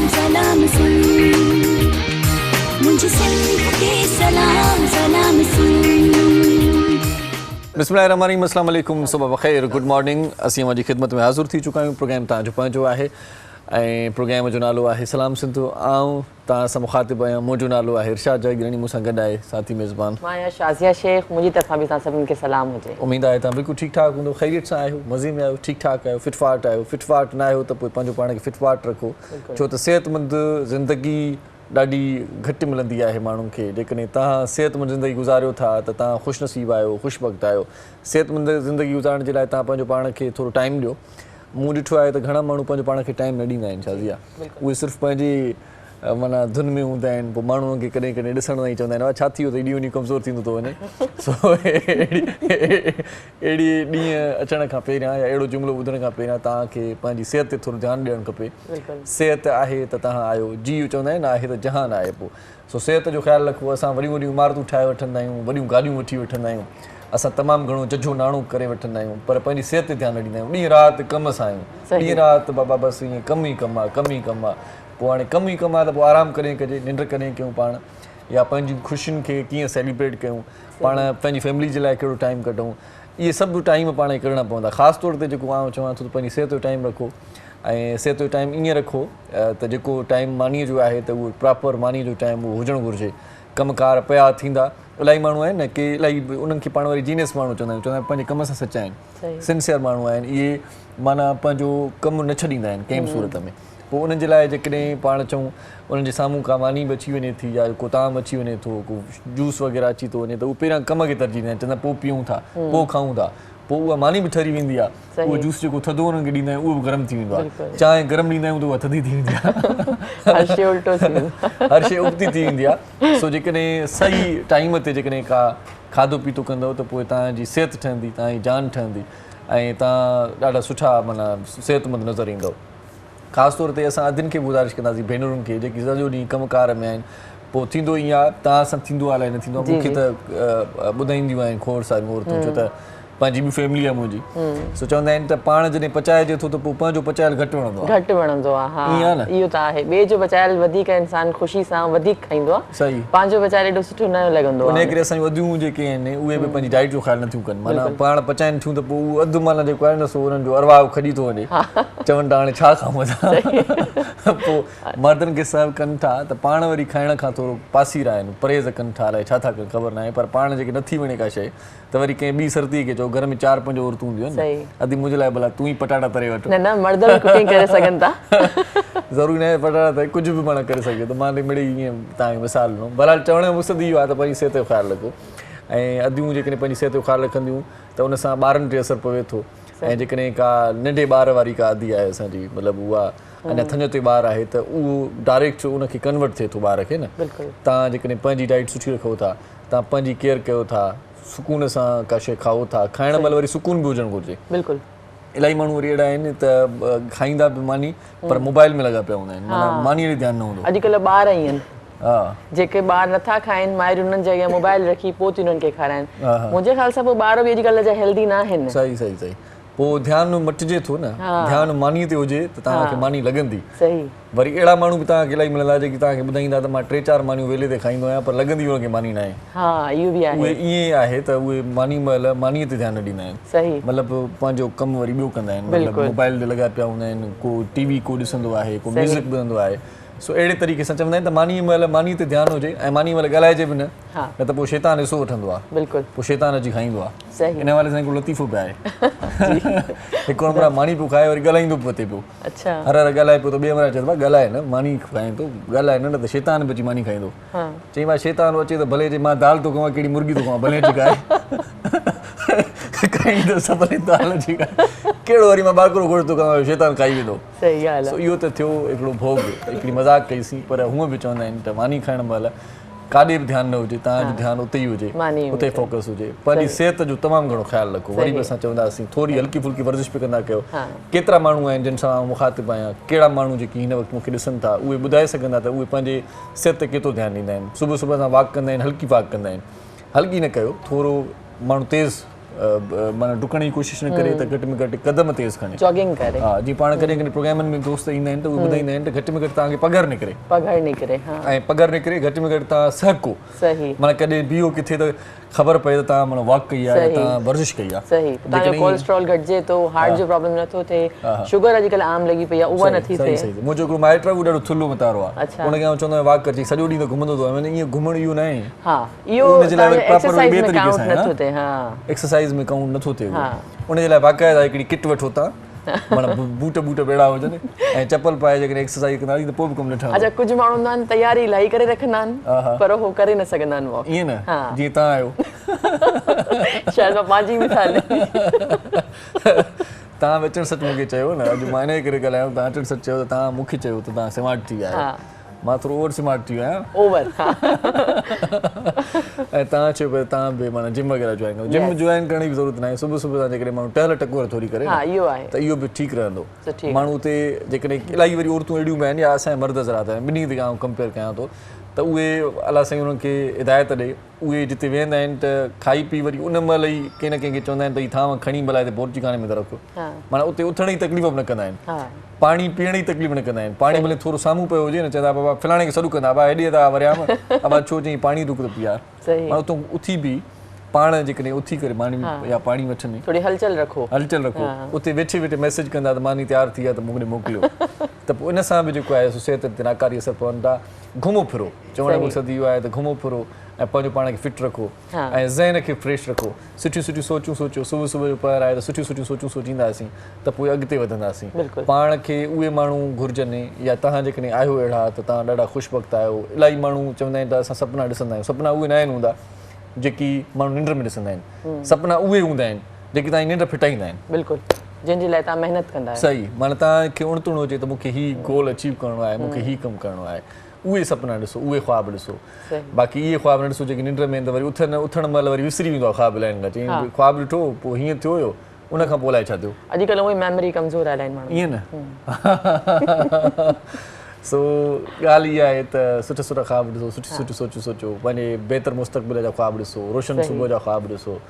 सलाम सुन, मुझे सिंध के सलाम सलाम सुन। बिस्मिल्लाहिर्रहमानिर्रहीम, अस्सलाम वालेकुम, सुबह बख़ैर, गुड मॉर्निंग। असीं जी खिदमत में हाज़िर थी चुका आहियूं। प्रोग्राम तव्हांजो पंहिंजो आहे ऐं प्रोग्राम जो नालो आहे सलाम सिंध। आऊं तव्हां सां मुख़ातिब आहियां। मुंहिंजो नालो आहे इरशाद जागीरानी, मूंसां गॾु आहे साथी मेज़बान मां आहियां शाज़िया शेख। मुंहिंजी तरफ़ां बि तव्हां सभिनी खे सलाम हुजे। उमेद आहे तव्हां बिल्कुलु ठीकु ठाक हूंदो, ख़ैरियत सां आहियो, मज़े में आहियो, ठीकु ठाक आहियो, फिटफाट आहियो। फिटफाट न आहियो त पोइ पंहिंजो पाण खे फिटफाट रखो, छो त सिहतमंद ज़िंदगी ॾाढी घटि मिलंदी आहे माण्हुनि खे। जेकॾहिं तव्हां सिहतमंद ज़िंदगी गुज़ारियो था त तव्हां ख़ुशनसीब आहियो, ख़ुशबख़्त आहियो। सिहतमंद ज़िंदगी गुज़ारण जे लाइ तव्हां पंहिंजो पाण खे थोरो टाइम ॾियो। मूं ॾिठो आहे त घणा माण्हू पंहिंजो पाण खे टाइम न ॾींदा आहिनि शाज़िया। उहे सिर्फ़ु पंहिंजी माना धुन में हूंदा आहिनि। पोइ माण्हूअ खे कॾहिं कॾहिं ॾिसण ताईं चवंदा आहिनि छा थी वियो त ॾींहों ॾींहुं कमज़ोर थींदो थो वञे। सो अहिड़ी ॾींहं अचण खां पहिरियां या अहिड़ो जुमिलो ॿुधण खां पहिरियां तव्हांखे पंहिंजी सिहत ते थोरो ध्यानु ॾियणु खपे। सिहत आहे त तव्हां आहियो, जी चवंदा आहिनि आहे त जहान आहे। पोइ सो सिहत जो ख़्यालु रखो। असां वॾियूं वॾियूं इमारतूं ठाहे वठंदा आहियूं, वॾियूं गाॾियूं वठी वठंदा आहियूं, असां तमामु घणो जझो नाणो करे वठंदा आहियूं, पर पंहिंजी सिहत ते ध्यानु न ॾींदा आहियूं। ॾींहुं राति कम सां आहियूं, ॾींहुं राति बाबा बसि ईअं कमु ई कमु आहे, कमु ई कमु आहे। पोइ हाणे कमु ई कमु आहे त पोइ आरामु कॾहिं कजे, निंड कॾहिं कयूं पाण, या पंहिंजी ख़ुशियुनि खे कीअं सेलिब्रेट कयूं, पाण पंहिंजी फैमिली जे लाइ कहिड़ो टाइम कढूं। इहे सभु टाइम पाण खे कढणा पवंदा। ख़ासि तौर ते जेको आउं चवां थो त पंहिंजी सिहत जो टाइम रखो ऐं सिहत जो टाइम ईअं रखो त जेको टाइम मानीअ जो आहे त उहो प्रॉपर मानीअ जो टाइम उहो हुजणु घुरिजे। कमकार पिया थींदा, इलाही माण्हू आहिनि न की इलाही उन्हनि खे पाण वरी जीनियस माण्हू चवंदा आहिनि, पंहिंजे कम सां सचा आहिनि, सिंसियर माण्हू आहिनि। इहे माना पंहिंजो कमु न छॾींदा आहिनि कंहिं बि सूरत में। पोइ उन्हनि जे लाइ जेकॾहिं पाण चऊं उन्हनि जे साम्हूं का मानी बि अची वञे थी या को ताम अची वञे थो, को जूस वग़ैरह अची थो वञे त उहे पहिरियां कम खे तरजीह ॾींदा आहिनि, चवंदा पोइ पीऊं था, पोइ खाऊं था। पोइ उहा मानी बि ठरी वेंदी आहे। उहो जूस जेको थधो उन्हनि खे ॾींदा आहियूं उहो बि गरम थी वेंदो आहे। चांहि गरम ॾींदा आहियूं त उहा थधी थी वेंदी आहे। हर शइ उबती थी वेंदी आहे। सो जेकॾहिं सही टाइम ते जेकॾहिं का खाधो पीतो कंदव त पोइ तव्हांजी सिहत ठहंदी, तव्हांजी जान ठहंदी ऐं तव्हां ॾाढा सुठा माना सिहतमंद नज़र ईंदव। ख़ासि तौर ते असां अदियुनि खे गुज़ारिश कंदासीं, भेनरुनि खे जेकी सॼो ॾींहुं कमकार में आहिनि। पोइ थींदो ईअं आहे, तव्हां सां थींदो आहे अलाए न थींदो आहे, मूंखे त ॿुधाईंदियूं आहिनि खोड़ सारियूं औरतूं, छो त पंहिंजी बि फैमिली आहे मुंहिंजी। सो चवंदा आहिनि त पाण जॾहिं पचाइजे थो त पोइ पंहिंजो पचायल घटि वणंदो आहे। ईअं आहे न, इहो त आहे। ॿिए जो पचायल वधीक इंसान ख़ुशी सां वधीक खाईंदो आहे। सही, पंहिंजो पचायल एॾो सुठो न लॻंदो आहे। इन करे असांजूं वधियूं जेके आहिनि उहे बि पंहिंजी डाइट जो ख़्यालु नथियूं कनि। माना पाण पचाइनि थियूं त पोइ उहो अधु माना जेको आहे न सो उन्हनि जो अरवाह खॼी थो वञे, चवनि था हाणे छा खाऊं असां। पोइ मर्दनि खे सर्व कनि था त पाण वरी खाइण खां थोरो पासीरा आहिनि, परहेज़ कनि था, अलाए छा था कनि ख़बर न आहे। पर पाण जेके नथी वञे का शइ त वरी कंहिं ॿी सर्तीअ खे चओ, घर में 4-5 औरतूं हूंदियूं आहिनि, अदी मुंहिंजे लाइ भला तूं ई पटाटा तरे वठ। न न, मर्द बि कुकिंग करे सघनि था। ज़रूरी न आहे पटाटा तरे, कुझु बि पाण करे सघे। त मां मिड़ई ईअं तव्हांखे मिसाल ॾिनो। बहरहाल चवण जो मक़सदु इहो आहे त पंहिंजी सिहत जो ख़्यालु रखो ऐं अदियूं जेकॾहिं पंहिंजी सिहत जो ख़्यालु रखंदियूं त उन सां ॿारनि ते असरु पवे थो। ऐं जेकॾहिं का नंढे ॿार वारी का अदी आहे असांजी, मतिलबु उहा अञा थञ ते ॿार आहे त उहो डायरेक्ट उनखे कन्वर्ट थिए थो ॿार खे न। तव्हां जेकॾहिं पंहिंजी डाइट सुठी रखो था, तव्हां पंहिंजी केयर कयो था, सुकून सां का शइ खाओ था, खाइण महिल वरी सुकून बि हुजणु घुरिजे। बिल्कुलु, इलाही माण्हू वरी अहिड़ा आहिनि त खाईंदा बि मानी पर मोबाइल में लॻा पिया हूंदा आहिनि, माना मानीअ ते ध्यानु न हूंदो। अॼुकल्ह ॿार ई आहिनि जेके ॿार नथा खाइनि, माइरूं उन्हनि जे अॻियां मोबाइल रखी पोइ थी उन्हनि खे खाराइनि। मुंहिंजे ख़्याल सां पोइ ॿार बि अॼुकल्ह जा हेल्दी न आहिनि। सही सही सही। पोइ ध्यानु मटिजे थो न, ध्यानु मानीअ ते हुजे त तव्हांखे मानी लॻंदी। सही। वरी अहिड़ा माण्हू बि तव्हांखे इलाही मिलंदा जेकी तव्हांखे ॿुधाईंदा त मां 3-4 मानियूं वेले ते खाईंदो आहियां, पर लॻंदी उनखे मानी न आहे। हा, इहो बि आहे। उहे ईअं आहे त उहे मानी महिल मानीअ ते ध्यानु न ॾींदा आहिनि। सही। मतिलबु पंहिंजो कमु वरी ॿियो कंदा आहिनि, मतिलबु मोबाइल ते लॻा पिया हूंदा आहिनि, को टीवी को ॾिसंदो आहे, को म्यूज़िक ॿुधंदो आहे। सो अहिड़े तरीक़े सां चवंदा आहिनि त मानीअ महिल मानीअ ते ध्यानु हुजे ऐं मानीअ महिल ॻाल्हाइजे बि न, न त पोइ शैतान हिसो वठंदो आहे। बिल्कुलु, पोइ शैतान अची खाईंदो आहे। इन वारे सां हिकिड़ो लतीफ़ो पियो आहे। हिकिड़ो भरा मानी पियो खाए वरी ॻाल्हाईंदो पियो अचे पियो, हर हर ॻाल्हाए पियो त ॿिए महिल चवंदो आहे ॻाल्हाए न, मानी खाए थो, ॻाल्हाए न त शैतान बि अची मानी खाईंदो। चई मां शैतान अचे त भले अचे, मां दाल थो खावां कहिड़ी मुर्गी थो खावां, भले अची खाए खाईंदो सभई दाल अची खाए, कहिड़ो वरी मां ॿाकरो घोड़ थो खावां, शैतान खाई वेंदो। सही ॻाल्हि आहे। इहो त थियो हिकिड़ो भोग, हिकिड़ी मज़ाक कईसीं, पर हूअं बि चवंदा आहिनि त मानी खाइण महिल काॾे बि ध्यानु न हुजे, तव्हांजो ध्यानु उते ई हुजे, उते फोकस हुजे। पंहिंजी सिहत जो तमामु घणो ख़्यालु रखो। वरी बि असां चवंदासीं थोरी हल्की फुल्की वर्जिश बि कंदा कयो। केतिरा माण्हू आहिनि जिन सां आउं मुखातिबु आहियां, कहिड़ा माण्हू जेकी हिन वक़्तु मूंखे ॾिसनि था, उहे ॿुधाए सघंदा त उहे पंहिंजे सिहत ते केतिरो ध्यानु ॾींदा आहिनि। सुबुह सुबुह सां वॉक कंदा आहिनि, हल्की वॉक कंदा आहिनि। हल्की न कयो, थोरो माण्हू तेज़ माना डुकण जी कोशिशि न करे त घटि में घटि क़दम तेज़ खणे जॉगिंग करे हा जीअं पाण कॾहिं कॾहिं प्रोग्रामनि में दोस्त ईंदा आहिनि त उहे ॿुधाईंदा आहिनि त घटि में घटि तव्हांखे पघर निकिरे ऐं पघर निकिरे घटि में घटि तव्हां सहको सही माना कॾहिं बीहो किथे त ख़बर पए त तव्हां माना वॉक कई आहे तव्हां वर्जिश कई आहे सही तव्हांजो कोलेस्ट्रॉल घटिजे थो हार्ट जो प्रॉब्लम नथो थिए शुगर अॼुकल्ह आम लॻी पई आहे उहा नथी थिए मुंहिंजो हिकिड़ो माइट आहे उहो ॾाढो थुल्हो मतारो आहे उनखे आउं चवंदो आहियां वॉक करजे सॼो ॾींहुं त घुमंदो थो माना ईअं घुमण इहो न आहे उनजे लाइ प्रॉपर ॿिए तरीक़े सां एक्सरसाइज में काउंट नथो थिए उनजे लाइ बाक़ाइदा हिकिड़ी किट वठो तव्हां माना बूट बेड़ा हुजनि ऐं चपल पाए जेकॾहिं एक्सरसाइज कंदा त पोइ बि कमु न ठहंदो अच्छा कुझु माण्हू हूंदा आहिनि तयारी इलाही करे रखंदा आहिनि पर उहो करे न सघंदा आहिनि वॉक ईअं न जीअं तव्हां आहियो शायदि मां पंहिंजी मिसाल तव्हां अचणु सच मूंखे चयो न अॼु मां इन करे ॻाल्हायो तव्हां अचणु सच चयो त तव्हां मूंखे चयो त तव्हां स्मार्ट थी विया आहियो मां थोरो ओवर स्मार्ट थी वियो आहियां ओवर ऐं तव्हां चयो पिया तव्हां बि माना जिम वग़ैरह जॉइन कयो जिम जॉइन करण जी ज़रूरत न आहे सुबुह सुबुह तव्हां जेकॾहिं माण्हू टहल टकोर थोरी करे त इहो बि ठीकु रहंदो माण्हू हुते जेकॾहिं इलाही वरी औरतूं अहिड़ियूं बि आहिनि या असांजा मर्द हज़रात आहिनि ॿिन्ही ते आउं कंपेयर कयां थो त उहे अलाह साईं उन्हनि खे हिदायत ॾे उहे जिते वेंदा आहिनि त खाई पी वरी उन महिल ई कंहिं न कंहिंखे चवंदा आहिनि त हीअ थांव खणी भला हिते बोरची खाने में त रखो माना उते उथण जी तकलीफ़ बि न कंदा आहिनि पाणी पीअण जी तकलीफ़ न कंदा आहिनि पाणी भले थोरो साम्हूं पियो हुजे न चवंदा बाबा फलाणे खे सॾु कंदा बाबा हेॾे था वरियाम बाबा छो चई पाणी रुक त पीआर माना उतां उथी बि पाण जेकॾहिं उथी करे पाणी या पाणी वठंदी थोरी हलचल रखो उते वेठे वेठे मैसेज कंदा त मानी तयारु थी आहे त मूंखे मोकिलियो त पोइ इन सां बि जेको आहे सिहत ते नाकारी असरु पवनि था घुमो फिरो चवण जो मक़सदु इहो आहे त घुमो फिरो ऐं पंहिंजो पाण खे फिट रखो ऐं ज़हन खे फ्रेश रखो सुठियूं सुठियूं सोचूं सोचो सुबुह सुबुह जो पहर आहे त सुठियूं सुठियूं सोचूं सोचींदासीं त पोइ अॻिते वधंदासीं पाण खे उहे माण्हू घुरिजनि या तव्हां जेकॾहिं आहियो अहिड़ा त तव्हां ॾाढा ख़ुशबख़्त आहियो इलाही माण्हू चवंदा आहिनि त असां सपना ॾिसंदा आहियूं सपना उहे न आहिनि हूंदा जेकी माण्हू निंड में ॾिसंदा आहिनि सपना उहे हूंदा आहिनि जेके तव्हांजी निंड फिटाईंदा आहिनि बिल्कुलु जंहिंजे लाइ तव्हां महिनत कंदा आहियो सही माना तव्हांखे उणतुणो हुजे त मूंखे हीउ गोल अचीव करिणो आहे मूंखे हीउ कमु करिणो आहे उहे सपना ॾिसो उहे ख़्वाब ॾिसो बाक़ी इहे ख़्वाब न ॾिसो जेके निंड में त वरी उथण महिल वरी विसरी वेंदो आहे ख़्वाब लाइन चई ख़्वाब ॾिठो पोइ हीअं थियो हुयो उन खां पोइ अलाए छा थियो अॼुकल्ह उहे मेमोरी कमज़ोर आहे माण्हू ईअं न सो ॻाल्हि इहा आहे त सुठा सुठा ख़्वाब ॾिसो सुठी सुठी सोचूं सोचो पंहिंजे बहितर मुस्तक़बिल जा ख़्वाब ॾिसो रोशन सुबुह जा ख़्वाब ॾिसो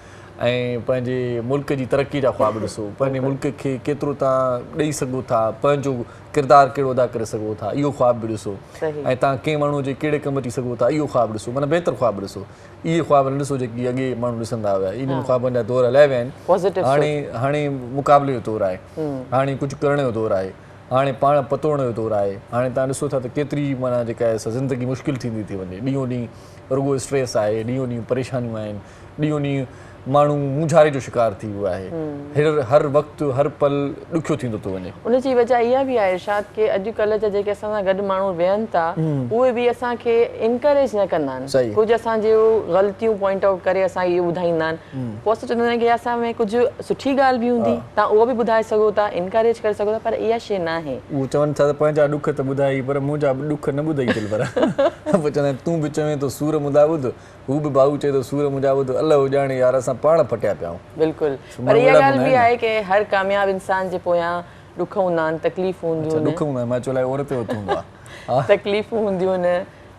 ऐं पंहिंजे मुल्क जी तरक़ी जा ख़्वाब ॾिसो पंहिंजे मुल्क खे केतिरो तव्हां ॾेई सघो था पंहिंजो किरदारु कहिड़ो अदा करे सघो था इहो ख़्वाब बि ॾिसो ऐं तव्हां कंहिं माण्हूअ जे कहिड़े कमु अची सघो था इहो ख़्वाब ॾिसो माना बहितर ख़्वाब ॾिसो इहे ख़्वाब न ॾिसो जेकी अॻे माण्हू ॾिसंदा हुआ इन्हनि ख़्वाबनि जा दौर हलिया विया आहिनि हाणे मुक़ाबले जो दौरु आहे हाणे कुझु करण जो दौरु आहे हाणे पाण पतोड़ण जो दौरु आहे हाणे तव्हां ॾिसो था त केतिरी माना जेका आहे ज़िंदगी मुश्किल थींदी थी वञे ॾींहों ॾींहुं रुॻो स्ट्रेस आहे ॾींहों ॾींहुं परेशानियूं आहिनि ॾींहों ॾींहुं माण्हू मुंझारे जो शिकार थी वियो आहे हर वक़्तु हर पल ॾुखियो थींदो थो वञे उनजी वजह इहा बि आहे इरशाद के अॼुकल्ह जा जेके असां सां गॾु माण्हू वेहनि था उहे बि असांखे इनकरेज न कंदा आहिनि कुझु असांजूं ग़लतियूं पॉइंट आउट करे असांखे इहो ॿुधाईंदा आहिनि पोइ असां चवंदा आहियूं की असां में कुझु सुठी ॻाल्हि बि हूंदी तव्हां उहो बि ॿुधाए सघो था इनकरेज करे सघो था पर इहा शइ न आहे उहो चवनि था त पंहिंजा ॾुख त ॿुधाई पर मुंहिंजा ॾुख न ॿुधाई अथई पर पोइ चवंदा आहिनि तूं बि चवें थो सूर मुंहिंजा ॿुध हू बि भाऊ चए थो सूर मुंहिंजा ॿुध अलाह हुजाणे यार असां पाण फटिया पिया आहियूं बिल्कुलु पर इहा ॻाल्हि बि आहे की हर कामयाब इंसान जे पोयां ॾुख हूंदा आहिनि तकलीफ़ूं हूंदियूं आहिनि ॾुख हूंदा आहिनि मां चयो लाइ औरत जो हूंदो आहे तकलीफ़ूं हूंदियूं आहिनि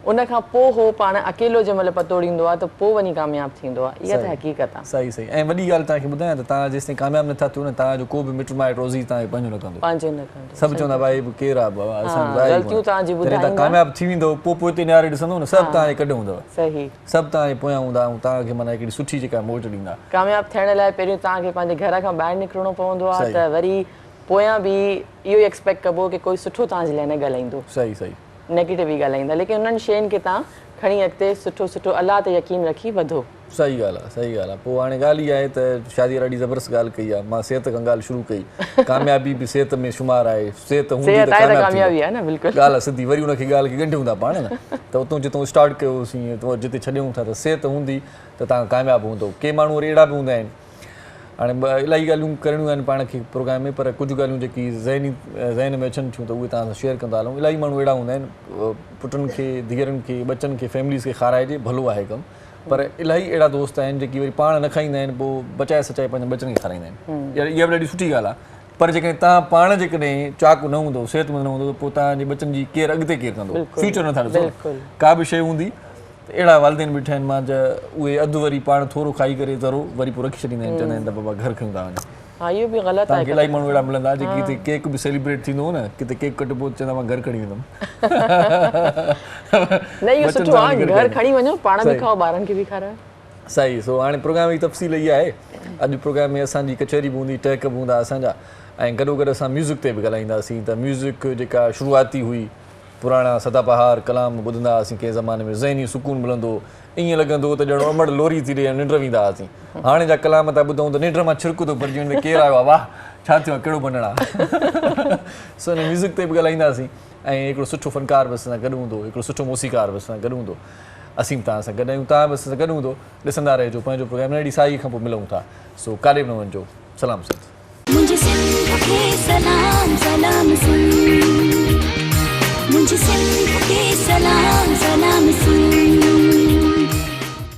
उन खां पोइ हो पाण अकेलो जंहिं महिल पतोड़ींदो आहे त पोइ वञी कामयाबु थींदो आहे इहा त हक़ीक़त आहे सही सही ऐं वॾी ॻाल्हि तव्हांखे ॿुधायां त तव्हां जेसिताईं कामयाबु नथा थियो न तव्हांजो को बि मिट माइट रोज़ी तव्हांखे पंहिंजो न कंदो सभु चवंदा भाई केरु आहे बाबा असां कामयाबु थी वेंदो पोइ हिते निहारे ॾिसंदो न सभु तव्हांजे कॾहिं हूंदव सही सभु तव्हांजे पोयां हूंदा ऐं तव्हांखे माना हिकिड़ी सुठी जेका मोट ॾींदा कामयाबु थियण लाइ पहिरियों तव्हांखे पंहिंजे घर खां ॿाहिरि निकिरणो पवंदो आहे त वरी पोयां बि इहो ई एक्सपेक्ट कबो की कोई सुठो तव्हांजे लाइ न ॻाल्हाईंदो सही सही नेगेटिव ई ॻाल्हाईंदा लेकिन उन्हनि शयुनि खे तव्हां खणी अॻिते सुठो सुठो अलाह ते यकीन रखी वधो सही ॻाल्हि आहे पोइ हाणे ॻाल्हि इहा आहे त शादी ॾाढी ज़बरदस्त ॻाल्हि कई आहे मां सिहत खां ॻाल्हि शुरू कई कामयाबी बि सिहत में शुमार आहे सिहत हूंदी त कामयाबी आहे न बिल्कुलु ॻाल्हि आहे सिधी वरी उनखे ॻाल्हि खे ॻंढियूं था पाण न त उतां जितां स्टार्ट कयोसीं जिते छॾियूं था त सिहत हूंदी त तव्हां कामयाबु हूंदो के माण्हू वरी अहिड़ा बि हूंदा आहिनि हाणे इलाही ॻाल्हियूं करणियूं आहिनि पाण खे प्रोग्राम में पर कुझु ॻाल्हियूं जेकी ज़हन में अचनि थियूं त उहे तव्हां सां शेयर कंदा हलूं इलाही माण्हू अहिड़ा हूंदा आहिनि पुटनि खे धीअरुनि खे बचनि खे फैमिलीज़ खे खाराइजे भलो आहे कमु पर इलाही अहिड़ा दोस्त आहिनि जेकी वरी पाण न खाईंदा आहिनि पोइ बचाए सचाए पंहिंजे बचनि खे खाराईंदा आहिनि इहा बि ॾाढी सुठी ॻाल्हि आहे पर जेकॾहिं तव्हां पाण जेकॾहिं चाकू न हूंदो सिहतमंद न हूंदो त पोइ तव्हांजे बचनि जी केरु अॻिते केरु कंदो फ्यूचर नथा ॾिसो का बि शइ हूंदी अहिड़ा वालदेन बीठा आहिनि मां उहे अधु वरी पाण थोरो खाई करे ज़रो वरी पोइ रखी छॾींदा आहिनि, चवंदा आहिनि त बाबा घर खयूं था वञो। हाँ इहो बि ग़लति आहे। तव्हांखे इलाही माण्हू अहिड़ा मिलंदा जेके हिते केक बि सेलिब्रेट थींदो हो न, किथे केक कटिबो चवंदा मां घर खणी वेंदुमि। न इहो सुठो आहे, घर खणी वञो, पाण बि खाओ, ॿारनि खे बि खारायो। सही। सो हाणे प्रोग्राम जी तफ़सील इहा आहे, अॼु प्रोग्राम में असांजी कचहरी बि हूंदी, टहक बि हूंदा असांजा, ऐं गॾोगॾु असां म्यूज़िक ते बि ॻाल्हाईंदासीं। त म्यूज़िक जेका शुरूआती हुई, पुराणा सदाबहार कलाम ॿुधंदा हुआसीं कंहिं ज़माने में, ज़हनी सुकून मिलंदो, ईअं लॻंदो हो त ॼणो अमड़ लोरी थी ॾे, निंड वेंदा हुआसीं। हाणे जा कलाम था ॿुधूं त निंड मां छिरक थो भरिजी वञे, केरु आयो आहे, वाह छा थियो आहे, कहिड़ो बनण आहे। सो हिन म्यूज़िक ते बि ॻाल्हाईंदासीं, ऐं हिकिड़ो सुठो फ़नकार बि असां सां गॾु हूंदो, हिकिड़ो सुठो मौसीकार बि असां सां गॾु हूंदो। असीं तव्हां सां गॾु आहियूं, तव्हां बि असां सां गॾु हूंदो, ॾिसंदा रहिजो पंहिंजो प्रोग्राम। अहिड़ी साई खां पोइ मिलूं था, सो काॾे बि न वञिजो। सलाम सिंध। मुझे सिंध के सलाम सलाम सुन, मुझे सिंध के सलाम सलाम सुन।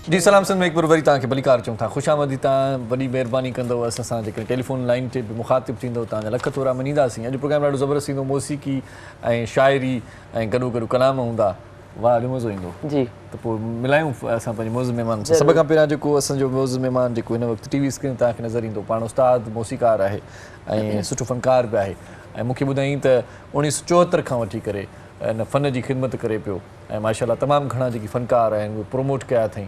जी सलाम सिंध में हिकु बार वरी तव्हांखे भलीकार चऊं था, ख़ुशि आमदी। तव्हां वॾी महिरबानी कंदव असां सां, जेकॾहिं टेलीफोन लाइन ते बि मुखातिबु थींदव, तव्हांजा लख थोरा मञींदासीं। अॼु प्रोग्राम ॾाढो ज़बरदस्त थींदो, मौसीक़ी ऐं शाइरी ऐं गॾो गॾु कलाम हूंदा, वाह ॾाढो मज़ो ईंदो। जी त पोइ मिलायूं असां पंहिंजे मौज़ महिमान सां। सभ खां पहिरियां जेको असांजो मौज़ महिमान जेको हिन वक़्तु टीवी स्क्रीन तव्हांखे नज़र ईंदो, पाण उस्ताद मौसीकार आहे ऐं सुठो फ़नकार बि आहे। ऐं मूंखे ॿुधाईं त 1974 खां वठी करे हिन फ़न जी ख़िदमत करे पियो, ऐं माशाअल्लाह तमामु घणा जेकी फ़नकार आहिनि उहे प्रोमोट कया अथई,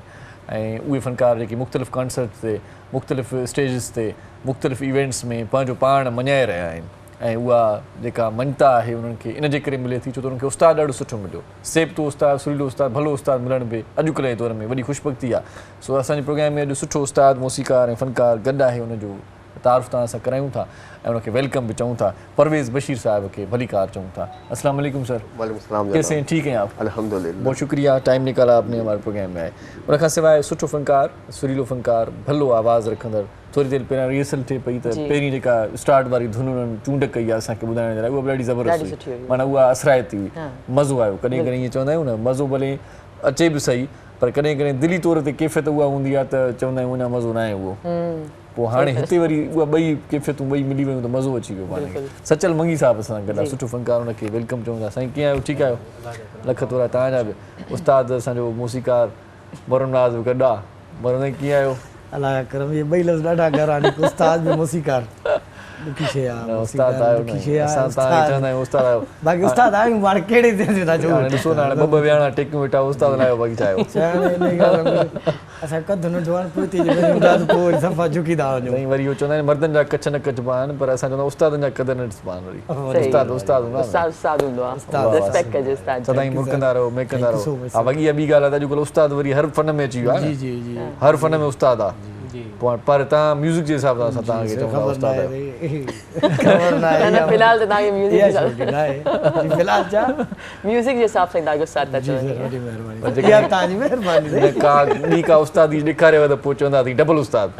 ऐं उहे फ़नकार जेके मुख़्तलिफ़ कॉन्सर्ट ते, मुख़्तलिफ़ स्टेजिस ते, मुख़्तलिफ़ इवेंट्स में पंहिंजो पाण मञाए रहिया आहिनि। ऐं उहा जेका मञता आहे उन्हनि खे इन जे करे मिले थी छो त उन्हनि खे उस्तादु ॾाढो सुठो मिलियो, सेबतो उस्तादु, सुरीलो उस्तादु, भलो उस्तादु मिलण बि अॼुकल्ह जे दौर में वॾी ख़ुशबख़्ती आहे। सो असांजे प्रोग्राम में अॼु सुठो उस्तादु मौसीकार ऐं फ़नकार गॾु आहे, उनजो तारीफ़ तव्हां सां करायूं था ऐं उनखे वेलकम बि चऊं था। परवेज़ बशीर साहिब खे भलीकार चऊं था। अस्सलाम वालेकुम सर। वालेकुम सलाम। कैसे हैं? ठीक हैं आप? अल्हम्दुलिल्लाह। बहुत शुक्रिया, टाइम निकाला आपने हमारे प्रोग्राम में आए। उन खां सवाइ सुठो फ़नकार, सुरीलो फ़नकार, भलो आवाज़ रखंदड़, थोरी देरि पहिरियां रिहर्सल थिए पई त पहिरीं जेका स्टार्ट वारी धुन उन्हनि चूंड कई आहे असांखे ॿुधाइण जे लाइ, उहा बि ॾाढी ज़बरदस्त हुई, माना उहा असराइती हुई, मज़ो आयो। कॾहिं कॾहिं ईअं चवंदा आहियूं न, मज़ो भले अचे बि सही, पर कॾहिं कॾहिं दिली तौर ते कैफ़ियत उहा हूंदी आहे त चवंदा आहियूं अञा मज़ो न आहे उहो। पोइ हाणे हिते वरी उहा ॿई कैफ़ियतूं ॿई मिली वियूं त मज़ो अची वियो पाण। सचल मंगी साहिब असां गॾु आहे, सुठो फ़नकार, हुनखे वेलकम चऊं था। साईं कीअं आहियो? ठीकु आहियो? लख थोरा तव्हांजा बि। उस्तादु असांजो मौसीकार वरुण नाज़ बि गॾु आहे। वरुण साईं कीअं आहियो? अल्लाह करम, ये ॿई लफ़्ज़ ॾाढा घरानी, उस्ताद भी मौसीकार, ॾुखी शइ आहे। उस्तादु आहियो न, असां तव्हांखे चवंदा आहियूं उस्तादु आहियो। बाक़ी उस्ताद आहियूं पाण कहिड़े ते था चऊं। हाणे ॾिसो न, हाणे ॿ विहाणा टेकियूं वेठा, उस्तादु न आहियो, बाक़ी छा आहियो? असां कधु नंढो आहे, पोइ पोइ वरी सफ़ा झुकी था वञूं। साईं वरी इहो चवंदा आहिनि मर्दनि जा कछ न कचबा आहिनि, पर असां चवंदा उस्तादनि जा कदर न ॾिसबा आहिनि। वरी उस्तादु उस्तादु हूंदा उस्तादु हूंदो आहे, रिस्पेक्ट कजे उस्ताद जी। सदाईं मुरकंदा रहो, महकंदा रहो। हा बाक़ी इहा ॿी ॻाल्हि आहे त अॼुकल्ह उस्तादु वरी हर फ़न में अची वियो आहे। जी जी जी, हर फ़न में उस्तादु आहे। पर तव्हां म्यूज़िक जे हिसाब सां असां तव्हांखे चवंदा उस्तादु आहियो। ख़बर न आहे। न फ़िलहाल त तव्हांखे म्यूज़िक फ़िलहाल छा म्यूज़िक जे हिसाब सां तव्हांखे उस्तादु था चवनि। इहा तव्हांजी महिरबानी। का ॿी का उस्तादी ॾेखारेव त पोइ चवंदा थी डबल उस्तादु।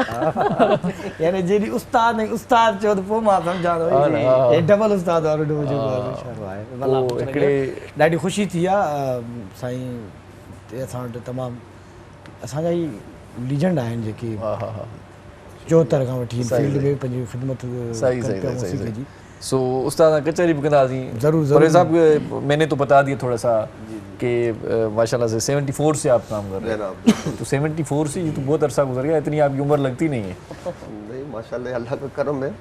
यानी जॾहिं उस्ताद ऐं उस्ताद चओ त पोइ मां सम्झां थो हे डबल उस्ताद वारो आहे। हिकिड़े ॾाढी ख़ुशी थी आहे साईं, असां वटि तमामु असांजा ई लीजेंड आहिनि जेके 74 खां वठी फील्ड में पंहिंजी ख़िदमत। सही सही सही जी। सो उस्ताद कचहरी भी कंदासीं ज़रूर। फॉर एग्जाम्पल मैंने तो बता दिया थोड़ा सा कि माशाल्लाह से 74 से आप काम कर रहे हैं, तो 74 से ये तो बहुत अरसा गुजर गया, इतनी आपकी उम्र लगती नहीं है। नहीं माशाल्लाह अल्लाह का करम है,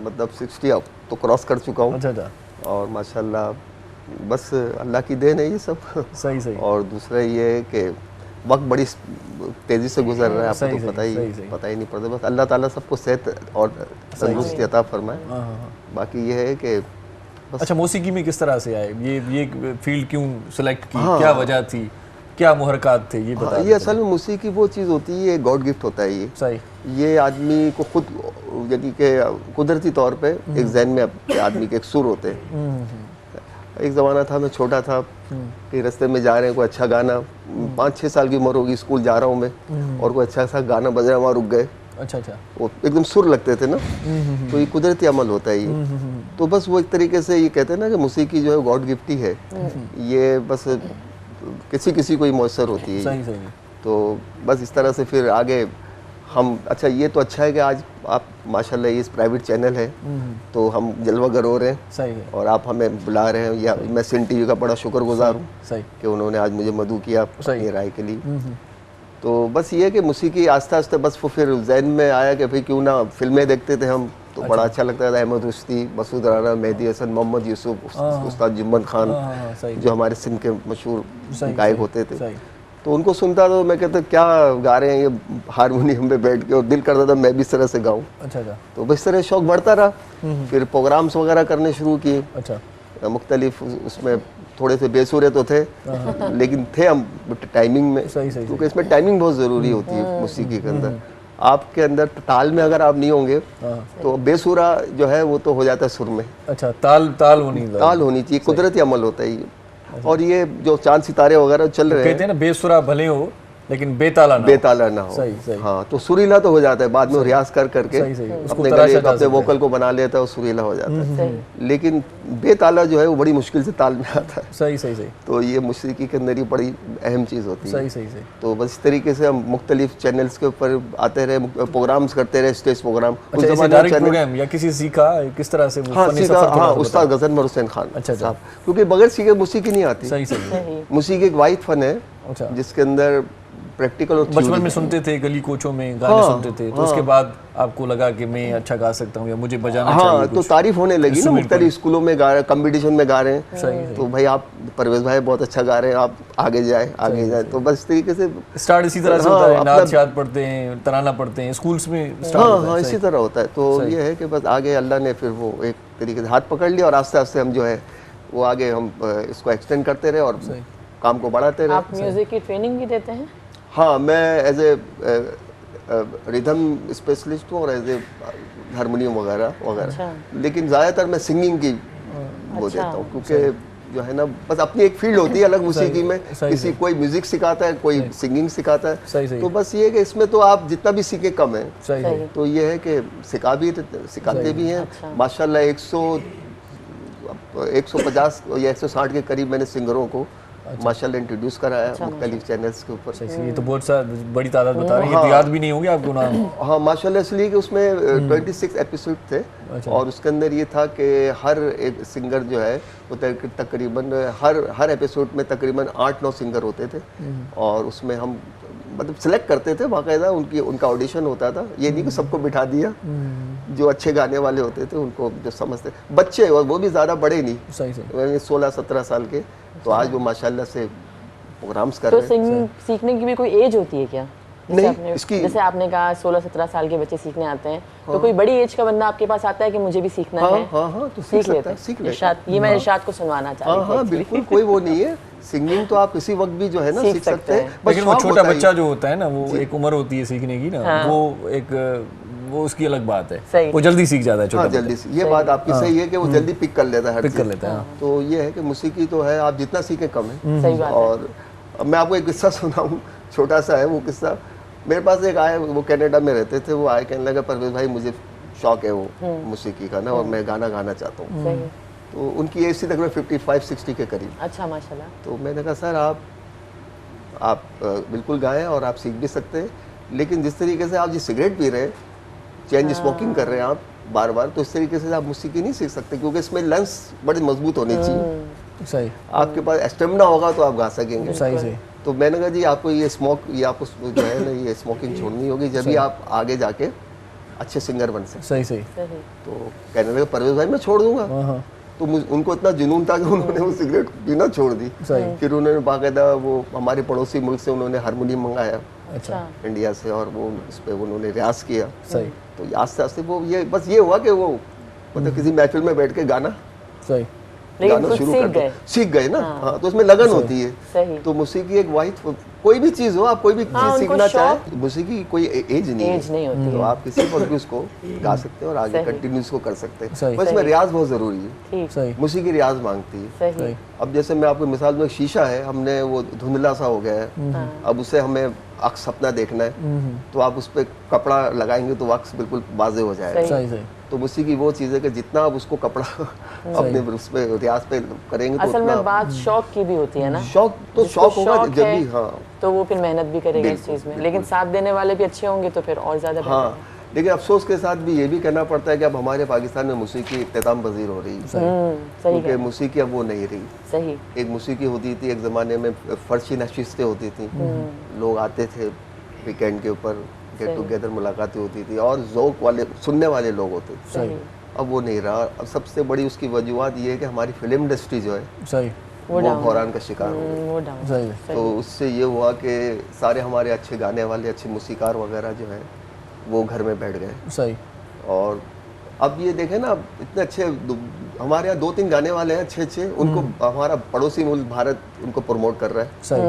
मतलब 60 अब तो क्रॉस कर चुका हूँ। अच्छा अच्छा। और माशाल्लाह बस अल्लाह की देन है ये सब। सही सही। और दूसरा ये है कि वक्त बड़ी तेज़ी से गुजर रहा है, आपको तो पता ही नहीं पड़ता। बस अल्लाह ताला सबको सेहत और तंदुरुस्ती अता फरमाए। बाकी ये है कि अच्छा मौसीकी में किस तरह से आए, ये फील्ड क्यों सिलेक्ट की, क्या वजह थी, क्या मुहरकात थे, ये बता। ये असल में मौसीकी वो चीज़ होती है, ये गॉड गिफ्ट होता है। ये सही, ये आदमी को खुद यानी कि कुदरती तौर पे एक जहन में आदमी के एक सुर होते हैं। एक ज़माना था, मैं छोटा था, कहीं रास्ते में जा रहे हैं, कोई अच्छा गाना, 5-6 साल की उम्र होगी, स्कूल जा रहा हूँ मैं, और कोई अच्छा सा गाना बज रहा, वहाँ रुक गए। अच्छा अच्छा। वो एकदम सुर लगते थे ना, तो ये कुदरती अमल होता है ये। तो बस वो एक तरीके से ये कहते हैं ना कि मौसीकी जो है गॉड गिफ्ट ही है, ये बस किसी किसी को ही मौसर होती है। सही सही। तो बस इस तरह से फिर आगे हम अच्छा ये तो अच्छा है कि आज आप माशाल्लाह ये प्राइवेट चैनल है तो हम जलवा गर हो रहे हैं। सही है। और आप हमें बुला रहे हैं, या मैं सिंध टीवी का बड़ा शुक्रगुजार हूँ सही कि उन्होंने आज मुझे मदऊ किया सही। ये राय के लिए। तो बस ये है कि मौसीकी आस्ते आस्ते बस वो फिर जहन में आया कि भाई क्यों ना फिल्में देखते थे हम, तो बड़ा अच्छा लगता था। अहमद रुश्ती, मसूद राना, मेहदी हसन, मोहम्मद यूसुफ, उस्ताद जुम्मन खान, जो हमारे सिंध के मशहूर गायक होते थे, तो उनको सुनता तो मैं कहता क्या गा रहे हैं ये हारमोनियम पे बैठ के, और दिल करता था मैं भी इस तरह से गाऊं। अच्छा। तो बस तरह शौक बढ़ता रहा। फिर प्रोग्राम्स वगैरह करने शुरू किए। अच्छा। मुख्तलिफ उसमें थोड़े से बेसुरे तो थे लेकिन थे हम टाइमिंग में, क्योंकि इसमें टाइमिंग बहुत ज़रूरी होती है मौसीकी के अंदर। आपके अंदर ताल में अगर आप नहीं होंगे तो बेसुरा जो है वो तो हो जाता है सुर में। अच्छा, ताल होनी चाहिए, कुदरती अमल होता है ये। और ये जो चांद सितारे वगैरह चल रहे हैं, कहते हैं ना बेसुरा भले हो लेकिन बेताला ना हो। सही। हाँ, तो सुरीला तो हो जाता है बाद में, रियाज कर करके अपने गले अपने वोकल को बना लेता है और सुरीला हो जाता है। लेकिन बेताला जो है वो बड़ी मुश्किल से ताल में आता है। सही। तो ये मौसीकी के अंदर ही बड़ी अहम चीज़ होती है। सही। तो बस इस तरीके से हम मुख्तलिफ चैनल्स के ऊपर आते रहे, प्रोग्राम्स करते रहे, स्टेज प्रोग्राम। या किसी सीखा किस तरह से? हाँ सीखा, हाँ, उस्ताद गजनफर हुसैन खान साहब, क्योंकि बगैर सीखे मौसीकी नहीं आती। सही। मौसीकी एक वाहिद फन है जिसके अंदर प्रैक्टिकल। बचपन में सुनते थे, गली कोचों में गाने सुनते थे, तो उसके बाद आपको लगा कि मैं अच्छा गा सकता हूँ या मुझे बजाना चाहिए कुछ। तो तारीफ होने लगी ना, मुख्तलिफ स्कूलों में गा रहे, कंपटीशन में गा रहे हैं, तो भाई आप परवेज भाई बहुत अच्छा गा रहे हैं, आप आगे जाए। तो बस इस तरीके से स्टार्ट इसी तरह से होता है। नात शाद पढ़ते हैं, तराना पढ़ते हैं, स्कूल्स में हाँ इसी तरह होता है। तो ये है कि बस आगे अल्लाह ने फिर वो एक तरीके से हाथ पकड़ लिया और आस्ते आस्ते हम जो है वो आगे हम इसको एक्सटेंड करते रहे और काम को बढ़ाते रहे। आप म्यूजिक की ट्रेनिंग भी देते हैं? हाँ, मैं एज ए रिदम स्पेशलिस्ट हूँ और एज ए हारमोनियम वगैरह। लेकिन ज़्यादातर मैं सिंगिंग की वो देता हूँ, क्योंकि जो है ना बस अपनी एक फील्ड होती है अलग मौसीकी में। किसी कोई म्यूजिक सिखाता है, कोई सिंगिंग सिखाता है। तो बस ये है कि इसमें तो आप जितना भी सीखे कम है। तो ये है कि सिखाते भी हैं माशाल्लाह। 150 या 160 के करीब मैंने सिंगरों को माशाल्लाह इंट्रोड्यूस कराया मुख्तलिफ चैनल्स के ऊपर। ये तो बहुत बड़ी तादाद बता रहे हैं, ये याद भी नहीं होंगे आपको नाम। हाँ माशाल्लाह, इसलिए कि उसमें 26 एपिसोड थे और उसके अंदर ये था कि हर एक सिंगर जो है वो तकरीबन हर एपिसोड में तकरीबन 8-9 सिंगर होते थे और उसमें हम मतलब सिलेक्ट करते थे बाकायदा। उनका ऑडिशन होता था, ये नहीं कि सबको बिठा दिया। जो अच्छे गाने वाले होते थे उनको जो समझते, बच्चे और वो भी ज़्यादा बड़े नहीं, 16-17 साल के, तो आज वो माशाल्लाह से प्रोग्राम्स कर रहे हैं। तो सिंगिंग सीखने की भी कोई एज होती है क्या? नहीं, इसकी जैसे आपने कहा 16-17 साल के बच्चे सीखने आते हैं, तो कोई बड़ी एज का बंदा आपके पास आता है कि मुझे भी सीखना है? हाँ, तो सीख लेता है। ये मैं इरशाद को सुनवाना चाहती हूँ। हाँ, बिल्कुल, कोई वो नहीं है। सिंगिंग तो आप किसी वक्त भी जो है ना सीख सकते हैं। लेकिन वो छोटा बच्चा जो होता है ना, वो एक उम्र होती है सीखने की ना, वो उसकी अलग बात है। वो जल्दी सीख जाता है छोटा। जल्दी, ये बात आपकी सही है कि वो जल्दी पिक कर लेता है। तो ये है कि मौसीकी तो है, आप जितना सीखें कम है। और मैं आपको एक किस्सा सुनाऊँ, छोटा सा है वो किस्सा। मेरे पास एक आए, वो कनाडा में रहते थे, वो आए कहने लगा परवेज भाई मुझे शौक है वो मौसीकी का ना, और मैं गाना गाना चाहता हूँ। तो उनकी एज थी तकरीबन 55-60 के करीब। अच्छा, माशाल्लाह। तो मैंने कहा सर आप बिल्कुल गाएं और आप सीख भी सकते हैं, लेकिन जिस तरीके से आप जी सिगरेट पी रहे हैं, चेन स्मोकिंग कर रहे हैं आप बार बार, तो इस तरीके से आप मौसीकी नहीं सीख सकते, क्योंकि इसमें लंग्स बड़े मजबूत होने चाहिए। सही। आपके पास स्टेमिना होगा तो आप गा सकेंगे। सही। तो मैंने कहा जी आपको ये आपको जो है ना ये स्मोकिंग छोड़नी होगी, जब भी आप आगे जाके अच्छे सिंगर बन सकते। सही। तो कहने लगे परवेज भाई मैं छोड़ दूंगा। तो उनको इतना जुनून था कि उन्होंने वो सिगरेट पीना छोड़ दी। फिर उन्होंने बाकायदा वो हमारे पड़ोसी मुल्क से उन्होंने हारमोनियम मंगाया, अच्छा, इंडिया से, और वो इस पे उन्होंने रियाज किया। सही। तो आस्ते आस्ते वो ये बस ये हुआ कि वो मतलब किसी महफिल में बैठ के गाना सही गाना शुरू कर सीख गए ना। हाँ, तो उसमें लगन होती है। सही। तो मौसीकी एक वाहिद, कोई भी चीज़ हो, आप कोई भी चीज़ सीखना चाहें, मौसीकी कोई एज नहीं होती, तो आप किसी पर भी उसको गा सकते हैं और आगे कंटिन्यू उसको कर सकते हैं। बस इसमें रियाज बहुत ज़रूरी है। मौसीकी रियाज मांगती है। अब जैसे मैं आपको मिसाल दूं, शीशा है, हमने वो धुंधला सा हो गया है, अब उसे हमें अक्स अपना देखना है तो आप उस पर कपड़ा लगाएंगे तो अक्स बिल्कुल वाज़ेह हो जाएगा। सही। तो मौसीकी वो चीज़ है कि जितना आप उसको कपड़ा अपने उस पे रियाज पे करेंगे तो असल में बात शौक की भी होती है ना, शौक तो शौक होगा जब भी, हाँ तो वो फिर मेहनत भी करेगा इस चीज़ में, लेकिन साथ देने वाले भी अच्छे होंगे तो फिर और ज़्यादा हाँ। लेकिन अफसोस के साथ भी ये भी कहना पड़ता है कि अब हमारे पाकिस्तान में मौसीकी इख्तिताम पजीर हो रही है, क्योंकि मौसीकी अब वो नहीं रही। सही। एक मौसीकी होती थी एक ज़माने में, फर्शी नशिस्तें होती थी, लोग आते थे वीकेंड के ऊपर, गेट टुगेदर मुलाकातें होती थी और ज़ौक़ वाले सुनने वाले लोग होते थे। अब वो नहीं रहा। अब सबसे बड़ी उसकी वजूहत ये है कि हमारी फिल्म इंडस्ट्री जो है वो बहरान का शिकार हो गई। तो उससे ये हुआ कि सारे हमारे अच्छे गाने वाले, अच्छे मूसीकार वगैरह जो है वो घर में बैठ गए। सही। और अब ये देखें ना, इतने अच्छे हमारे यहाँ 2-3 गाने वाले हैं अच्छे, उनको हमारा पड़ोसी मुल्क भारत उनको प्रमोट कर रहा है। सही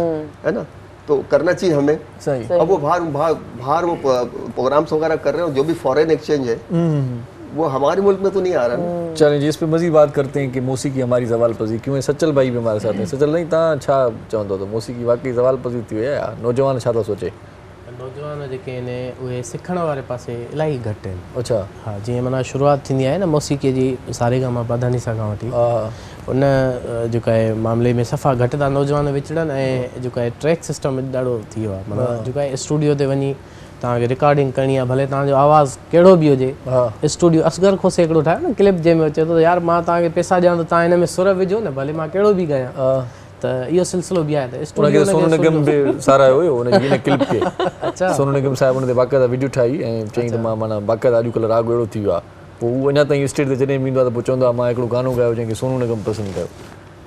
है ना, तो करना चाहिए हमें। सही। अब वो बाहर वो प्रोग्राम्स वगैरह कर रहे हैं, जो भी फॉरेन एक्सचेंज है वो हमारे मुल्क में तो नहीं आ रहा। चलें जी, इस पे मज़ीद बात करते हैं कि मौसीकी हमारी ज़वाल पज़ीर क्यों है। सचल भाई भी हमारे साथ हैं। सचल नहीं तव्हां छा चवंदो त मौसीकी वाकई ज़वाल पज़ीर थी है या नौजवान छा था सोचे? नौजवान जेके आहिनि उहे सिखण वारे पासे इलाही घटि आहिनि। अच्छा। हा, जीअं माना शुरूआति थींदी आहे न मौसीक़ीअ जी सारेगामा पाधानीसा खां वठी, उन जेको आहे मामले में सफ़ा घटि था नौजवान विचड़नि ऐं जेको आहे ट्रैक सिस्टम ॾाढो थी वियो आहे। माना जेको आहे स्टूडियो ते वञी तव्हांखे रिकॉर्डिंग करणी आहे, भले तव्हांजो आवाज़ु कहिड़ो बि हुजे। स्टूडियो असगर खोसे हिकिड़ो ठाहियो न क्लिप, जंहिंमें चए थो यार मां तव्हांखे पैसा ॾियां त तव्हां हिन में सुर विझो न, भले मां कहिड़ो बि ॻायां। त इहो सिलसिलो बि आहे त स्टूडियो सोनू निगम बि सारायो हुयो उन क्लिप खे। अच्छा। सोनू निगम साहिब उन ते बाक़ाइदा वीडियो ठाही ऐं चयईं त मां माना बाक़ाइदा अॼुकल्ह राग अहिड़ो थी वियो आहे, पोइ उहो अञा ताईं स्टेज ते जॾहिं बि ईंदो आहे त पोइ चवंदो आहे मां हिकिड़ो गानो ॻायो जंहिंखे सोनू निगम पसंदि कयो,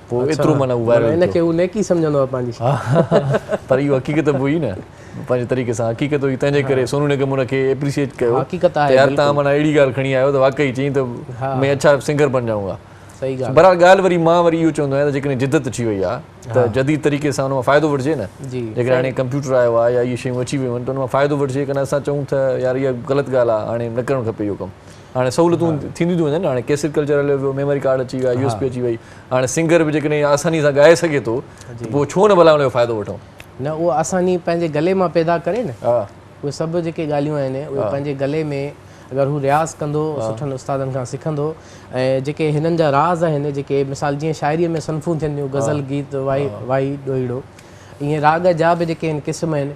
पोइ एतिरो माना उहो वायरल हिनखे उहो नेकी सम्झंदो आहे पंहिंजी। पर इहो हक़ीक़त बि हुई न, पंहिंजे तरीक़े सां हक़ीक़त हुई, तंहिंजे करे सोनू निगम उनखे एप्रिशिएट कयो। हक़ीक़त आहे यार तव्हां माना अहिड़ी ॻाल्हि खणी आयो त वाकई चयईं त मैं अच्छा सिंगर बन जाऊंगा। सही ॻाल्हि। बहरहाल ॻाल्हि वरी मां वरी इहो चवंदो आहियां त जेकॾहिं जिदत अची वई आहे त जदीद तरीक़े सां उन मां फ़ाइदो वठिजे न। जेकॾहिं हाणे कंप्यूटर आयो आहे या इहे शयूं अची वियूं आहिनि त उन मां फ़ाइदो वठिजे, कॾहिं असां चऊं त यार इहा ग़लति ॻाल्हि आहे, हाणे न करणु खपे इहो कमु। हाणे सहूलियतूं थींदियूं थी वञनि, हाणे केसेट कल्चर हलियो वियो, मेमोरी कार्ड अची विया, USB अची वई, हाणे सिंगर बि जेकॾहिं आसानी सां ॻाए सघे थो पोइ छो न भला उनजो फ़ाइदो वठूं। न उहो आसानी पंहिंजे गले मां पैदा करे न। उहे सभु जेके ॻाल्हियूं आहिनि उहे पंहिंजे गले में अगर हू रियाज़ कंदो, सुठनि उस्तादनि खां सिखंदो, ऐं जेके हिननि जा राज़ आहिनि, जेके मिसाल जीअं शाइरीअ में सनफ़ूं थियनि थियूं, गज़ल गीत वाई ॾोहीड़ो, ईअं राग जा बि जेके आहिनि क़िस्म आहिनि,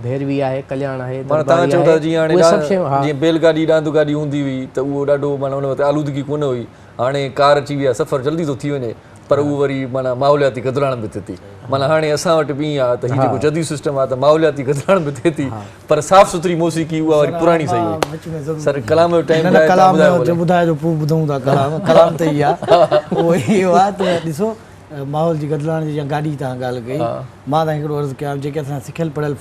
भैरवी आहे, कल्याण आहे, तव्हां चओ था जीअं हाणे जीअं बैलगाॾी डांदू गाॾी हूंदी हुई त उहो ॾाढो माना उन वटि आलूदगी कोन हुई, हाणे कार अची वई आहे, सफ़र जल्दी थो थी वञे, पर उहो वरी माना माहौलियाती गदराइण बि थिए थी। माना हाणे असां वटि बि ईअं आहे त हीउ जेको जदीद सिस्टम आहे त माहौलियाती गदराइण बि थिए थी, पर साफ़ सुथरी मौसीक़ी उहा वरी पुराणी सही हुई। सर कलाम जो टाइम ॿुधाइजो, पोइ ॿुधूं था कलाम त ई आहे उहो ई आहे त ॾिसो माहौल जी गदलाइण जी या गाॾी तव्हां ॻाल्हि कई, मां तव्हां हिकिड़ो अर्ज़ु कयां, जेके असां सिखियल पढ़ियल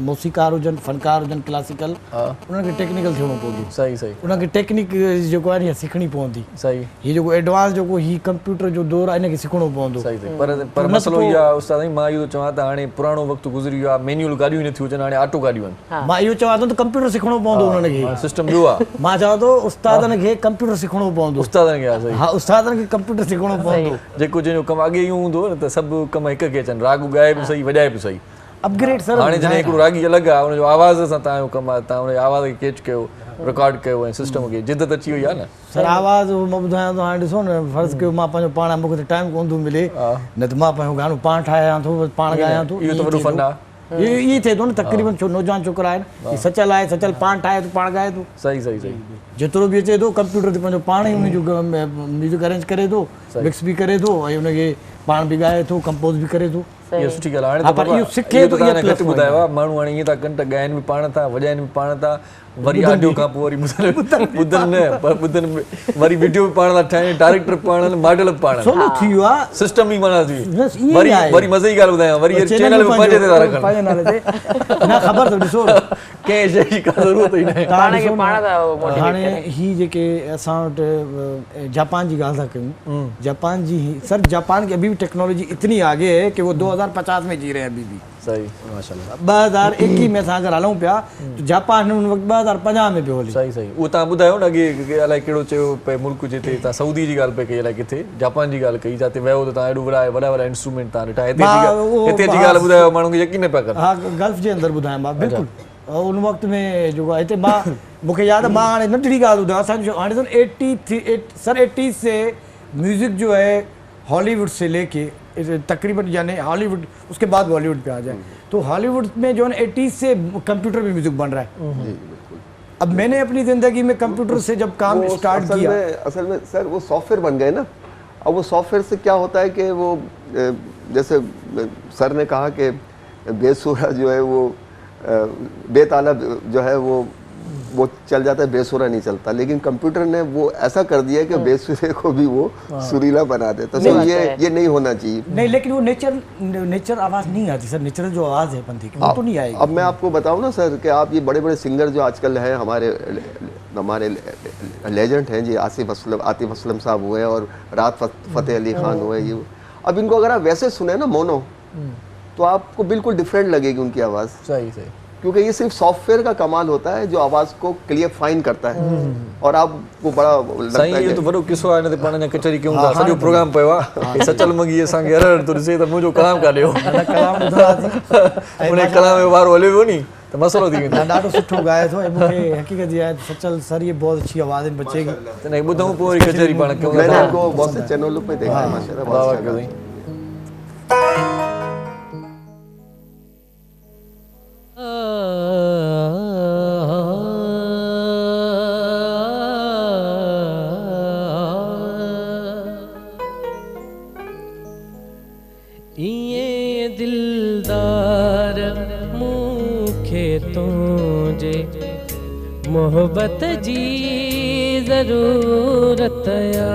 मौसीकार हुजनि, फनकार हुजनि, क्लासिकल, उन्हनि खे टेक्निकल थियणो पवंदो। सही सही। उनखे टेक्निक जेको आहे न सिखणी पवंदी। सही। हीउ जेको एडवांस जेको हीउ कंप्यूटर जो दौरु आहे हिनखे सिखणो पवंदो। सही सही। पर मसइलो इहो आहे उस्ताद, मां इहो चवां त हाणे पुराणो वक़्तु गुज़री वियो आहे, मैनुअल गाॾियूं नथियूं अचनि, हाणे ऑटो गाॾियूं आहिनि। मां इहो चवां थो त कंप्यूटर सिखणो पवंदो उन्हनि खे, सिस्टम ॿियो आहे। मां चवां थो उस्तादनि खे कंप्यूटर सिखणो पवंदो। उस्तादनि खे हा, उस्तादनि खे कंप्यूटर सिखणो पवंदो। जेको जंहिंजो कमु अॻे ई हूंदो न त सभु कम हिक खे अचनि, राग ॻाए बि सही, वॼाए बि सही। Upgrade sir. हाणे जॾहिं हिकिड़ो रागी अलॻि आहे, हुनजो आवाज़ सां तव्हांजो कमु आहे, तव्हां हुनजे आवाज़ खे कैच कयो, रिकॉर्ड कयो ऐं सिस्टम खे जिदत अची वई आहे न। सर आवाज़ मां ॿुधायां थो, हाणे ॾिसो न, फर्ज़ कयो मां पंहिंजो पाण, मूंखे त टाइम कोन थो मिले, न त मां पंहिंजो गानो पाण ठाहियां थो, पाण ॻायां थो। इहो त वॾो फन आहे। इहे थिए थो न तक़रीबन नौजवान छोकिरा आहिनि, सचल आहे, सचल पाण ठाहे थो, पाण ॻाए थो। सही सही सही। जेतिरो बि अचे थो कंप्यूटर ते पंहिंजो पाण ई उनजो म्यूज़िक अरेंज करे थो, मिक्स बि करे थो ऐं उनखे पाण बि ॻाए थो, कंपोज़ बि करे थो। इहो सुठी ॻाल्हि आहे। हाणे इहो सिखे थो, इहो घटि ॿुधायो आहे, माण्हू हाणे ईअं था कनि त ॻाइनि बि पाण था, वॼाइनि बि पाण था, वरी ऑडियो खां पोइ वरी ॿुधनि न, पर ॿुधनि वरी वीडियो बि पाण था ठाहिनि, डायरेक्टर पाण, मॉडल बि पाण, थी वियो आहे सिस्टम ई माना थी वरी वरी मज़े जी ॻाल्हि ॿुधायां, वरी चैनल बि पंहिंजे ते था रखनि। न ख़बर अथव, ॾिसो कंहिं शइ जी का ज़रूरत ई न। हाणे ही जेके असां वटि जापान जी ॻाल्हि था कयूं, जापान जी सर, जापान की अभी भी टेक्नोलॉजी इतनी आगे है कि वो 2050 में जी रहे हैं अभी भी। सही माशाल्लाह। 2021 में असां अगरि हलूं पिया त जापान हुन वक़्तु 2050 में पियो हले। सही सही। उहो तव्हां ॿुधायो न अॻे अलाए कहिड़ो चयो पे मुल्क जिते तव्हां सऊदी जी ॻाल्हि पे कई, अलाए किथे जापान जी ॻाल्हि कई, जिते वियो त तव्हां एॾो वॾा वॾा इंस्ट्रूमेंट तव्हां ॾिठा, हिते जी ॻाल्हि ॿुधायो माण्हू खे यकीन न पिया कनि। हा, गल्फ जे अंदरि ॿुधायां मां बिल्कुलु उन वक़्त में जेको आहे हिते मां मूंखे यादि आहे, मां हाणे नंढड़ी ॻाल्हि ॿुधायां, असांजो हाणे सन 80 से म्यूज़िक जो है हॉलीवुड से लेके तकरीबन यानी हॉलीवुड उसके बाद बॉलीवुड पे आ जाए, तो हॉलीवुड में जो है 80 से कंप्यूटर में म्यूज़िक बन रहा है। अब मैंने अपनी ज़िंदगी में कंप्यूटर से जब काम स्टार्ट किया, असल में सर वो सॉफ्टवेयर बन गए ना। अब वो सॉफ्टवेयर से क्या होता है कि वो जैसे सर ने कहा कि बेसुरा जो है वो बेताला जो है वो चल जाता है, बेसुरा नहीं चलता, लेकिन कंप्यूटर ने वो ऐसा कर दिया कि बेसुरे को भी वो सुरीला बना देता। तो ये नहीं होना चाहिए। नहीं, लेकिन वो नेचर आवाज़ नहीं आती सर, नेचुरल जो आवाज़ है बंदे की वो तो नहीं आएगी। अब मैं आपको बताऊं ना सर कि आप ये बड़े बड़े सिंगर जो आजकल हैं, हमारे लेजेंड हैं जी, आतिफ असलम साहब हुए और राहत फ़तेह अली खान हुए, ये अब इनको अगर आप वैसे सुने ना मोनो, तो आपको बिल्कुल डिफरेंट लगेगी उनकी आवाज़। सही सही। क्योंकि ये सिर्फ सॉफ्टवेयर का कमाल होता है जो आवाज़ को क्लियर फाइन करता है और आपको बड़ा लगता है। ये तो बड़ो किस्सो आहे न, पाण ने कचहरी क्यों था सॼो प्रोग्राम पियो आहे, सचल मगी असांखे हर तो ॾिसे त मुंहिंजो कलाम काढियो, उन कलाम जो वारो हलियो वियो नी त मसलो थी वेंदो। ॾाढो सुठो ॻाए थो ऐं मूंखे हक़ीक़त जी आहे सचल सर, ये बहुत अच्छी आवाज़ है बच्चे की। त नहीं ॿुधूं पोइ वरी कचहरी पाण क्यों। मैंने इनको बहुत से चैनलों पे देखा है माशाल्लाह। ये दिलदार मूंखे तुझे मोहब्बत जी ज़रूरत या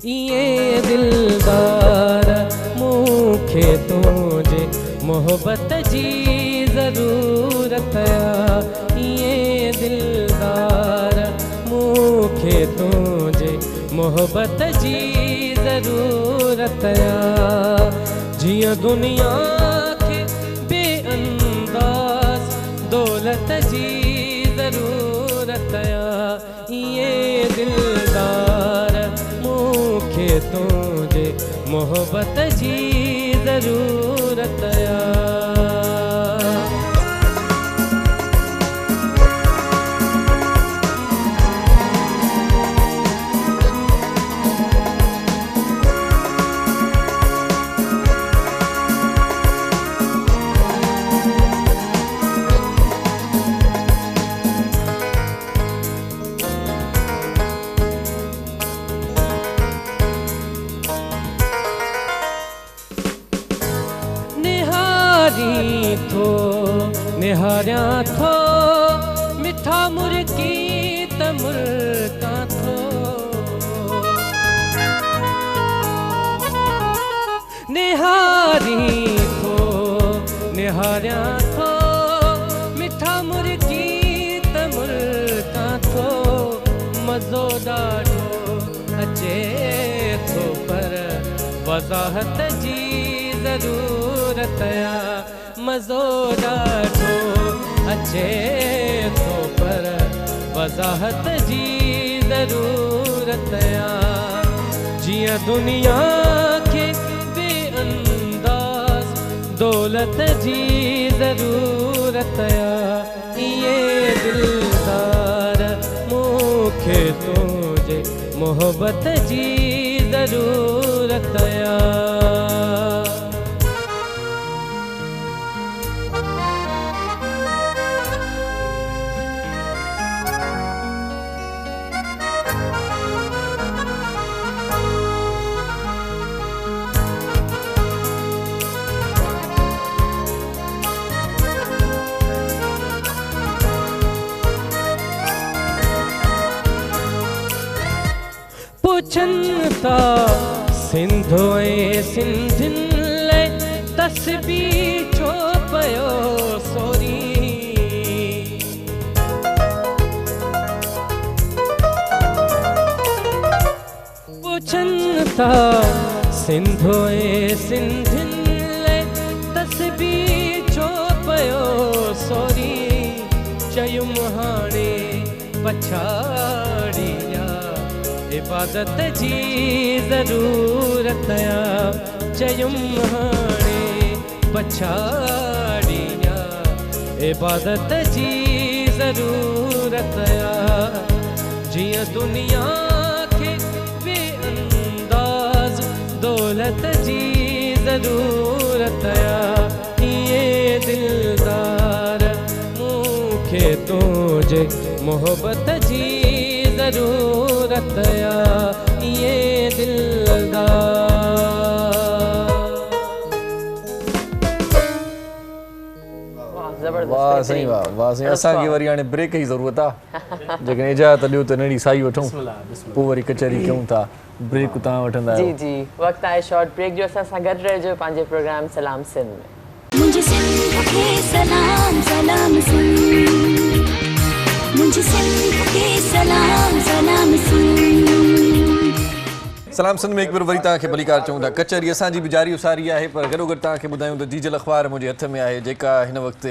ये दिलदार मूंखे तुझे मोहब्बत जी ज़रूरत या, ये दिलदार मूंखे तुझे मोहब्बत जी ज़रूरत या, जिया दुनिया के बेअंदाज़ दौलत जी ज़रूरत या, ये दिलदार मूंखे तुझे मोहब्बत जी ज़रूरत या। निहारिया थो मिठा मुर्की त मुर्का थो, निहारी थो निहारिया थो मिठा मुर्की त मुर्का थो, मज़ो ॾाढो अचे थो पर वज़ाहत जी ज़रूरत या, मज़ो ॾाढो अचे थो पर वज़ाहत जी ज़रूरत या, जिया दुनिया के बेअंदाज़ दौलत जी ज़रूरत या, ये दिलदार मूंखे तुझे मोहब्बत जी ज़रूरत या। पुछनि था सिंधो ऐं सिंधियुनि लाइ तस्बीह छो पियो सोरी, था सिंधो ऐं सिंधियुनि तस्बीह छो पियो सोरी चयुमि हाणे पछाड़ी इबादत जी ज़रूरत चयुमि हाणे पछाड़ी इबादत जी ज़रूरत जियां दुनिया खे बेअंदाज़ दौलत जी ज़रूरत ये दिलदार मूंखे तुंहिंजे मोहब्बत जी ज़रूरत ये दिलदार। वाह सही वाह वाह सही असांखे वरी हाणे ब्रेक जी ज़रूरत आहे जेकॾहिं इजाज़त ॾियो त नंढी साई वठूं पोइ वरी कचहरी कयूं था ब्रेक तव्हां वठंदा आहियो। जी जी वक़्तु आहे शॉर्ट ब्रेक जो असां सां गॾु रहिजो पंहिंजे प्रोग्राम सलाम सिंध में। मुझे सिंध के सलाम सलाम सिंध मुझे सिंध के सलाम सलाम सिंध। सलाम सिंध में हिकु बार वरी तव्हांखे भलीकार चऊं था। कचहरी असांजी बि जारी उसारी आहे पर गॾोगॾु तव्हांखे ॿुधायूं त जीजल अख़बार मुंहिंजे हथ में आहे जेका हिन वक़्तु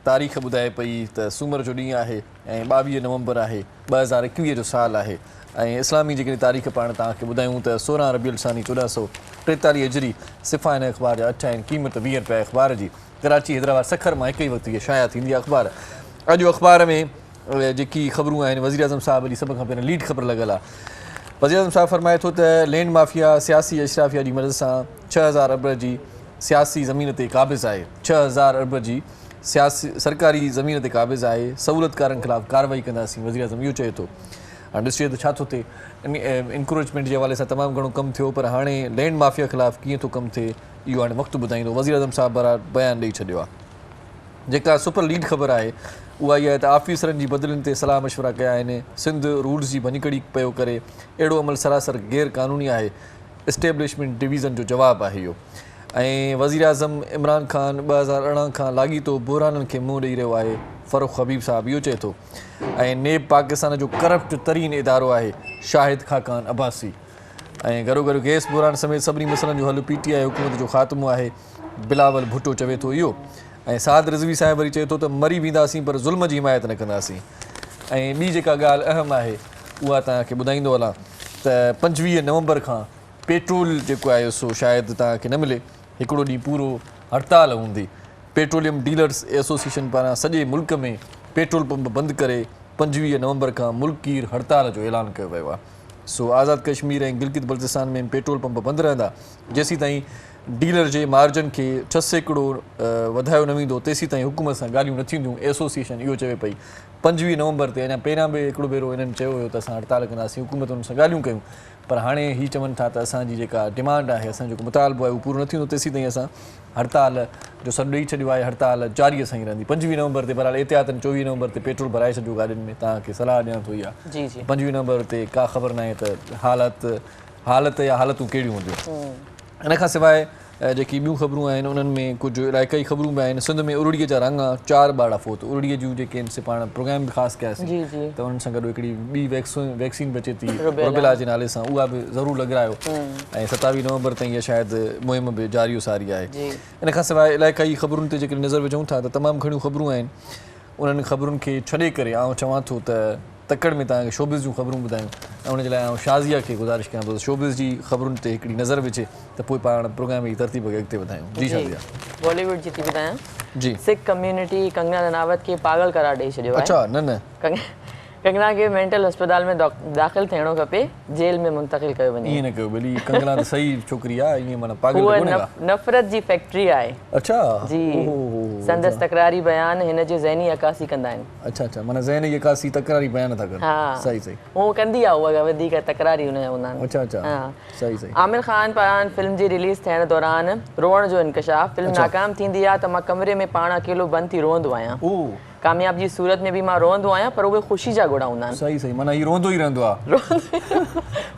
तारीख़ ॿुधाए पई त सूमर जो ॾींहुं आहे ऐं 22 नवंबर आहे 2021 जो साल आहे ऐं इस्लामी जेकॾहिं तारीख़ पाण तव्हांखे ॿुधायूं त 16 रबीउल सानी 1443 हिजरी सिफ़ा हिन अख़बार जा 8 आहिनि क़ीमत 20 रुपया अख़बार जी कराची हैदराबाद सखर मां हिकु ई वक़्तु इहा शाया थींदी आहे अख़बार। अॼु अख़बार में जेकी ख़बरूं आहिनि वज़ीर आज़म साहिब जी सभ खां पहिरियों लीड ख़बर लॻल आहे। वज़ीर आज़म साहिब फरमाए थो त लैंड माफ़िया सियासी अशराफिया जी मदद सां 6000 अरब जी सियासी ज़मीन ते क़ाबिज़ आहे। 6000 अरब जी सियासी सरकारी ज़मीन ते क़ाबिज़ आहे। सहूलियतकारनि ख़िलाफ़ु कार्रवाई कंदासीं वज़ीर आज़म इहो चए थो। हाणे ॾिसिजे त छा थो थिए इंकरेजमेंट जे हवाले सां तमामु घणो कमु थियो पर हाणे लैंड माफ़िया ख़िलाफ़ु कीअं थो कमु थिए इहो हाणे वक़्तु ॿुधाईंदो। वज़ीर आज़म साहिब बयानु ॾेई छॾियो आहे। जेका सुपर लीड ख़बर आहे उहा इहा आहे त ऑफिसरनि जी बदिलियुनि ते सलाह मशवरा कया आहिनि। सिंध रूल्स जी भञकड़ी पियो करे अहिड़ो अमल सरासर गैर क़ानूनी आहे। इस्टेब्लिशमेंट डिवीज़न जो जवाबु आहे इहो। ऐं वज़ीर आज़म इमरान ख़ान 2018 खां लाॻीतो बुहराननि खे मुंहुं ॾेई रहियो आहे। फ़ारूक हबीब साहिबु इहो चए थो। ऐं नेब पाकिस्तान जो करप्ट तरीन इदारो आहे शाहिद ख़ाकान अब्बासी। ऐं गॾोगॾु गैस बुहरान समेत सभिनी मसइलनि जो हल PTI हुकूमत जो ख़ात्मो आहे बिलावल भुट्टो चवे थो इहो। ऐं साद रिज़वी साहिब वरी चए थो त मरी वेंदासीं पर ज़ुल्म जी हिमायत न कंदासीं। ऐं ॿी जेका ॻाल्हि अहम आहे उहा तव्हांखे ॿुधाईंदो हलां त 25 नवंबर खां पेट्रोल जेको आहे सो शायदि तव्हांखे न मिले। हिकिड़ो ॾींहुं पूरो हड़ताल हूंदी। पेट्रोलियम डीलर्स एसोसिएशन पारां सॼे मुल्क में पेट्रोल पंप बंदि करे 25 नवंबर खां मुल्कीर हड़ताल जो ऐलान कयो वियो आहे। सो आज़ादु कश्मीर ऐं गिलगित बल्तिस्तान में पेट्रोल पंप बंदि रहंदा जेसीं ताईं डीलर जे मार्जन खे 600 वधायो न वेंदो तेसीं ताईं हुकूमत सां ॻाल्हियूं न थींदियूं। एसोसिएशन इहो चवे पई 25 नवंबर ते अञा पहिरियां बि हिकिड़ो भेरो हिननि चयो हुयो त असां हड़ताल कंदासीं हुकूमत हुन सां ॻाल्हियूं कयूं पर हाणे हीअ चवनि था त असांजी जेका डिमांड आहे असांजो जेको मुतालबो आहे उहो पूरो न थींदो तेसीं ताईं असां हड़ताल जो सॾु ॾेई छॾियो आहे। हड़ताल जारीअ सां ई रहंदी। 25 नवंबर ते बहरहाल एहतियातनि 24 नवंबर ते पेट्रोल भराए छॾियो गाॾियुनि में। तव्हांखे सलाह ॾियां थो इहा 25 नवंबर ते का ख़बर न आहे त हालत या हालतूं कहिड़ियूं हूंदियूं। इन खां सवाइ जेकी ॿियूं ख़बरूं आहिनि उन्हनि में कुझु इलाइक़ाई ख़बरूं बि आहिनि। सिंध में उरड़ीअ जा रंग 4 ॿार फोत। उरड़ीअ जूं जेके आहिनि से पाण प्रोग्राम बि ख़ासि कयासीं त उन्हनि सां गॾु हिकिड़ी ॿी वैक्सीन बि अचे थी रुबेला जे नाले सां उहा बि ज़रूरु लॻारायो। ऐं 27 नवंबर ताईं इहा शायदि मुहिम बि जारी उसारी आहे। इन खां सवाइ इलाइक़ाई ख़बरुनि ते जेकॾहिं नज़र विझूं था त तमामु घणियूं ख़बरूं आहिनि। उन्हनि ख़बरुनि खे छॾे करे आउं चवां थो त तकड़ में तव्हांखे शोबिज़ जूं ख़बरूं ॿुधायूं ऐं उनजे लाइ आउं शाज़िया खे गुज़ारिश कयां थो त शोबिज़ जी ख़बरुनि ते हिकिड़ी नज़र विझे त पोइ पाण प्रोग्राम जी तरतीब खे अॻिते वधायूं। जी शाज़िया बॉलीवुड जी थी ॿुधायां। जी सिख कम्युनिटी कंगना रनावत खे पागल करार ॾेई छॾियो आहे। अच्छा न कंगना खे मेंटल अस्पताल में दाख़िल थियणो खपे जेल में मुंतक़िल कयो वञे। ईअं न कयो भली कंगना त सही छोकिरी आहे ईअं माना पागल कोन्हे का। नफ़रत जी फैक्ट्री आहे। अच्छा जी संदसि तकरारी बयान हिन जी ज़हनी अकासी कंदा आहिनि। अच्छा माना ज़हनी अकासी तकरारी बयान था कनि। हा सही उहो कंदी आहे उहा वधीक तकरारी हुनजा हूंदा आहिनि। अच्छा सही आमिर ख़ान पारां फिल्म जी रिलीज़ थियण दौरान रोअण जो इंकशाफ। फिल्म नाकाम थींदी आहे त मां कमरे में पाण अकेलो बंदि थी रोअंदो आहियां। कामयाब जी सूरत में भी मां रोंदो आहियां पर उहे ख़ुशी जा गुण हूंदा आहिनि। सही माना हीउ रोंदो ई रहंदो आहे।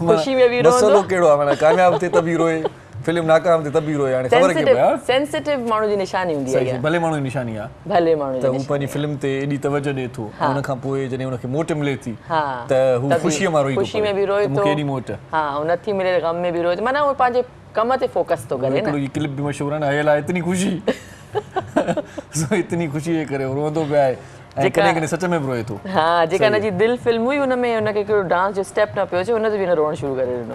ख़ुशी में बि रोंदो। मसलो कहिड़ो आहे माना कामयाब थिए त बि रोए फिल्म नाकाम थी तब बि रोया, हाणे ख़बर के पिया सेंसिटिव माण्हू जी निशानी हूंदी आहे, भले माण्हू जी निशानी आहे, भले माण्हू त हू पंहिंजी फिल्म ते एॾी तवजो ॾिए थो, हुन खां पोइ जॾहिं हुनखे मोट मिले थी त हू ख़ुशीअ मां रोई थो, ख़ुशी में बि रोए थो, मूंखे एॾी मोट, हा नथी मिले गम में बि रोए थो, माना उहो पंहिंजे कम ते फोकस थो करे न। ये क्लिप भी मशहूर है ना, हयल आहे इतनी खुशी सो इतनी खुशी जे करे रोंदो पिया आहे ऐं कॾहिं कॾहिं सच में बि रोए थो। हा जेका हिनजी दिल फिल्म हुई हुन में हुनखे हिकिड़ो डांस जो स्टेप न पियो अचे, हुन ते बि हिन रोअणु शुरू करे ॾिनो,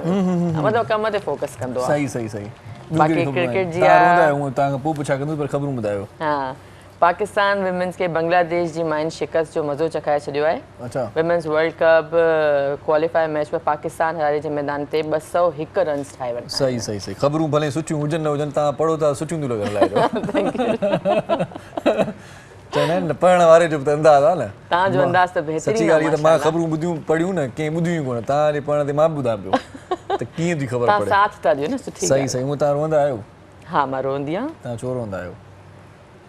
मतिलबु कम ते फोकस कंदो आहे। सही सही सही। बाक़ी क्रिकेट जी तव्हां रोंदा आहियो, तव्हां खां पोइ पुछा कंदुसि पर ख़बरूं ॿुधायो। हा पाकिस्तान विमेंस खे बांग्लादेश जी माइन शिकस्त जो मज़ो चखाए छॾियो आहे। अच्छा विमेंस वर्ल्ड कप क्वालिफाई मैच में पाकिस्तान हारे जे मैदान ते 201 रन्स ठाहे वरिता। सही सही सही। ख़बरूं भले सुठियूं हुजनि न हुजनि, तव्हां पढ़ो था सुठियूं थियूं लॻनि लाइ चवंदा आहिनि न पढ़ण वारे जो बि त अंदाज़ आहे न, तव्हांजो अंदाज़ त बहितरीनु सची ॻाल्हि त मां ख़बरूं ॿुधियूं पढ़ियूं न कंहिं ॿुधियूं कोन, तव्हांजे पढ़ण ते मां बि ॿुधां पियो त कीअं थी ख़बर तव्हां पड़े। साथ था ॾियो न सुठी। सही सही। हूअं तव्हां रोअंदा आहियो? हा मां रोअंदी आहियां। तव्हां छो रोअंदा आहियो?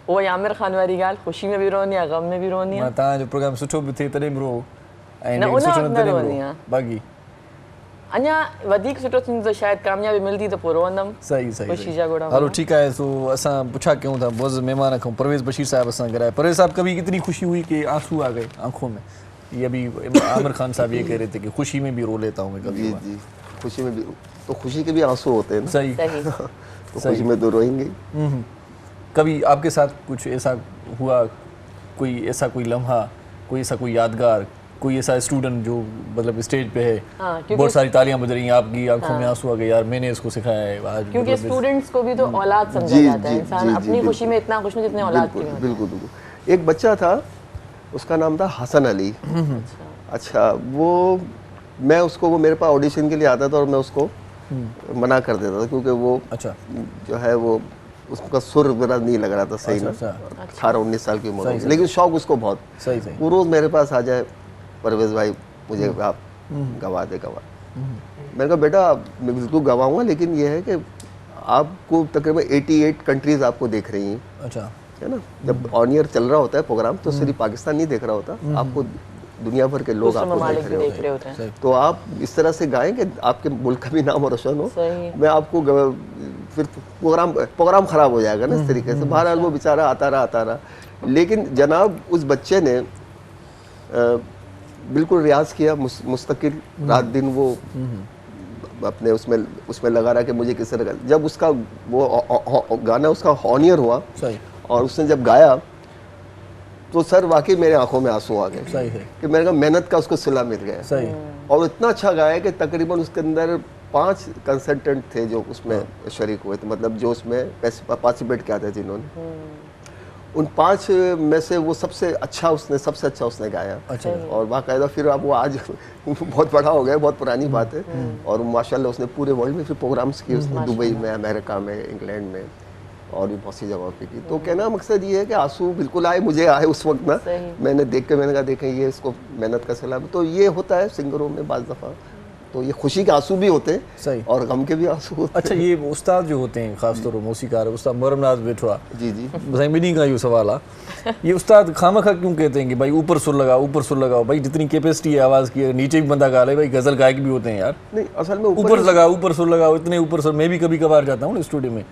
उहो आमिर खान वारी ॻाल्हि, ख़ुशी में बि रोअंदी आहियां, गम में बि रोअंदी आहियां। मां तव्हांजो प्रोग्राम सुठो बि थिए तॾहिं बि रो ऐं न उन सुठो वक़्तु न न तॾहिं रोअंदी बि रो, आहियां। बाक़ी अञा वधीक सुठो थींदो त शायदि कामयाबी मिलंदी त पोइ रोअंदमि। सही सही ख़ुशी जा घोड़ा। हलो ठीकु आहे। सो असां पुछा कयूं था मुअज़्ज़ मेहमान खां परवेज़ बशीर साहब असां कराए। परवेज़ साहब कभी इतनी खुशी हुई कि आंसू आ गए आंखों में, ये अभी आमिर खान साहब ये कह रहे थे कि खुशी में भी रो लेता हूँ मैं कभी। जी जी खुशी में भी, तो खुशी के भी आंसू होते हैं ना। सही तो खुशी में तो रोएंगे। कभी आपके साथ कुछ ऐसा हुआ, कोई ऐसा कोई लम्हा, कोई ऐसा कोई यादगार, कोई ऐसा स्टूडेंट जो मतलब स्टेज पे है, बहुत सारी तालियां बज रही हैं, आपकी आंखों में आंसू आ गए, यार मैंने इसको सिखाया है आज। क्योंकि स्टूडेंट्स को भी तो औलाद समझा जाता है, इंसान अपनी खुशी में इतना खुश नहीं जितने औलाद की में। बिल्कुल बिल्कुल। एक बच्चा था, उसका नाम था हसन अली। अच्छा वो मैं उसको, वो मेरे पास ऑडिशन के लिए आता था और मैं उसको मना कर देता था क्योंकि वो अच्छा जो है वो उसका सुर मेरा नहीं लग रहा था सही ना, 18-19 साल की उम्र, लेकिन शौक उसको बहुत। सही सही। वो रोज़ मेरे पास आ जाए, परवेज़ भाई मुझे आप गवा दे गवा। मैंने कहा बेटा मैं बिल्कुल गवाऊँगा, लेकिन ये है कि आपको तकरीबन 88 कंट्रीज़ आपको देख रही हैं। अच्छा है ना, जब ऑन ईयर चल रहा होता है प्रोग्राम तो सिर्फ पाकिस्तान नहीं देख रहा होता, आपको दुनिया भर के लोग आपको देख रहे होते हैं। तो आप इस तरह से गाएं कि आपके मुल्क का भी नाम रोशन हो। मैं आपको फिर प्रोग्राम खराब हो जाएगा ना इस तरीके से। बहरहाल वो बेचारा आता रहा, लेकिन जनाब उस बच्चे ने बिल्कुल रियाज किया मुस्तकिल, रात दिन वो अपने उसमें लगा रहा कि मुझे किस तरह। जब उसका वो गाना उसका ऑन ईयर हुआ और उसने जब गाया तो सर वाकई मेरे आंखों में आंसू आ गए। सही है कि मेरे को मेहनत का उसको सिला मिल गया। सही। और इतना अच्छा गाया कि तकरीबन उसके अंदर 5 कंसल्टेंट थे जो उसमें शरीक हुए थे, मतलब जो उसमें पार्टिसिपेट किया था जिन्होंने, उन 5 में से वो सबसे अच्छा उसने गाया। अच्छा। और बाकायदा फिर अब वो आज बहुत बड़ा हो गया, बहुत पुरानी बात है, और माशाल्लाह उसने पूरे वर्ल्ड में फिर प्रोग्राम्स किए उसने, दुबई में, अमेरिका में, इंग्लैंड में और भी बहुत सी जगहों पे की। तो कहना मकसद ये है कि आंसू बिल्कुल आए, मुझे आए उस वक्त ना, मैंने देख के मैंने कहा देखें ये इसको मेहनत का सलाह। तो ये होता है सिंगरों में बाज़ दफ़ा, तो ये खुशी के आंसू भी होते हैं सही और गम के भी आंसू होते हैं। अच्छा ये उस्ताद जो होते हैं ख़ासतौर पर मौसीकार, उस्ताद मोहरमनाज बैठो आहे। जी जी साईं ॿिन्ही का इहो सुवाल आहे, ये उस्ताद खामखा क्यों कहते हैं कि भाई ऊपर सुर लगाओ, भाई जितनी कैपेसिटी है आवाज़ की, नीचे भी बंदा गा ले, भाई गज़ल गायक भी होते हैं यार। नहीं असल में ऊपर सुर लगाओ, इतने ऊपर सुर। मैं भी कभी कभार जाता हूँ ना स्टूडियो में,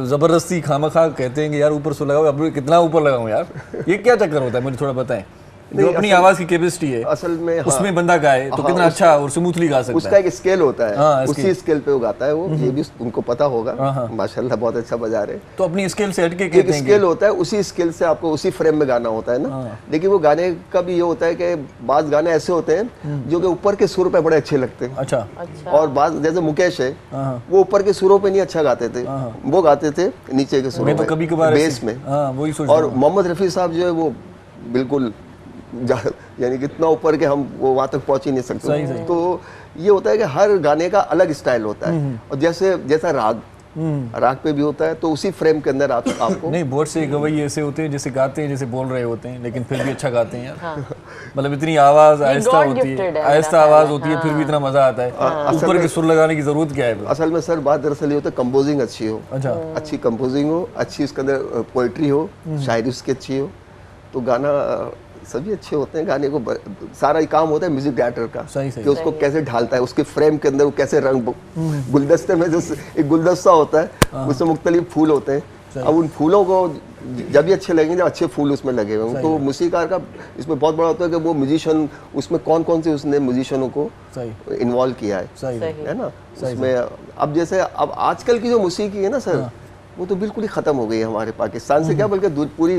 ज़बरदस्ती खामखा कहते हैं कि यार ऊपर सुर लगाओ, अब कितना ऊपर लगाऊँ यार, ये क्या चक्कर होता है मुझे थोड़ा बताएं। जो अपनी आवाज की कैपेसिटी है असल में उसमें बंदा गाए तो कितना अच्छा और स्मूथली गा सकता है। उसका एक स्केल होता है, उसी स्केल पे वो गाता है, वो ये भी उनको पता होगा, माशाल्लाह बहुत अच्छा बजा रहे। तो अपनी स्केल से हटके कहते हैं, स्केल होता है, उसी स्केल से आपको उसी फ्रेम में गाना होता है ना। लेकिन वो गाने का भी ये होता है कि बाज़ गाने ऐसे होते हैं जो कि ऊपर के सुर पे बड़े अच्छे लगते हैं। अच्छा। और बाज़ जैसे मुकेश है, वो ऊपर के सुरों पे नहीं अच्छा गाते थे, वो गाते थे नीचे के सुरों में, बेस में। और मोहम्मद रफ़ी साहब जो है वो बिल्कुल यानी कितना ऊपर के हम वो वहाँ तक पहुँच ही नहीं सकते। तो ये होता है कि हर गाने का अलग स्टाइल होता है, और जैसा राग पे भी होता है, तो उसी फ्रेम के अंदर आपको नहीं, बहुत से गवैये ऐसे होते हैं जैसे गाते हैं जैसे बोल रहे होते हैं, लेकिन फिर भी अच्छा गाते हैं यार। मतलब इतनी आवाज आहिस्ता आवाज होती है, फिर भी इतना मजा आता है। ऊपर के सुर लगाने की जरूरत क्या है? असल में सर बात दरअसल ये होता है कंपोजिंग अच्छी हो, अच्छी कंपोजिंग हो, अच्छी उसके अंदर पोइट्री हो, शायरी उसकी अच्छी हो, तो गाना सभी अच्छे होते हैं गाने को सारा ही काम होता है म्यूजिक डायरेक्टर का सही कि उसको कैसे ढालता है, उसके फ्रेम के अंदर वो कैसे रंग, गुलदस्ते में जो एक गुलदस्ता होता है उसमें मुख्तलिफ फूल होते हैं, अब उन फूलों को जब भी अच्छे लगेंगे जब अच्छे फूल उसमें लगे हुए हैं, तो मूसीकार का इसमें बहुत बड़ा होता है कि वो म्यूजिशियन उसमें कौन कौन से उसने म्यूजिशियनों को इन्वॉल्व किया है ना उसमें। अब जैसे अब आजकल की जो मौसीकी है ना सर, वो तो बिल्कुल ही ख़त्म हो गई है हमारे पाकिस्तान से, क्या बल्कि पूरी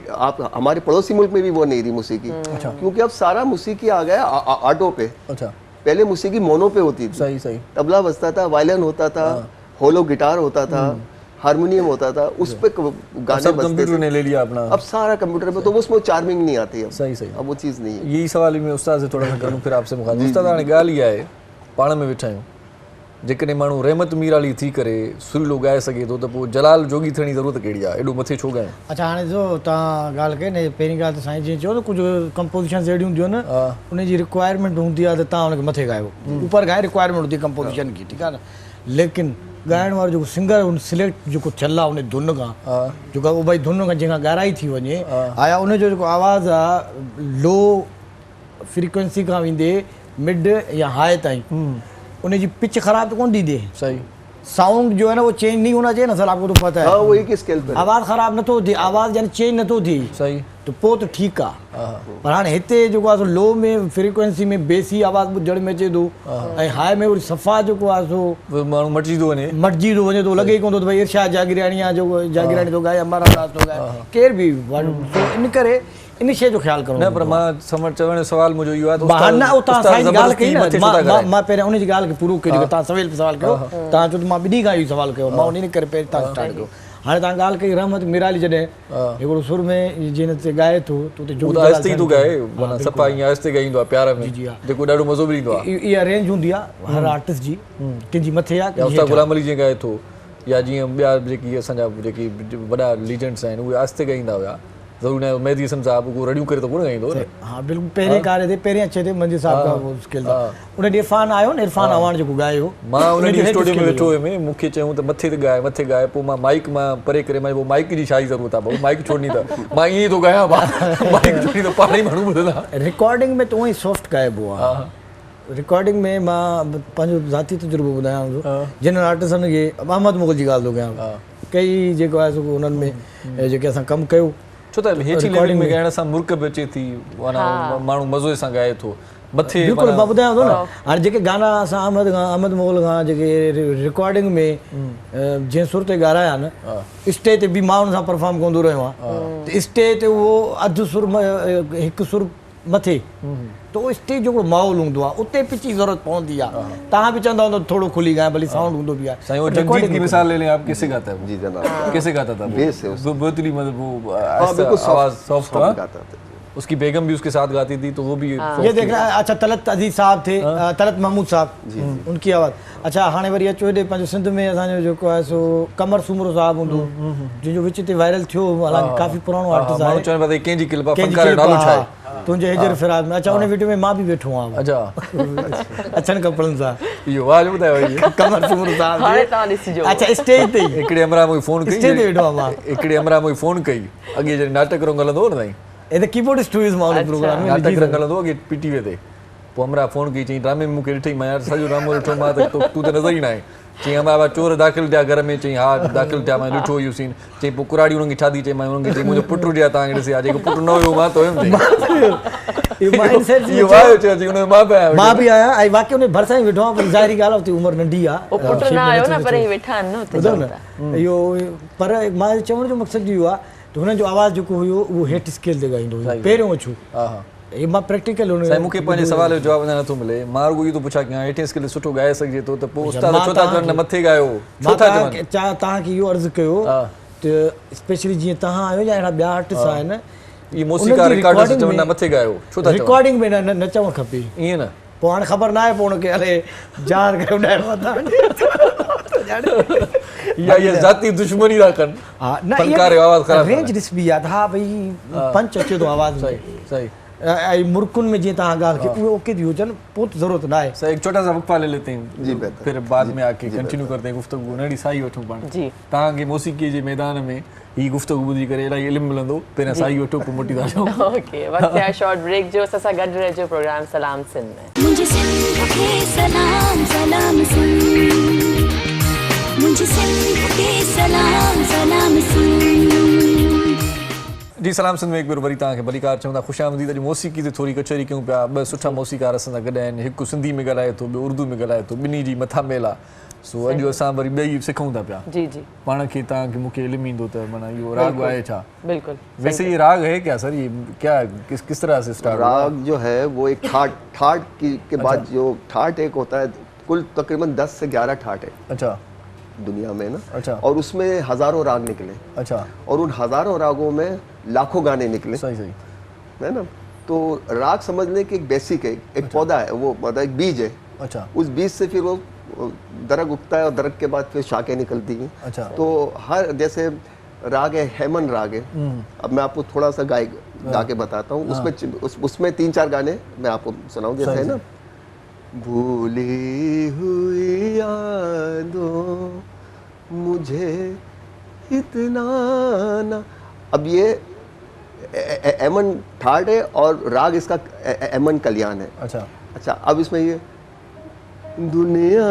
आप हमारे पड़ोसी मुल्क में भी वो नहीं रही मौसीकी, क्योंकि अब सारा मौसीकी आ गया आटो पे। पहले मौसीकी मोनो पे होती थी, तबला बजता था, वायलिन होता था, होलो गिटार होता था, हारमोनियम होता था, उस पे गाने कंप्यूटर ने ले लिया अपना, अब सारा कंप्यूटर पे, तो उसमें चार्मिंग नहीं आती है। सही अब वो चीज़ नहीं है। यही सवाल मैं उस्ताद से थोड़ा सा करूँ फिर आपसे मुखातिब। उस्ताद हाणे ॻाल्हि इहा आहे, पाण में वेठा आहियूं, जेकॾहिं माण्हू रहमत मीराली थी करे सुरीलो ॻाए सघे थो त पोइ जलाल जोगी थियण जी ज़रूरत कहिड़ी आहे, एॾो मथे छो ॻाइणु? अच्छा हाणे जो तव्हां ॻाल्हि कई न, पहिरीं ॻाल्हि त साईं जीअं चयो न कुझु कंपोज़िशन्स अहिड़ियूं हूंदियूं आहिनि उनजी रिक्वायरमेंट हूंदी आहे त तव्हां हुनखे मथे ॻायो, ऊपर ॻाए रिक्वायरमेंट हूंदी आहे कंपोज़िशन की, ठीकु आहे न, लेकिन ॻाइण वारो जेको सिंगर उन सिलेक्ट जेको थियल आहे उन धुन खां, जेको उहो भई धुन खां जंहिंखां ॻाराई थी वञे, आया उनजो जेको आवाज़ु आहे लो फ्रीक्वेंसी खां वेंदे मिड या हाई ताईं उनकी पिच खराब तो कौन दी दे, सही साउंड जो है ना वो चेंज नहीं होना चाहिए ना सर, आपको तो पता है। वो एक स्केल पे आवाज खराब न तो थी, आवाज यानी चेंज न तो थी, सही तो पो तो ठीक आ, पर हाणे हिते जेको आहे लो में फ्रीक्वेंसी में बेसी आवाज ॿुधण में अचे थो ऐं हाई में वरी सफ़ा जेको आहे सो माण्हू मटिजी थो वञे तो लॻे ई कोन थो त भई इरशाद जागीराणी आहे जो जागीराणी थो ॻाए, अमर अमराज थो ॻाए, केर बि, इन करे इन शइ जो ख़्यालु करो। न पर मां चवण जो सवाल मुंहिंजो इहो आहे, बहाना तव्हां साईं ॻाल्हि कई न, मां पहिरियों उनजी ॻाल्हि खे पूरो कयो, तव्हां सवेल सवाल कयो, तव्हां चओ त मां ॿिनी खां इहो सवाल कयो, मां उन करे पहिरीं तव्हां स्टार्ट कयो। हाणे तव्हां ॻाल्हि कई रहमत मीराली जॾहिं हिकिड़ो सुर में जीअं ते ॻाए थो त आहिस्ते ई थो ॻाए, माना सफ़ा ईअं आहिस्ते ॻाईंदो आहे प्यार में, जेको ॾाढो मज़ो बि ईंदो आहे। इहा रेंज हूंदी आहे हर आर्टिस्ट जी, कंहिंजी मथे आहे, उस्ताद गुलाम अली जीअं ॻाए थो, या जीअं ॿिया जेकी असांजा जेकी वॾा लीजेंड्स आहिनि उहे आहिस्ते ॻाईंदा हुआ, ज़रूरी न मेहदी हसन साहब उहो रड़ियूं करे त कोन ॻाईंदो न। हाँ बिल्कुल पहिरें कारे ते पहिरें अचे ते मंजी साहब का वो स्किल था, उन इरफान आयो न, इरफान अवान जेको ॻायो, मां उन ॾींहुं स्टूडियो में वेठो हुयुमि, मूंखे चयूं त मथे ते ॻाए, पोइ मां माइक मां परे करे मां माइक जी छा जी ज़रूरत आहे, भाऊ माइक छोड़नी त मां ईअं ई थो ॻायां, माइक छोड़नी त पाण ई माण्हू ॿुधंदा। रिकॉर्डिंग में त उहो ई सॉफ्ट ॻाइबो आहे, रिकॉर्डिंग में मां पंहिंजो ज़ाती तजुर्बो ॿुधायां थो, जिन आर्टिस्टनि खे अहमद मुग़ल जी ॻाल्हि थो कयां, कई जेको आहे सो उन्हनि में जेके असां कमु कयो, छो त हेठी लेवल में ॻाइण सां मुर्क बि अचे थी, माण्हू मज़े सां ॻाए थो मथे। बिल्कुलु मां ॿुधायां थो न, हाणे जेके गाना असां अहमद मुग़ल खां जेके रिकॉर्डिंग में जीअं सुर ते ॻाराया आहिनि, स्टेज ते बि मां हुन सां परफॉर्म कंदो रहियो आहियां, त स्टेज ते उहो अधु सुर हिकु सुर मथे, तो उहो स्टेज जो माहौल हूंदो आहे, उते पिच जी ज़रूरत पवंदी आहे, तव्हां बि चवंदा हूंदो थोरो खुली ॻाए, भली साउंड हूंदो बि आहे। साईं वो जगजीत की मिसाल ले लें, आप कैसे गाता है? जी जनाब, कैसे गाता था? बेस है वो बोतली मतलब वो आवाज सॉफ्ट गाता था, उसकी बेगम भी उसके साथ गाती थी, तो वो भी ये देख रहा है। अच्छा तलत अजीज साहब थे, तलत महमूद साहब, उनकी आवाज़। अच्छा हाणे वरी अचो हेॾे पंहिंजो सिंध में असांजो जेको आहे सो कमर सुमरो साहब हूंदो, जंहिंजो विच ते वायरल थियो, हालांकि काफ़ी पुराणो आर्टिस्ट आहे, चवनि पिया कंहिंजी क्लिप आहे, फनकार जो नालो छा आहे, तुंहिंजे हिजर फिराक में। अच्छा उन वीडियो में मां बि वेठो आहियां, अच्छा अछनि कपिड़नि सां, इहो वाज ॿुधायो इहो कमर सुमरो साहब, हाणे तव्हां ॾिसिजो। अच्छा स्टेज ते हिकिड़े अमरा मूंखे फ़ोन कई, स्टेज ते वेठो आहियां मां, हिकिड़े अमरा मूंखे फ़ोन कई, अॻे जॾहिं नाटक रंग हलंदो हो न साईं, एॾे कीबोर्डिस्ट हुयुसि मां उन प्रोग्राम में, नाटक रंग हलंदो अॻे पीटीवी ते, पोइ अमरा फ़ोन कई, चई ड्रामे में मूंखे ॾिठई, मां यार सॼो ड्रामो ॾिठो मां त तूं त नज़र ई न आहे, चई अमरा चोर दाख़िल थिया घर में, चई हा दाख़िल थिया, मां ॾिठो इहो सीन, चई पोइ कुराड़ी हुननि खे ठाती, चई मां हुननि खे चई मुंहिंजो पुटु हुजे तव्हांखे ॾिसे, हा जेको पुटु न हुयो मां त हुयुमि, मां बि आहियां, ऐं वाक़ई उन भरिसां ई वेठो आहियां, पर ज़ाहिरी ॻाल्हि आहे उते उमिरि नंढी आहे, पुटु न आयो न, पर वेठा आहिनि न, ॿुधो न इहो, पर मां चवण जो मक़सदु इहो आहे त हुननि जो आवाज़ जेको हुयो उहो हेठि स्केल ते ॻाईंदो हुयो, पहिरियों अचो हे मां प्रैक्टिकल हुन मूंखे पंहिंजे सवाल जो जवाबु अञा नथो मिले, मां रुॻो इहो थो पुछां की हेठि स्केल सुठो ॻाए सघिजे थो, त पोइ उस्ताद छो था चवनि मथे ॻायो, छो था चवनि? तव्हांखे इहो अर्ज़ु कयो त स्पेशली जीअं तव्हां आहियो या अहिड़ा ॿिया आर्टिस्ट आहिनि, इहे मौसीक़ार रिकॉर्डर्स चवनि मथे ॻायो, छो था चवनि? रिकॉर्डिंग में न चवणु खपे ईअं न, पोइ हाणे ख़बर न आहे पोइ हुनखे अरे जार करे या ये ज़ाती दुश्मनी था कनि, हा न आवाज़ ख़राब रेंज ॾिसबी आहे, हा भई पंच अचे थो आवाज़ में, सही, ऐं मुर्कुनि में जीअं तव्हां ॻाल्हि कई उहे ओके थी हुजनि, पोइ त ज़रूरत न आहे। सर एक छोटा सा वक्फा ले लेते हैं जी, फिर बाद में आके कंटिन्यू करते हैं गुफ्तगू, नड़ी साई वठूं पाण। तव्हांखे मौसीक़ी जे मैदान में ही गुफ्तगू ॿुधी करे इलाही इल्मु मिलंदो। पहिरियां साई वठो पोइ मोटी था अचूं। ओके, वक़्तु आहे शॉर्ट ब्रेक जो। असां सां गॾु रहिजो प्रोग्राम सलाम सिंध में। मुझे सिंध के सलाम सलाम सिंध, मुझे सिंध के सलाम सलाम सिंध। जी सलाम सिंध में हिकु भेरो वरी तव्हांखे भलीकार चऊं था, ख़ुशि आमदीद। अॼु मौसीक़ी ते थोरी कचहरी कयूं पिया। ॿ सुठा मौसीक़ार असां सां गॾु आहिनि। हिकु सिंधी में ॻाल्हाए थो, ॿियो उर्दू में ॻाल्हाए थो। ॿिन्ही जी मथा मेल आहे। सो अॼु असां वरी ॿई सिखूं था पिया। जी जी, पाण खे तव्हांखे मूंखे इल्मु ईंदो त माना इहो राग आहे छा? बिल्कुल। वैसे ये राग है क्या सर? ये क्या किस तरह से स्टार्ट? राग जो है वो एक ठाट के बाद जो ठाट एक होता है, कुल तकरीबन 10 से 11 ठाट है। अच्छा, दुनिया में ना। अच्छा। और उसमें हजारों राग निकले। अच्छा। और उन हजारों रागों में लाखों गाने निकले। सही सही है ना। तो राग समझने की एक बेसिक है, एक पौधा है, वो मतलब एक बीज है। अच्छा। उस बीज से फिर वो दरग उगता है और दरग के बाद फिर शाखें निकलती हैं। अच्छा। तो हर जैसे राग है, हेमन राग है। अब मैं आपको थोड़ा सा गा के बताता हूँ। उसमें 3-4 गाने मैं आपको सुनाऊँ। जैसे है ना, भूली हुई यादों मुझे इतना ना। अब ये एमन ठाट है और राग इसका एमन कल्याण है। अच्छा अच्छा। अब इसमें ये दुनिया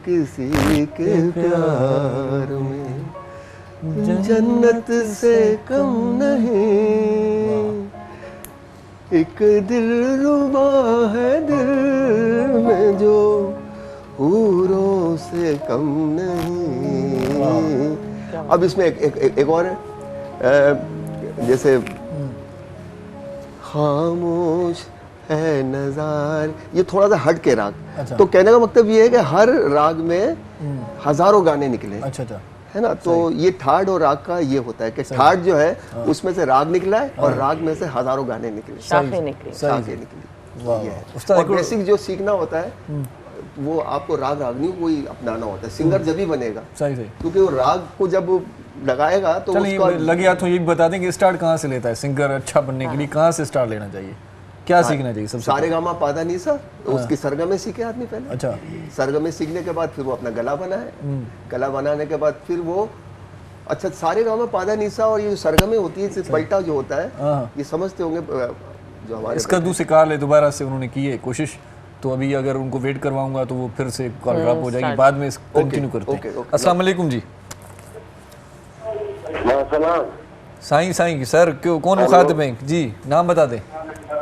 किसी के प्यार में जन्नत से कम नहीं, एक दिल रुबा है दिल में जो हूरों से कम नहीं। अब इसमें एक और है, जैसे खामोश है नज़ार, ये थोड़ा सा हट के राग। अच्छा। तो कहने का मतलब ये है कि हर राग में हजारों गाने निकले। अच्छा अच्छा, है ना। तो ये ठाट और राग का ये होता है कि ठाट जो है उसमें से राग निकला है और राग में से हजारों गाने निकले, शाखें निकली। और बेसिक जो सीखना होता है वो आपको राग रागनी को ही अपनाना होता है। सिंगर जब ही बनेगा, सही सही, क्योंकि वो राग को जब लगाएगा तो उसका लगे हाथों ये बता दें कि स्टार्ट कहाँ से लेता है सिंगर अच्छा बनने के लिए, कहाँ से स्टार्ट लेना चाहिए, क्या सीखना चाहिए सबसे? सारेगामा पादा नीसा, उसकी सरगमे सीखे आदमी पहले। अच्छा। सरगमे सीखने के बाद फिर वो अपना गला बनाए, गला बनाने के बाद फिर वो अच्छा सारेगामा पादा नीसा और ये जो सरगमे होती है, सिर्फ पलटा जो होता है, ये समझते होंगे जो हमारे इसका दूसरी कार ले दोबारा से उन्होंने की है कोशिश। तो अभी अगर उनको वेट करवाऊंगा तो वो फिर से कॉल ड्रॉप हो जाएगी, बाद में कंटिन्यू करते हैं। अस्सलाम वालेकुम जी। साईं साईं सर क्यों कौन मुखातिब हैं जी? नाम बता दें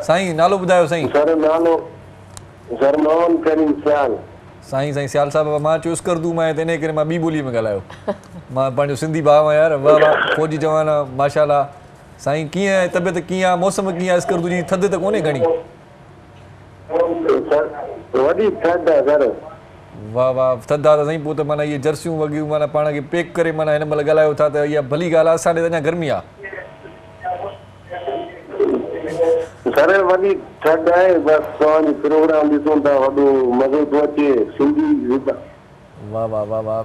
साईं, नालो ॿुधायो साईं। सर नालो ज़रमान करीम सियाल। साईं साईं सियाल साहब मां चूस कर दूं मैं तेने करे मां ॿी ॿोलीअ में ॻाल्हायो। मां पंहिंजो सिंधी भाउ आहियां यार। वाह वाह, फौजी जवान माशाल्लाह। साईं कीअं आहे तबियत, कीअं आहे मौसम, कीअं आहे स्कर्दू जी? थधि त कोन्हे घणी? वॾी थधि आहे सर। वाह वाह, थधि आहे त साईं पोइ त माना इहे जर्सियूं वॻियूं माना पाण खे पैक करे माना हिन महिल ॻाल्हायो था त इहा भली ॻाल्हि आहे। असां ॾे त अञा गर्मी आहे सर, वॾी थधि आहे। बसि तव्हांजो प्रोग्राम ॾिसूं था, वॾो मज़ो थो अचे। सिंधी वाह वाह वाह वाह,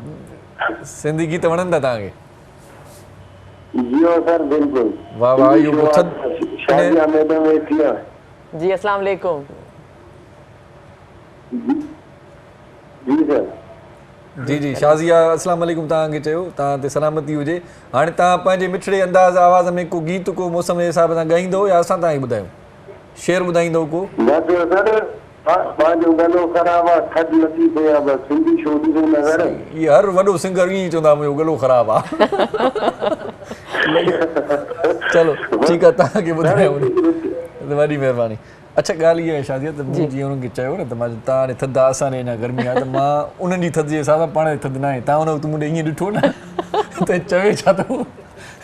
सिंधी गीत वणनि था तव्हांखे? जी सर बिल्कुलु। वाह वाह, इहो शादिया मैदान में थी आहे जी। अस्सलाम वालेकुम जी सर। जी जी शाज़िया अस्सलाम वालेकुम तव्हांखे चयो, तव्हां ते सलामती हुजे। हाणे तव्हां पंहिंजे मिठड़े अंदाज़ आवाज़ में को गीत को मौसम जे हिसाब सां ॻाईंदो या असां तव्हांखे ॿुधायूं? शेर ॿुधाईंदो को? न सर, पंहिंजो गलो ख़राबु आहे, थधि नथी थिए आहे, बसि सिंधी शो ॾिसूं न सर। इहे हर वॾो सिंगर ईअं चवंदा मुंहिंजो गलो ख़राबु आहे। चलो ठीकु आहे, तव्हांखे ॿुधायूं, वॾी महिरबानी। अच्छा ॻाल्हि इहा आहे शादिया त मूं जीअं हुननि खे चयो न त मां तव्हां हाणे थधि आहे, असां ॾे अञा गर्मी आहे, त मां उन्हनि जी थधि जे हिसाब सां पाण थधि न आहे। तव्हां हुन वक़्तु मूं ॾे ईअं ॾिठो न त चवे छा थो,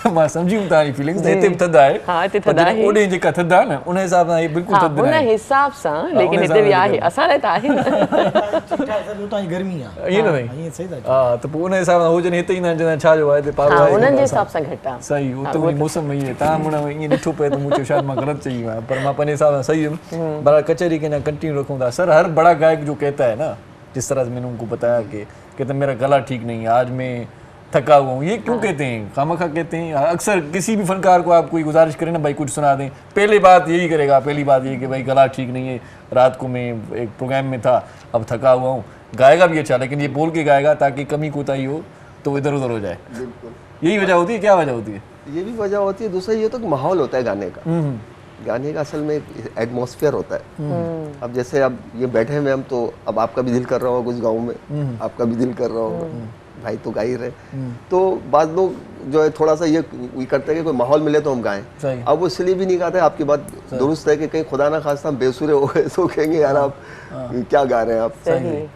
मां सम्झी वियुमि तव्हांजी फीलिंग्स त हिते बि थधि आहे। हा हिते थधि आहे, ओॾे जेका थधि आहे न उन हिसाब सां बिल्कुलु थधि उन हिसाब सां, लेकिन हिते बि आहे, असां लाइ त आहे न। गर्मी आहे ईअं न साईं? हा, त पोइ उन हिसाब सां हुजनि हिते ईंदा आहिनि, चवंदा छा जो आहे हिते पारो आहे, उन्हनि जे हिसाब सां घटि आहे। सही, उते वरी मौसम ईअं आहे। तव्हां मूं ईअं ॾिठो पए त मूं चयो शायदि मां ग़लति चई आहियां, पर मां पंहिंजे हिसाब सां सही हुयुमि। बड़ा कचहरी के अञा कंटिन्यू रखूं था। सर हर बड़ा गायक जो कहता है ना, जिस तरह से मैंने उनको बताया कि तो मेरा गला ठीक नहीं है, आज मैं थका हुआ हूँ, ये क्यों कहते हैं? खामखा कहते हैं। अक्सर किसी भी फनकार को आप कोई गुजारिश करें ना भाई कुछ सुना दें, पहले बात यही करेगा, पहली बात ये कि भाई गला ठीक नहीं है, रात को मैं एक प्रोग्राम में था, अब थका हुआ हूँ। गाएगा भी अच्छा, लेकिन ये बोल के गाएगा ताकि कमी कोताही हो तो इधर उधर हो जाए। यही वजह होती है, क्या वजह होती है? ये भी वजह होती है। दूसरा ये तो माहौल होता है गाने का। गाने का असल में एटमॉस्फेयर होता है। अब जैसे अब ये बैठे हुए हम, तो अब आपका भी दिल कर रहा होगा कुछ गाँव में, आपका भी दिल कर रहा होगा, भाई तो गा ही रहे। तो बाद लोग जो है थोड़ा सा ये करते हैं कि कोई माहौल मिले तो हम गाएं। अब वो इसलिए भी नहीं गाते। आपकी बात दुरुस्त है कि कहीं खुदा ना खास्ता हम बेसुरे हो गए तो कहेंगे यार आप क्या गा रहे हैं आप।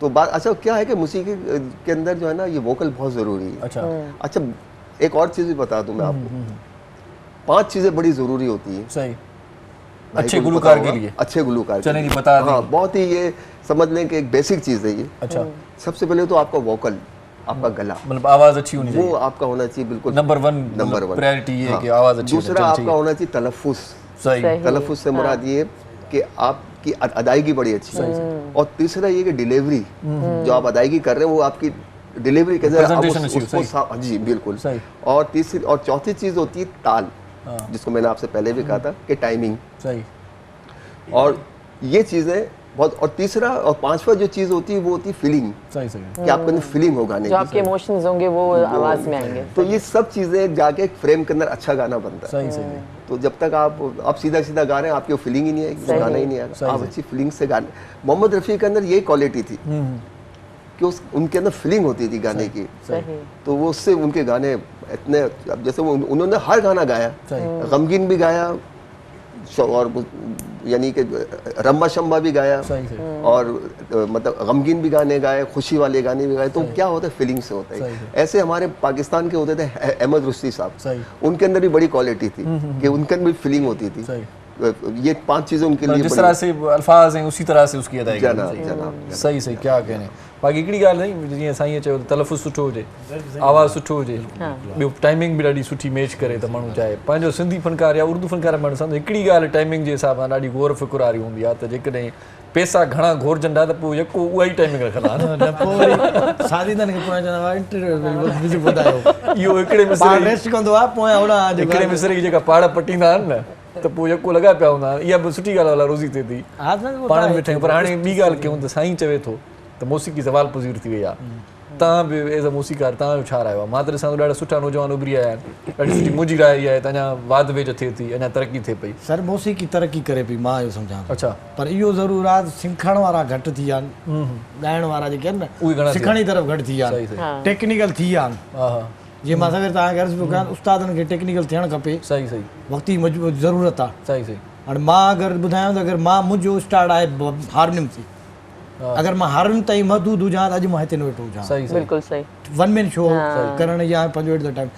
तो बात अच्छा क्या है कि मौसीकी के अंदर जो है ना ये वोकल बहुत ज़रूरी है। अच्छा एक और चीज़ भी बता दूं मैं आपको, 5 चीज़ें बड़ी ज़रूरी होती है सही अच्छे गुलकार के लिए। अच्छे गुलकार चलें जी बता दें। हाँ, बहुत ही ये समझ लें कि एक बेसिक चीज़ है ये। अच्छा सबसे पहले तो आपका वोकल, आपका गला, मतलब आवाज अच्छी होनी चाहिए, वो आपका होना चाहिए बिल्कुल नंबर वन प्रायोरिटी ये है कि आवाज अच्छी। दूसरा आपका होना चाहिए तलफ्फुज़। सही, तलफ्फुज़ से मुराद ये कि आपकी अदायगी बड़ी अच्छी है। और तीसरा ये कि डिलीवरी जो आप अदायगी कर रहे हैं वो आपकी डिलीवरी के जरिए जी बिल्कुल। और तीसरी और चौथी चीज़ होती है ताल, जिसको मैंने आपसे पहले भी कहा था कि टाइमिंग। सही। और ये चीज़ें बहुत। और तीसरा और पांचवा जो चीज़ होती है वो होती है फीलिंग। सही सही कि आपके अंदर फीलिंग हो गाने की, जो आपके इमोशंस होंगे वो आवाज़ में आएंगे। तो ये सब चीज़ें जाके एक फ्रेम के अंदर अच्छा गाना बनता है। सही सही। तो जब तक आप सीधा सीधा गा रहे हैं आपकी फीलिंग ही नहीं आएगी, गाना ही नहीं आएगा। आप अच्छी फीलिंग से गाने। मोहम्मद रफ़ी के अंदर यही क्वालिटी थी कि उनके अंदर फीलिंग होती थी गाने की। तो वो उससे उनके गाने इतने, अब जैसे उन्होंने हर गाना गाया, गमगीन भी गाया और यानी कि रंबा शंबा भी गाया, और मतलब गमगीन भी गाने गाए, खुशी वाले गाने भी गाए। तो क्या होता है फीलिंग से होता है। ऐसे हमारे पाकिस्तान के होते थे अहमद रुश्ती साहब, उनके अंदर भी बड़ी क्वालिटी थी कि उनके अंदर भी फीलिंग होती थी। ये 5 चीज़ें उनके लिए जिस तरह से अल्फाज हैं उसी तरह से उसकी अदायगी। सही सही क्या कहने। बाक़ी हिकिड़ी ॻाल्हि नहीं, जीअं साईं चयो तलफ़ुज़ सुठो हुजे, आवाज़ सुठो हुजे, ॿियो टाइमिंग बि ॾाढी सुठी मैच करे त माण्हू चाहे। पंहिंजो सिंधी फनकार या उर्दू फनकार माण्हू सम्झो हिकिड़ी ॻाल्हि टाइमिंग जे हिसाब सां ॾाढी गौर फ़िकुर वारी हूंदी आहे त जेकॾहिं पैसा घणा घुरजनि था त पोइ यको उहा ई टाइमिंग रखंदा इहो हिकिड़े मिसरे जी जेका पाड़ पटींदा आहिनि न त पोइ यको लॻा पिया हूंदा आहिनि। इहा बि सुठी ॻाल्हि आहे, रोज़ी थिए थी पाण वेठा आहियूं। पर हाणे ॿी ॻाल्हि कयूं त साईं चवे थो त मौसीक़ी सवाल पुज़ीर थी वई आहे। तव्हां बि एज़ अ मौसीक़ार तव्हांजो छा रायो आहे? मां त ॾिसां थो ॾाढा सुठा नौजवान उभरी आया आहिनि, ॾाढी सुठी मुंहिंजी राय इहा आहे त अञा वाध वेझ थिए थी, अञा तरक़ी थिए पई। सर मौसीक़ी तरक़ी करे पई, मां इहो सम्झां। अच्छा। पर इहो ज़रूरु आहे सिखण वारा घटि थी विया आहिनि, ॻाइण वारा जेके आहिनि न सिखण जी तरफ़ घटि थी विया आहिनि, टेक्निकल थी विया आहिनि। जीअं मां सवेर तव्हांखे अर्ज़ु पियो कयां, उस्तादनि खे टेक्निकल थियणु खपे। सही सही। वक़्ती ज़रूरत आहे। सही सही। हाणे मां अगरि ॿुधायां त अगरि मां मुंहिंजो स्टार्ट आहे हारमोनियम थी, अगर मां हारमोनियम ताईं महदूद हुजां त अॼु मां हिते न वेठो हुजां। सही बिल्कुल सही। वन मैन शो करण या 5 एट द टाइम।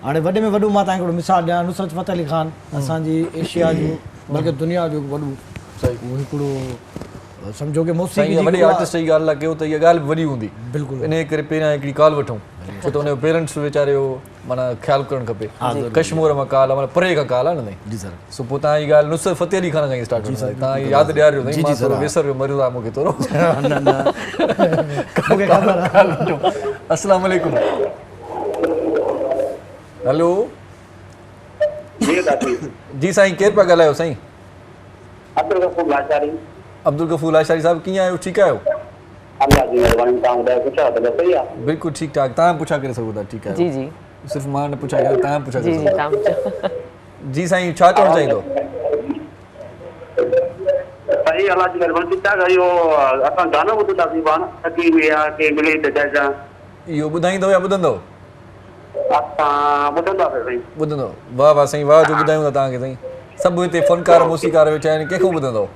हाणे वॾे में वॾो मां तव्हांखे हिकिड़ो मिसाल ॾियां, नुसरत फ़तेह अली ख़ान असांजी एशिया जो बल्कि दुनिया जो वॾो उहो हिकिड़ो सम्झो कि मौसीक़ी वॾे आर्टिस्ट जी ॻाल्हि आहे कयो त इहा ॻाल्हि वॾी हूंदी। बिल्कुलु। इन करे पहिरियां हिकिड़ी कॉल वठूं छो त हुनजो पेरेंट्स वीचारे जो माना ख़्यालु करणु खपे। कश्मीर मां कॉल आहे, माना परे खां कॉल आहे न जी सर। सो पोइ तव्हां इहा ॻाल्हि नुसरत फ़तेह अली ख़ान खां ई स्टार्ट कयो। तव्हां यादि ॾियारियो साईं, मां थोरो विसरियो मरियो आहे मूंखे थोरो। अस्सलाम वालेकुम। हेलो जी साईं, केरु पिया ॻाल्हायो साईं? अब्दुल गफूर लाशारी साहब, कीअं आहियो? ठीकु आहियो? बिल्कुलु ठीकु ठाक। तव्हां पुछा करे सघो था? ठीकु आहे जी जी। सिर्फ़ु मां न पुछा करे तव्हां पुछा करे सघो। जी साईं, छा चवणु चाहींदो? इहो ॿुधाईंदव या ॿुधंदव? ॿुधंदव। वाह वाह साईं, वाह जो ॿुधायूं था तव्हांखे साईं। सभु हिते फनकार मौसीक़ार वेठा आहिनि, कंहिंखां ॿुधंदव?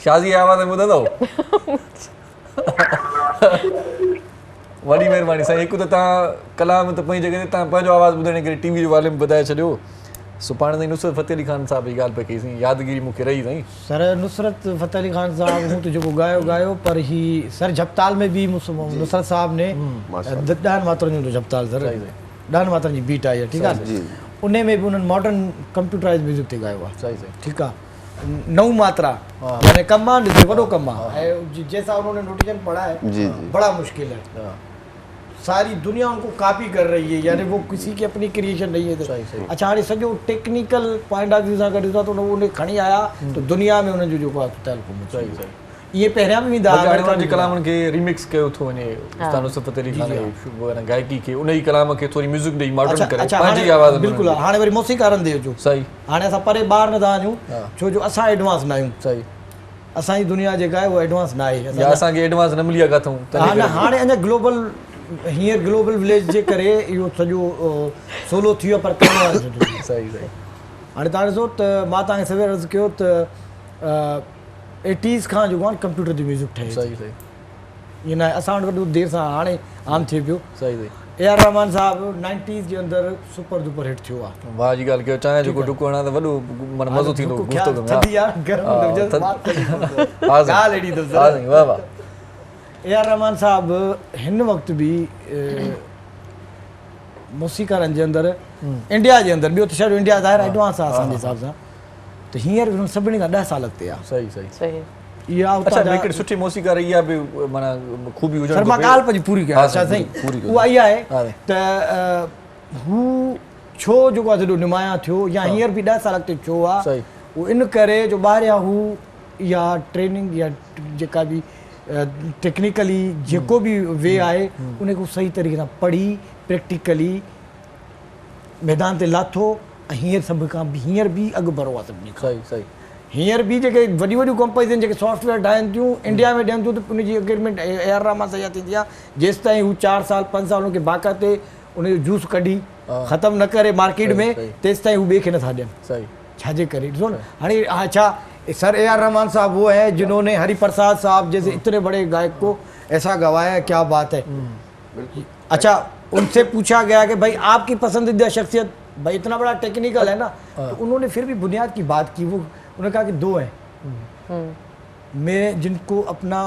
शाज़ी आवाज़ में ॿुधंदव? वॾी महिरबानी साईं। हिकु त तव्हां कलाम त पंहिंजी जॻह ते तव्हां पंहिंजो आवाज़ु ॿुधण करे टीवी जो वॉल्यूम वधाए छॾियो। सो पाण साईं नुसरत फ़तेह अली ख़ान साहब जी ॻाल्हि पई कई साईं, यादगिरी मूंखे रही साईं। सर नुसरत फ़तेह अली ख़ान साहब हूं त जेको गायो पर ही सर झपताल में भी नुसरत साहब ने ॾहनि मात्रनि जो झपताल सर, 10 मात्रनि जी बीट आई आहे। ठीकु आहे। उन में बि उन्हनि मॉडर्न कंप्यूटराइज़ म्यूज़िक ते गायो आहे। सही सही। ठीकु आहे। 9 मात्रा माने कम आहे, ॾिसो वॾो कमु आहे। ऐं जैसा उन्होंने नोटेशन पढ़ा है बड़ा मुश्किल है। सारी दुनिया उनको कॉपी कर रही है, यानी वो किसी की अपनी क्रिएशन नहीं है। अच्छा हाणे सॼो टेक्निकल पॉइंट ऑफ व्यू सां गॾु था तो उन्हें खणी आया तो दुनिया में उन्हनि जो जेको आहे तहलको। ये पहिरियां बि वेंदा हाणे कलामनि खे रिमिक्स कयो थो वञे उस्ताद नुसरत अली खान जी गायकी खे उन ई कलाम खे थोरी म्यूज़िक ॾेई मॉडर्न करे पंहिंजी आवाज़ में बिल्कुलु हाणे वरी मौसीक़ारनि ॾे जो सही हाणे असां परे ॿार नथा वञूं छो जो असां एडवांस न आहियूं सही असांजी दुनिया जेका आहे उहा एडवांस न आहे या असांखे एडवांस न मिली आहे किथां हाणे अञा ग्लोबल हींअर ग्लोबल विलेज जे करे इहो सॼो सोलो थी वियो पर सही सही हाणे तव्हां ॾिसो त मां तव्हांखे सवेर अर्ज़ु कयो त 80s खां जेको आहे कंप्यूटर जी म्यूज़िक ठहे सही सही ईअं न आहे असां वटि वॾो देरि सां हाणे आम थिए पियो सही सही A.R. रहमान साहिबु 90s जे अंदरि सुपर डुपर हिट थियो आहे वाह जी ॻाल्हि कयो चांहि जेको डुको हणा त वॾो माना मज़ो थींदो गुफ़्तगू में वाह वाह A.R. रहमान साहिबु हिन वक़्तु बि मौसीक़ारनि जे अंदरि इंडिया जे अंदरि ॿियो त छॾियो इंडिया ज़ाहिर एडवांस आहे असांजे हिसाब सां त हींअर सभिनी खां 10 साल अॻिते आहे सही सही सही इहा हिकिड़ी सुठी मौसीक़ार इहा बि माना ख़ूबी हुजणु खपे मां ॻाल्हि पंहिंजी पूरी कयां अच्छा साईं उहा इहा आहे त हू छो जेको आहे सॼो नुमायां थियो या हींअर बि 10 साल अॻिते छो आहे उहो इन करे जो ॿाहिरियां हू इहा ट्रेनिंग या जेका बि टेक्निकली जेको बि वे आहे उनखे सही तरीक़े सां पढ़ी प्रैक्टिकली मैदान ते लाथो ऐं हींअर सभु खां हींअर बि अॻु भरो आहे सभिनी खां सही सही हींअर बि जेके वॾियूं वॾियूं कंपनीज़ आहिनि जेके सॉफ्टवेयर ठाहिनि थियूं इंडिया में ॾियनि थियूं त उनजी एग्रीमेंट A.R. रहमान सां इहा थींदी आहे जेसि ताईं हू 4 साल 5 साल उनखे बाक़ाइदे उनजो जूस कढी ख़तमु न करे मार्केट में तेसि ताईं हू ॿिए खे नथा ॾियनि सही छाजे करे ॾिसो न हाणे अच्छा सर A.R. रहमान साहब वो है जिन्होंने हरिप्रसाद साहब जैसे इतने बड़े गायक को ऐसा गवाया है, क्या बात है। अच्छा उनसे पूछा गया कि भाई आपकी पसंदीदा शख्सियत, भाई इतना बड़ा टेक्निकल है ना, तो उन्होंने फिर भी बुनियाद की बात की। वो उन्होंने कहा कि 2 हैं मैं जिनको अपना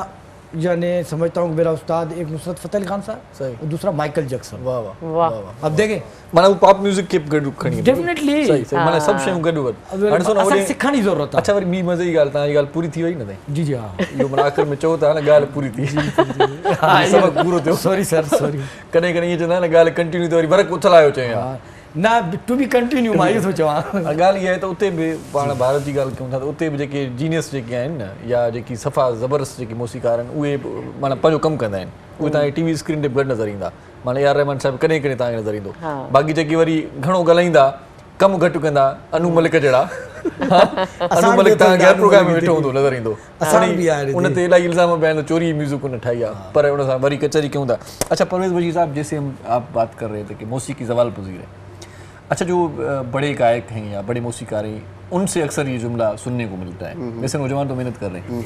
यानी समझता हूँ मेरा उस्ताद, एक नुसरत फतेह अली खान साहब और दूसरा माइकल जैक्सन। वाह वाह वाह। अब देखें माना वो पॉप म्यूजिक के गडु खणी डेफिनेटली सही सही माने सब शयूं गडु गडु हाणे सुनो असां सिखण जी ज़रूरत आहे। अच्छा वरी ॿी मज़े जी ॻाल्हि, तव्हांजी ॻाल्हि पूरी थी वई न ताईं? जी जी हाँ, इहो माना आख़िर में चओ था न ॻाल्हि पूरी थी, सबक़ पूरो थियो। Sorry sir sorry. कॾहिं कॾहिं ईअं चवंदा आहिनि ॻाल्हि कंटिन्यू थी वरी वरक उथलायो चयो ना टू बी कंटिन्यू। मां इहो थो चवां ॻाल्हि इहा आहे त उते बि पाण भारत जी ॻाल्हि कयूं था त उते बि जेके जीनियस जेके आहिनि न, या जेकी सफ़ा ज़बरदस्त जेके मौसीक़ार आहिनि उहे माना पंहिंजो कमु कंदा आहिनि, उहे तव्हांखे टीवी स्क्रीन ते बि घटि नज़र ईंदा। माना A.R. रहमान साहिबु कॾहिं कॾहिं तव्हांखे नज़र ईंदो, बाक़ी जेके वरी घणो ॻाल्हाईंदा, कमु घटि कंदा, अनु मलिक जहिड़ा अनु मलिक तव्हांखे हर प्रोग्राम में वेठो हूंदो नज़र ईंदो। उन ते इलाही इल्ज़ाम पिया आहिनि, चोरी म्यूज़िक उन ठाही आहे, पर उन सां वरी कचहरी कयूं था। अच्छा परवेज़ बशीर साहब, जैसे हम आप बात कर रहे थे कि मौसीकी ज़वाल पज़ीर है, अच्छा जो बड़े गायक हैं या बड़े मौसीकार हैं उनसे अक्सर ये जुमला सुनने को मिलता है, वैसे नौजवान तो मेहनत कर रहे हैं,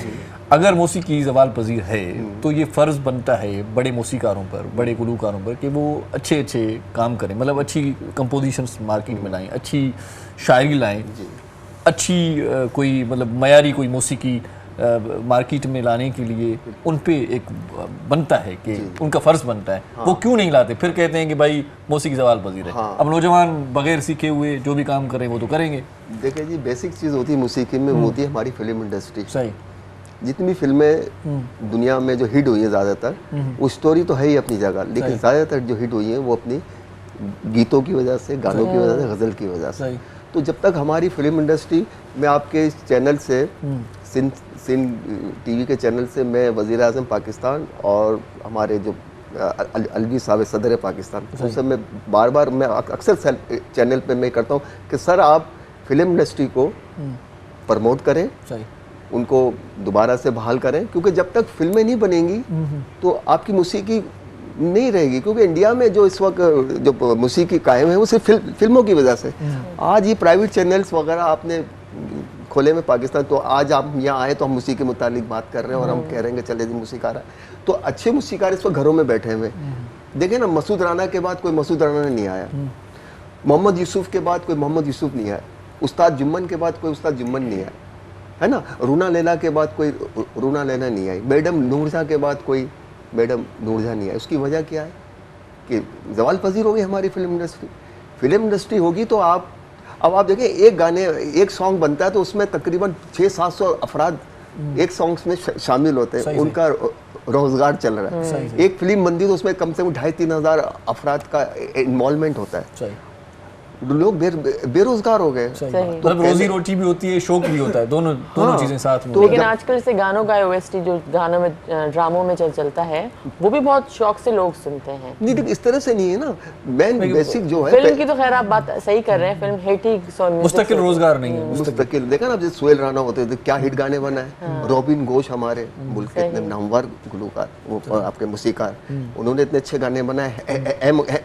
अगर मौसीकी ज़वाल पज़ीर है तो ये फ़र्ज़ बनता है बड़े मौसीकारों पर, बड़े गुलूकारों पर कि वो अच्छे अच्छे काम करें, मतलब अच्छी कंपोजिशंस मार्केट में लाएं, अच्छी शायरी लाएं, अच्छी कोई मतलब मयारी कोई मौसीकी मार्केट में लाने के लिए उन पे एक बनता है कि उनका फ़र्ज़ बनता है। वो क्यों नहीं लाते? फिर कहते हैं कि भाई मौसीकी ज़वाल पज़ीर है। अब नौजवान बगैर सीखे हुए जो भी काम करें वो तो करेंगे। देखिए जी, बेसिक चीज़ होती है मौसीकी में, वो होती है हमारी फिल्म इंडस्ट्री। सही। जितनी फिल्में दुनिया में जो हिट हुई है ज़्यादातर, वो स्टोरी तो है ही अपनी जगह, लेकिन ज़्यादातर जो हिट हुई है वो अपनी गीतों की वजह से, गानों की वजह से, गज़ल की वजह से। तो जब तक हमारी फिल्म इंडस्ट्री में, आपके इस चैनल से, सिंध टीवी के चैनल से, मैं वज़ीर आज़म पाकिस्तान और हमारे जो अलवी साहब सदर पाकिस्तान, उनसे मैं बार बार, मैं अक्सर चैनल पे मैं करता हूँ कि सर आप फिल्म इंडस्ट्री को प्रमोट करें, उनको दोबारा से बहाल करें, क्योंकि जब तक फिल्में नहीं बनेंगी तो आपकी मौसीकी नहीं रहेगी। क्योंकि इंडिया में जो इस वक्त जो मौसीकी कायम है वो सिर्फ फिल्मों की वजह से। आज ये प्राइवेट चैनल्स वगैरह आपने खोले में पाकिस्तान, तो आज आप यहाँ आए तो हम मौसीकी के मुतालिक बात कर रहे हैं और हम कह रहे हैं कि चले जी मौसीकार है, तो अच्छे मौसीकार इस वक्त घरों में बैठे हुए। देखें ना, मसूद राना के बाद कोई मसूद राना नहीं आया, मोहम्मद यूसुफ के बाद कोई मोहम्मद यूसुफ नहीं आया, उस्ताद जुम्मन के बाद कोई उस्ताद जुम्मन नहीं आया, है ना, रूना लैला के बाद कोई रूना लैला नहीं आई, मैडम नूरजहाँ के बाद कोई मैडम नूरजहाँ नहीं आई। उसकी वजह क्या है कि ज़वाल पज़ीर हो गई हमारी फिल्म इंडस्ट्री। फिल्म इंडस्ट्री होगी तो अब आप देखें, एक गाने, एक सॉन्ग बनता है तो उसमें तकरीबन 600-700 अफराद एक सॉन्ग्स में शामिल होते हैं, उनका रोज़गार चल रहा है। एक फिल्म बनती तो उसमें कम से कम 2500-3000 अफराद का इन्वॉल्वमेंट होता है। लोग बेरोजगार हो गए। मतलब रोजी रोटी भी होती है, शौक भी होता है, दोनों चीजें साथ में। लेकिन आजकल से गानों का ओएसटी जो गानों में ड्रामों में चलता है वो भी बहुत शौक से लोग सुनते हैं। नहीं लेकिन इस तरह से नहीं है ना, मेन बेसिक जो है फिल्म की तो खैर आप बात सही कर रहे हैं, फिल्म हिट ही सॉन्ग मुस्तकिल रोजगार नहीं है। मुस्तकिल देखा ना, जैसे सोहेल राना होते थे, क्या हिट गाने बनाए। रॉबिन घोष हमारे मुल्क के इतने नामवर गुलकार, वो आपके मूसीकार, उन्होंने इतने अच्छे गाने बनाए।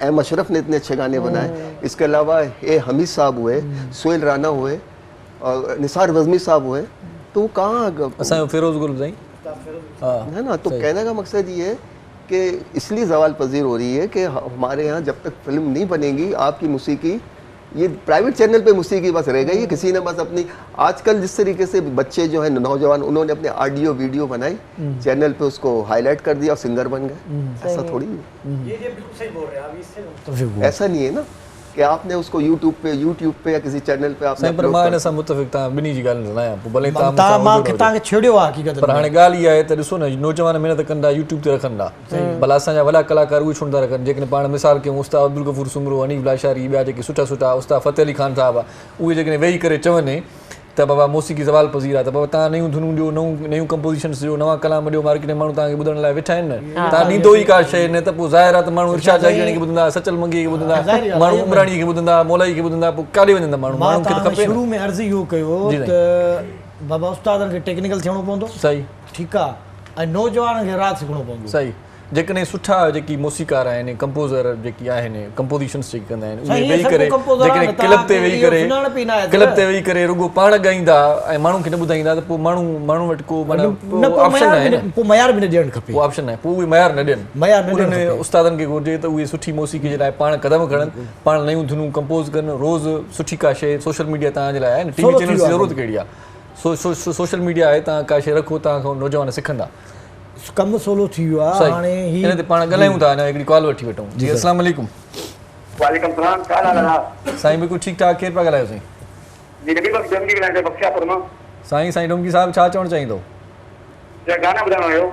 एम अशरफ ने इतने अच्छे गाने बनाए। इसके अलावा ए हमीद साहब हुए, सोहेल राना हुए, निसार वज़मी साहब हुए, तो कहाँ असा फिरोज गुल भाई है ना। तो कहने का मकसद ये है कि इसलिए ज़वाल पजीर हो रही है कि हमारे यहाँ जब तक फिल्म नहीं बनेगी, आपकी मौसीकी ये प्राइवेट चैनल पे मौसीकी बस रह गई है। किसी ने बस अपनी, आजकल जिस तरीके से बच्चे जो है नौजवान, उन्होंने अपने ऑडियो वीडियो बनाई, चैनल पे उसको हाईलाइट कर दिया और सिंगर बन गए। ऐसा थोड़ी है, ये बिल्कुल सही बोल रहे हैं आप, इससे ऐसा नहीं है ना कि आपने उसको यूट्यूब पे या किसी चैनल पे आपने पर मां इन सां मुतफ़िक़ ता बिनी जी ॻाल्हि न आहियां। भले ता मां के ताके छेड़ियो आ हकीकत पर हाणे ॻाल्हि इहा आहे त ॾिसो न, नौजवान महिनत कंदा, यूट्यूब ते रखंदा, भला असांजा वॾा कलाकार उहे छो नथा रखनि। जेकॾहिं पाण मिसाल कयूं, उस्ताद अब्दुल गफूर सुमरो, हनीफ लाशारी, ॿिया जेके सुठा उस्ताद फ़तेह अली खान साहब आहे, उहे जेकॾहिं वेही करे चवनि त बाबा मौसीकी ज़वाल पज़ीर आहे, त बाबा तव्हां नयूं धुनूं ॾियो, नयूं कंपोज़िशन्स ॾियो, नवां कलाम ॾियो, मार्केट में माण्हू तव्हांखे ॿुधण लाइ वेठा आहिनि न। तव्हां ॾींदो ई का शइ न, त पोइ ज़ाहिर आहे त माण्हू इरशाद जाहियानी खे ॿुधंदा, सचल मंगी खे ॿुधंदा, माण्हू उमराणी खे ॿुधंदा, मौलाई खे ॿुधंदा, पोइ काॾे वञंदा माण्हू। माण्हुनि खे त खपे। शुरू में अर्ज़ी इहो कयो त बाबा उस्तादनि खे टेक्निकल थियणो पवंदो, सही, ठीकु आहे, ऐं नौजवाननि खे राॻ सिखणो पवंदो, सही। जेकॾहिं सुठा जेकी मौसीकार आहिनि, कंपोज़र जेकी आहिनि, कंपोज़िशन्स जेके कंदा आहिनि, उहे वेही करे जेकॾहिं क्लब ते वेही करे रुॻो पाण ॻाईंदा ऐं माण्हुनि खे न ॿुधाईंदा, त पोइ माण्हू वटि को ऑप्शन आहे न, पोइ मयार बि न ॾियणु खपे, पोइ ऑप्शन आहे, पोइ उहे मयार न ॾियनि। उन्हनि उस्तादनि खे घुरिजे त उहे सुठी मौसीकी जे लाइ पाण क़दम खणनि, पाण नयूं धुनूं कंपोज़ कनि, रोज़ सुठी का शइ। सोशल मीडिया तव्हांजे लाइ आहे न, टीवी चैनल जी ज़रूरत कहिड़ी आहे, सोशल मीडिया आहे, तव्हां का शइ रखो, तव्हां खां नौजवान सिखंदा। कमु सवलो थी वियो आहे। हाणे हिन ते पाण ॻाल्हायूं था, अञा हिकिड़ी कॉल वठी वठूं। जी अस्सलाम वालेकुम। वालेकुम सलाम, छा हाल आहे साईं? बिल्कुलु ठीकु ठाक। केरु पिया ॻाल्हायो साईं? जी नबी बख्श डोंगी ॻाल्हाए बख्शियापुर मां। साईं डोंगी साहिबु छा चवणु चाहींदो? गाना ॿुधाइणो हुयो।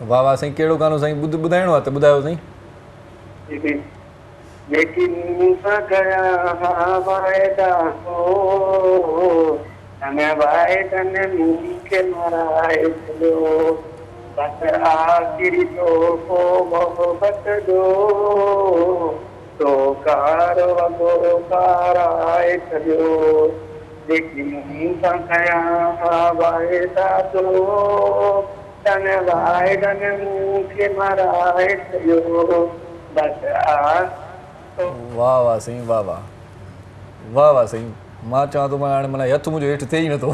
वाह वाह साईं, कहिड़ो गानो साईं ॿुधाइणो आहे त ॿुधायो साईं। जेकी मूंसां कया वाइदा हो, तने वाइदनि मूंखे मराए छॾियो, बस आख़िरी तोहफ़ो मोहबत जो, तो कार वॻो काराए छॾियो। जेकी मूंसां कया वाइदा तो, तने वाइदनि मूंखे मराए छॾियो, बस वाह वाह साईं, वाह वाह वाह वाह साईं। मां चवां थो, मां हाणे माना हथु मुंहिंजो हेठि थिए ई नथो।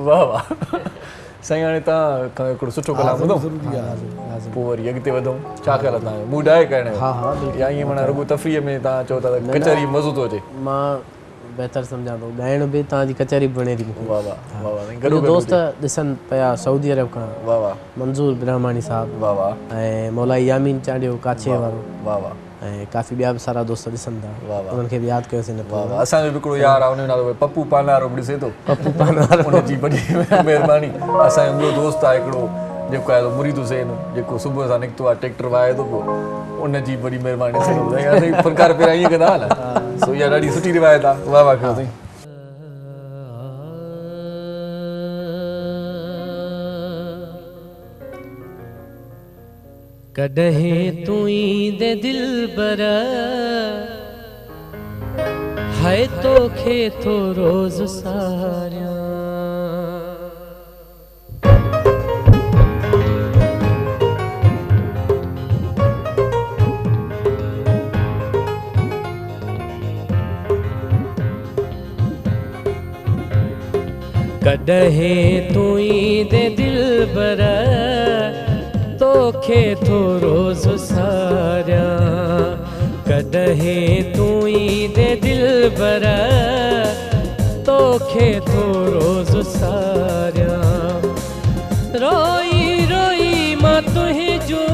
वाह वाह साईं, हाणे तव्हां हिकिड़ो सुठो कलाम ॿुधो, पोइ वरी अॻिते वधूं। छा ख़्यालु आहे तव्हांजो? मूड आहे करण जो या ईअं माना रुॻो तफ़रीह में तव्हां चओ था त कचहरी मज़ो थो अचे? मां बहितर सम्झां थो, ॻाइण बि तव्हांजी कचहरी बणे थी मूंखे। वाह वाह वाह वाह। गॾु दोस्त ॾिसनि पिया सऊदी अरब खां, वाह वाह। मंज़ूर ब्रह्मानी साहब, वाह वाह। ऐं मौलाई यामीन चांडियो काछे वारो, वाह वाह। ऐं काफ़ी ॿिया बि सारा दोस्त ॾिसनि था, उन्हनि खे बि यादि कयोसीं। न वाह वाह। असांजो बि हिकिड़ो यार आहे, उनजो नालो पप्पू पानारो बि ॾिसे थो। पप्पू पानारो, उनजी वॾी महिरबानी। असांजो ॿियो दोस्त आहे हिकिड़ो जेको आहे मुरीद हुसैन, जेको सुबुह सां निकितो आहे, ट्रैक्टर वाहे थो पियो, उनजी वॾी महिरबानी। फनकार पहिरियां ईअं कंदा न, सो इहा ॾाढी सुठी रिवायत आहे। वाह वाह कयो साईं। कॾहिं तूं ईंदे दिलबर, हाय तोखे थो रोज़ सारियां, कॾहिं तूं ईंदे दिलबर, तोखे थो रोज़ सारियां, कॾहिं तूं ईंदे दिलबर, तोखे थो रोज़ सारियां, रोई रोई मां तुंहिंजूं,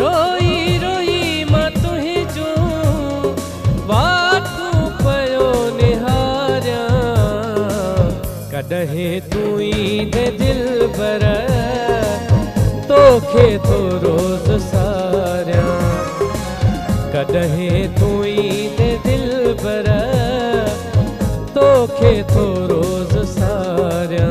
रोई रोई मां तुंहिंजूं वाटूं पियो निहारियां, कॾहिं तूं ईंदे दिलबर, तोखे थो रोज़ सारियां, कॾहिं तूं ईंदे दिलबर तोखे थो रोज़ सारियां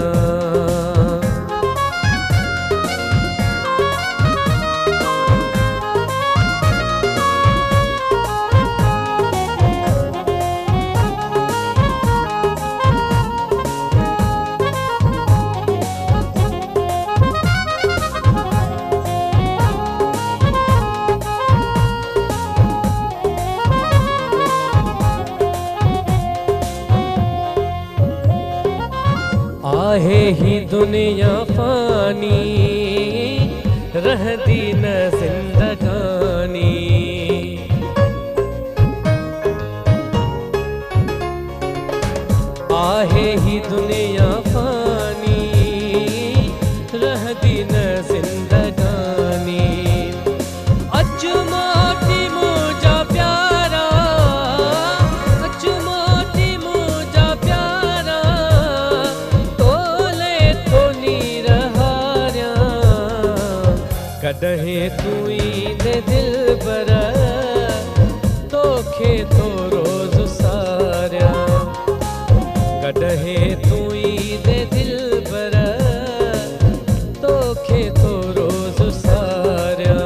आहे ही दुनिया फ़ानी रहंदी न ज़िंदगानी आहे ही दुनिया फ़ानी रहंदी न ज़िंदगानी अचु माटी मुंहिंजा प्यारा अचु माटी मुंहिंजा प्यारा कॾहिं तूं ईंदे दिलबर तोखे थो रोज़ सारियां कॾहिं तूं ईंदे दिलबर तोखे थो रोज़ सारियां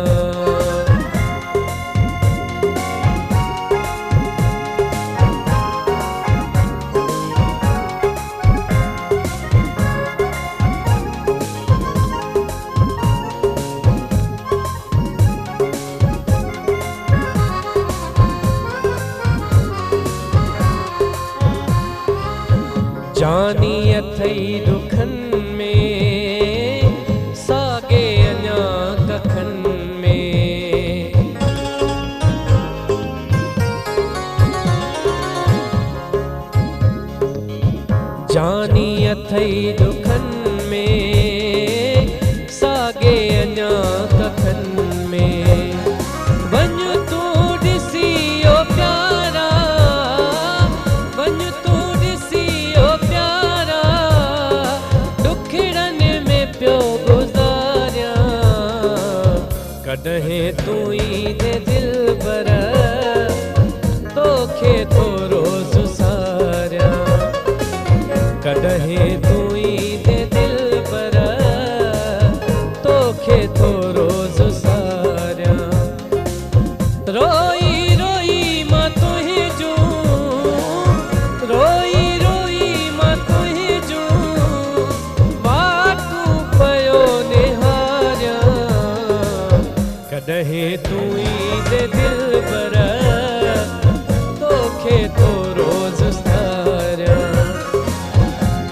जानी अथई दुखनि में साॻे अञा कखनि में जानी अथई दुखनि में साॻे अञा कखनि में वञ तूं ॾिसी ओ प्यारा वञ तूं ॾिसी ओ प्यारा ॾुखड़नि में पियो गुज़ारियां कॾहिं तूं ईंदे दिलबर तोखे थो रोज़ सारियां कॾहिं तूं ईंदे दिलबर तोखे थो रोज़ सारियां रोई रोई मां तुंहिंजूं रोई रोई मां तुंहिंजूं वाटूं पियो निहारियां कॾहिं तूं ईंदे दिलबर तोखे थो रोज़ सारियां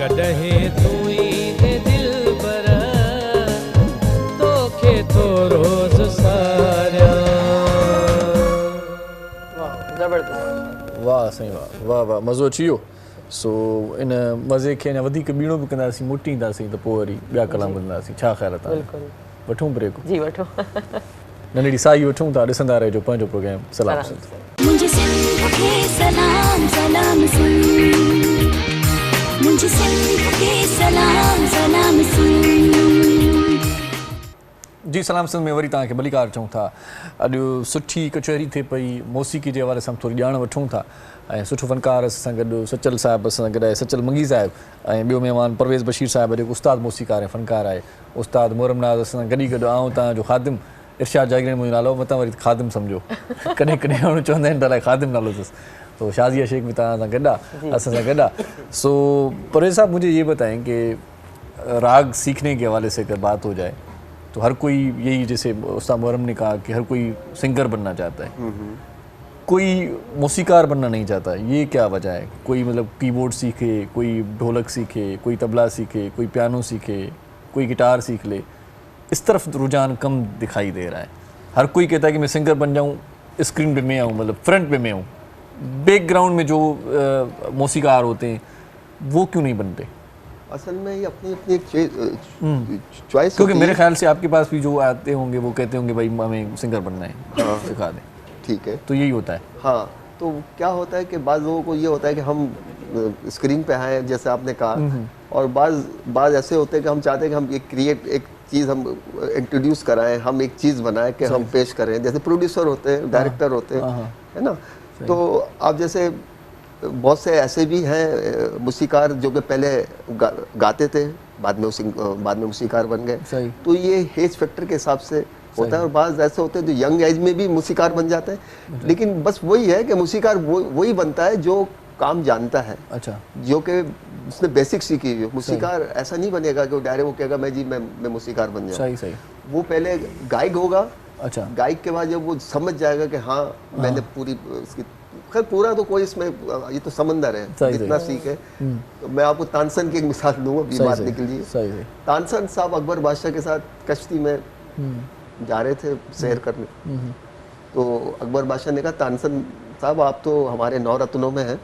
कॾहिं तूं ईंदे दिलबर तोखे थो रोज़ सारियां वाह साईं वाह वाह वाह मज़ो अची वियो सो इन मज़े खे अञा वधीक ॿीणो बि कंदासीं मोटींदासीं त पोइ वरी ॿिया कलाम ॿुधंदासीं छा ख़्यालु आहे बिल्कुलु वठूं ब्रेक जी वठो नंढड़ी साई वठूं था ॾिसंदा रहिजो पंहिंजो प्रोग्राम सलाम मुझे सिंध के सलाम सलाम सुन मुझे सिंध के सलाम सलाम सुन जी सलाम सिंध में वरी तव्हांखे भलीकार चऊं था अॼु सुठी कचहरी थिए पई मौसीक़ी जे हवाले सां थोरी ॼाण वठूं था ऐं सुठो फनकार सां गॾु सचल साहिब सां गॾु आहे सचल मंगी साहिब ऐं ॿियो महिमान परवेज़ बशीर साहिब जेको उस्ताद मौसीकार ऐं फनकार आहे उस्ताद मोहरम नाज़ सां गॾु गॾु आऊं तव्हांजो ख़ादिम इरशाद जागीर मुंहिंजो नालो मतां वरी ख़ादिम सम्झो कॾहिं कॾहिं माण्हू चवंदा आहिनि त अलाए ख़ादिम नालो अथसि तो शाज़िया शेख भी तव्हां सां गॾु आहे असां सां गॾु आहे सो परवेज़ साहब मुझे ये बताएं कि राग सीखने के हवाले से अगर बात हो जाए तो हर कोई यही जैसे उस्ताद मुहर्रम ने कहा कि हर कोई सिंगर बनना चाहता है कोई मौसीकार बनना नहीं चाहता ये क्या वजह है कोई मतलब कीबोर्ड सीखे कोई ढोलक सीखे कोई तबला सीखे कोई पियानो सीखे कोई गिटार सीख ले इस तरफ रुझान कम दिखाई दे रहा है हर कोई कहता है कि मैं सिंगर बन जाऊँ स्क्रीन पे मैं आऊँ मतलब फ्रंट पे मैं हूँ बैकग्राउंड में जो मौसीकार होते हैं वो क्यों नहीं बनते असल में ये अपनी अपनी एक चॉइस क्योंकि मेरे ख्याल से आपके पास भी जो आते होंगे वो कहते होंगे भाई हमें सिंगर बनना है सिखा दें ठीक है तो यही होता है हाँ तो क्या होता है कि बाज़ लोगों को ये होता है कि हम स्क्रीन पे आए जैसे आपने कहा, और बाज़ ऐसे होते हैं कि हम चाहते हैं कि हम एक चीज़ हम इंट्रोड्यूस कराएं, हम एक चीज़ बनाएं कि हम पेश करें, जैसे प्रोड्यूसर होते हैं, डायरेक्टर होते हैं, है ना। तो आप जैसे बहुत से ऐसे भी हैं मूसीकार जो कि पहले गाते थे, बाद में मूसीकार बन गए। तो ये एज फैक्टर के हिसाब से होता है, और बाज़ ऐसे होते हैं जो यंग एज में भी मूसीकार बन जाते हैं। लेकिन बस वही है कि मूसीकार वही बनता है जो काम जानता है, अच्छा, जो कि उसने बेसिक सीखी हुई। मूसीकार ऐसा नहीं बनेगा कि वो डायरेक्ट वो कहेगा मैं मूसीकार बन जाऊँ। सही। वो पहले गायक होगा, अच्छा, गायक के बाद जब वो समझ जाएगा कि हाँ मैंने पूरी इसकी, खैर पूरा तो कोई इसमें, ये तो समंदर है जितना सीखे। तो मैं आपको तानसेन की एक मिसाल दूंगा अभी बात निकली। तानसेन साहब अकबर बादशाह के साथ कश्ती में जा रहे थे सैर करने, तो अकबर बादशाह ने कहा तानसेन साहब आप तो हमारे 9 रत्नों में हैं,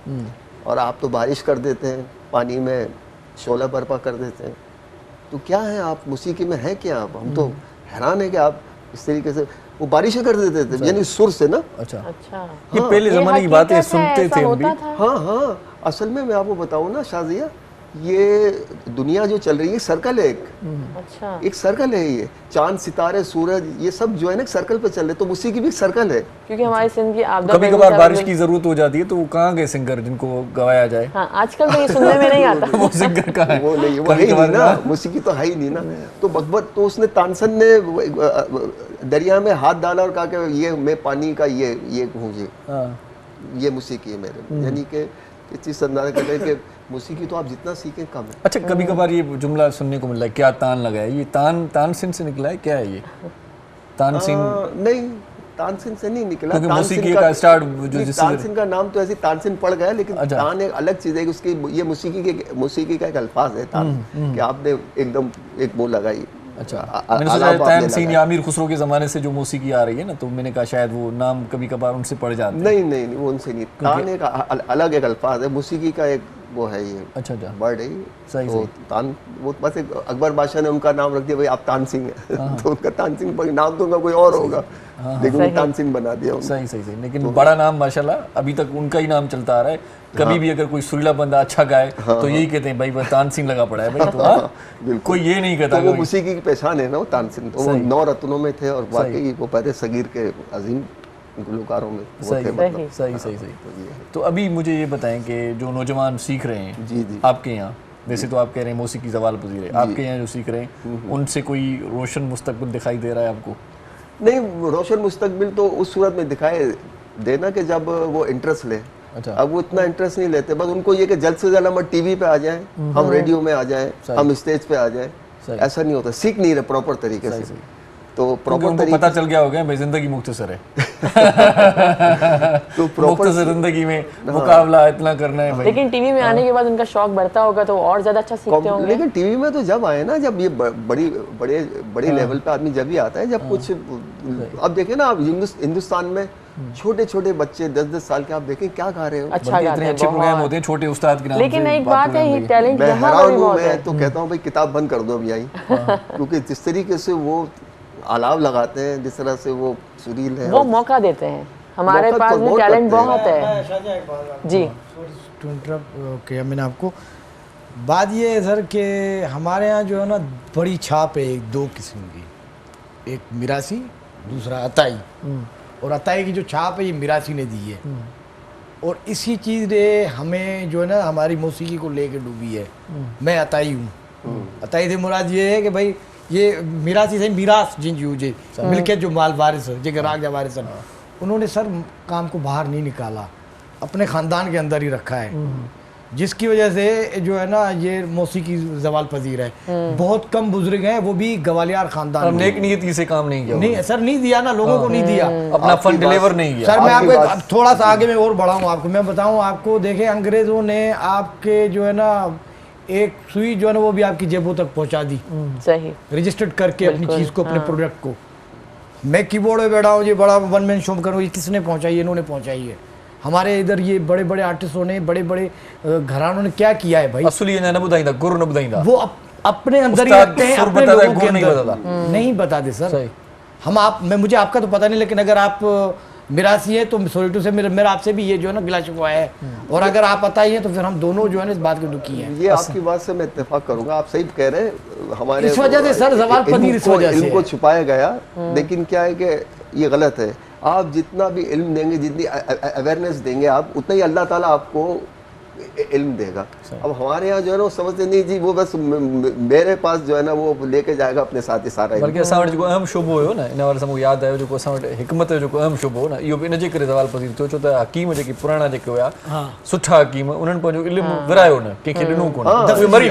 और आप तो बारिश कर देते हैं, पानी में शोला बर्पा कर देते हैं, तो क्या है आप मौसीकी में है क्या आप? हम तो हैरान है कि आप इस तरीके से, वो बारिशें कर देते थे यानी सुर से ना। अच्छा, ये पहले जमाने की बातें सुनते थे हम भी। हाँ, असल में मैं आपको बताऊँ ना शाजिया, ये दुनिया जो चल रही है सर्कल है एक सर्कल है। ये चांद सितारे सूरज ये सब जो है ना सर्कल पे चल रहे, तो उसी की भी सर्कल है। क्योंकि हमारे सिंध की आपदा कभी कभार बारिश की जरूरत हो जाती है, तो वो कहाँ गए सिंगर जिनको गवाया जाए? हाँ, आजकल तो ये सुनने में नहीं आता। वो सिंगर कहाँ है? वो नहीं, वो है ही नहीं ना, मौसीकी तो है ही नहीं ना। तो अकबर तो उसने तानसेन ने दरिया में हाथ डाला और कहा कि ये मैं पानी का ये हूँ, ये मौसीकी है मेरे, यानी कि इस चीज़ से अंदाजा कर रहे हैं कि मौसीकी तो आप जितना सीखें कम है। अच्छा, कभी कभार ये जुमला सुनने को मिल रहा है, क्या तान लगा है, ये तानसेन से निकला है, क्या है ये? तानसेन नहीं, तानसेन से नहीं निकला, क्योंकि मौसीकी का स्टार्ट जो जिससे तानसेन का नाम तो ऐसे तानसेन पड़ गया, लेकिन तान एक अलग चीज़ है कि उसकी ये मौसीकी का एक अल्फाज है तान, कि आपने एकदम एक वो लगाई। अच्छा, मैंने सोचा तैमसीन या अमीर खुसरो के ज़माने से जो मौसीकी आ रही है ना, तो मैंने कहा शायद वो नाम कभी कभार उनसे पड़ जाते हैं। नहीं, वो उनसे नहीं, तान एक अलग एक अल्फाज है, मौसीकी का एक वो है, ये अच्छा वर्ड है। सही तो तान वो बस एक अकबर बादशाह ने उनका नाम रख दिया, भाई आप तान सिंह हैं, तो उनका तान सिंह पर नाम तो उनका कोई और होगा, लेकिन तान सिंह बना दिया। सही, लेकिन बड़ा नाम माशाल्लाह अभी तक उनका ही नाम चलता आ रहा है। कभी भी अगर कोई सुरीला बंदा अच्छा गाए तो यही कहते हैं भाई वो तान सिंह लगा पड़ा है भाई, तो कोई ये नहीं कहता। वो मौसीकी की पहचान है ना, वो तान सिंह, तो वो 9 रत्नों में थे, और वाकई वो पहले सगीर के अजीम गुलकारों में वो थे। मतलब सही। तो अभी मुझे ये बताएं कि जो नौजवान सीख रहे हैं जी आपके यहाँ, वैसे तो आप कह रहे हैं मौसीकी ज़वाल पजीर है, आपके यहाँ जो सीख रहे हैं उनसे कोई रोशन मुस्तकबिल दिखाई दे रहा है आपको? नहीं, रोशन मुस्तकबिल तो उस सूरत में दिखाई देना कि जब वो इंटरेस्ट ले। अच्छा, अब वो इतना इंटरेस्ट नहीं लेते, बस उनको ये कि जल्द से जल्द हम टीवी पे आ जाएं, हम रेडियो में आ जाएं, हम स्टेज पे आ जाएं, ऐसा नहीं होता, सीख नहीं रहे प्रॉपर तरीके से। तो प्रॉपर तरीके पता चल गया होगा भाई जिंदगी मुख्तसर है, तो प्रॉपर जिंदगी में मुकाबला इतना करना है भाई। लेकिन टीवी में आने के बाद उनका शौक बढ़ता होगा तो और ज्यादा अच्छा सीखते होंगे। लेकिन टीवी में तो जब आए ना, जब ये बड़े लेवल पे आदमी जब भी आता है, जब कुछ अब देखें ना आप हिंदुस्तान में छोटे छोटे बच्चे 10-10 साल के, आप देखें क्या गा रहे हो, अच्छा इतने अच्छे प्रोग्राम होते हैं छोटे उस्ताद के नाम से। लेकिन एक बात है, ये टैलेंट मैं हैरान हूं, मैं तो कहता हूं भाई किताब बंद कर दो अभी यहीं, क्योंकि जिस तरीके से वो आलाव लगाते हैं, जिस तरह से वो सुरील है, वो मौका देते हैं। हमारे पास में टैलेंट बहुत है जी। टू इंटरप्ट किया मैंने आपको, बात ये है सर कि हमारे यहाँ जो है ना बड़ी छाप है, एक 2 किस्म की, एक मिरासी, दूसरा अताई। और अताई की जो छाप है ये मिरासी ने दी है, और इसी चीज़ ने हमें जो है ना हमारी मौसीकी को लेके डूबी है। मैं अताई हूँ, अताई से मुराद ये है कि भाई ये मिरासी से मिरास जिन यूजे मिल्कियत जो माल वारिस है, जगह राग वारिस, उन्होंने सर काम को बाहर नहीं निकाला, अपने ख़ानदान के अंदर ही रखा है, जिसकी वजह से जो है ना ये मौसीकी ज़वाल पजीर है। बहुत कम बुजुर्ग हैं, वो भी गवालियार ख़ानदान, नेक नियती से काम नहीं किया, नहीं सर, नहीं दिया ना, लोगों को नहीं दिया, अपना फंड डिलीवर नहीं किया। सर मैं आपको थोड़ा सा आगे में और बढ़ाऊँ, आपको मैं बताऊँ आपको, देखें अंग्रेज़ों ने आपके जो है ना एक सुई जो है ना वो भी आपकी जेबों तक पहुंचा दी, सही रजिस्टर्ड करके अपनी चीज़ को, अपने प्रोडक्ट को। मैं कीबोर्ड में बैठा हूँ, ये बड़ा 1 मैन शो करूँ, ये किसने पहुंचाई है? इन्होंने पहुंचाई है। हमारे इधर ये बड़े बड़े आर्टिस्टों ने, बड़े बड़े घरानों ने क्या किया है भाई, असली न बुधाइंदा गुरु न बुधाइंदा, वो अपने अंदर ही रखते हैं, अपने लोगों के अंदर नहीं बताते सर। हम मुझे आपका तो पता नहीं, लेकिन अगर आप मिरासी है, तो सॉरी टू से मेरा आपसे भी ये जो है ना गिला शिकवा है, और अगर आप बताइए तो फिर हम दोनों जो है ना इस बात के दुखी हैं। ये आपकी बात से मैं इत्तेफाक करूंगा, आप सही कह रहे हैं। हमारे इस वजह से सर सवाल पनीर इस वजह से इनको छुपाया गया, लेकिन क्या है कि ये गलत है। आप जितना भी इल्म देंगे, जितनी अवेयरनेस देंगे आप, उतना ही अल्लाह ताला आपको इल्म देगा। अब हमारे यहाँ जो है ना वो समझते नहीं जी, वो बस मेरे पास जो है ना वो लेके जाएगा अपने साथ ही सारा। बल्कि असां वटि जेको अहम शुबो हुयो न, इन वारे सां मूंखे यादि आयो जेको असां वटि हिकमत जो जेको अहम शुबो हो न, इहो बि इन जे करे सवाल पसीर थियो, छो त हकीम जेके पुराणा जेके हुया सुठा हकीम, उन्हनि पंहिंजो इल्मु विरायो न, कंहिंखे ॾिनो कोन, उहे मरी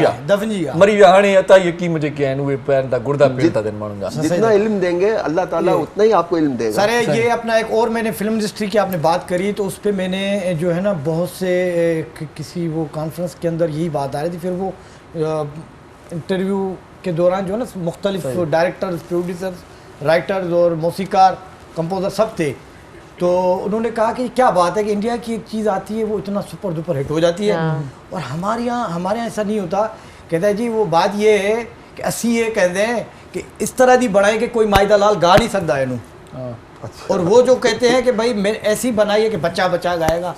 विया। हाणे अताई हकीम जेके आहिनि उहे पहिरियों था गुर्दा पेर था ॾियनि माण्हुनि जा। जितना इल्म देंगे अल्लाह ताला उतना ही आपको इल्म देगा। सर ये अपना एक और, मैंने फिल्म इंडस्ट्री की आपने बात करी, तो उस पर मैंने जो है ना बहुत से किसी वो कॉन्फ्रेंस के अंदर यही बात आ रही थी, फिर वो इंटरव्यू के दौरान जो है ना मुख्तलिफ डायरेक्टर्स, प्रोड्यूसर्स, राइटर्स और मौसीकार, कंपोजर सब थे, तो उन्होंने कहा कि क्या बात है कि इंडिया की एक चीज़ आती है वो इतना सुपर डुपर हिट हो जाती है, और हमारे यहाँ ऐसा नहीं होता। कहता है जी वो बात ये है कि असी ये कहते हैं कि इस तरह दी बनाए कि कोई माइदा लाल गा नहीं सकता इनू, और वो जो कहते हैं कि भाई मैं ऐसी बनाई है कि बच्चा बच्चा गाएगा।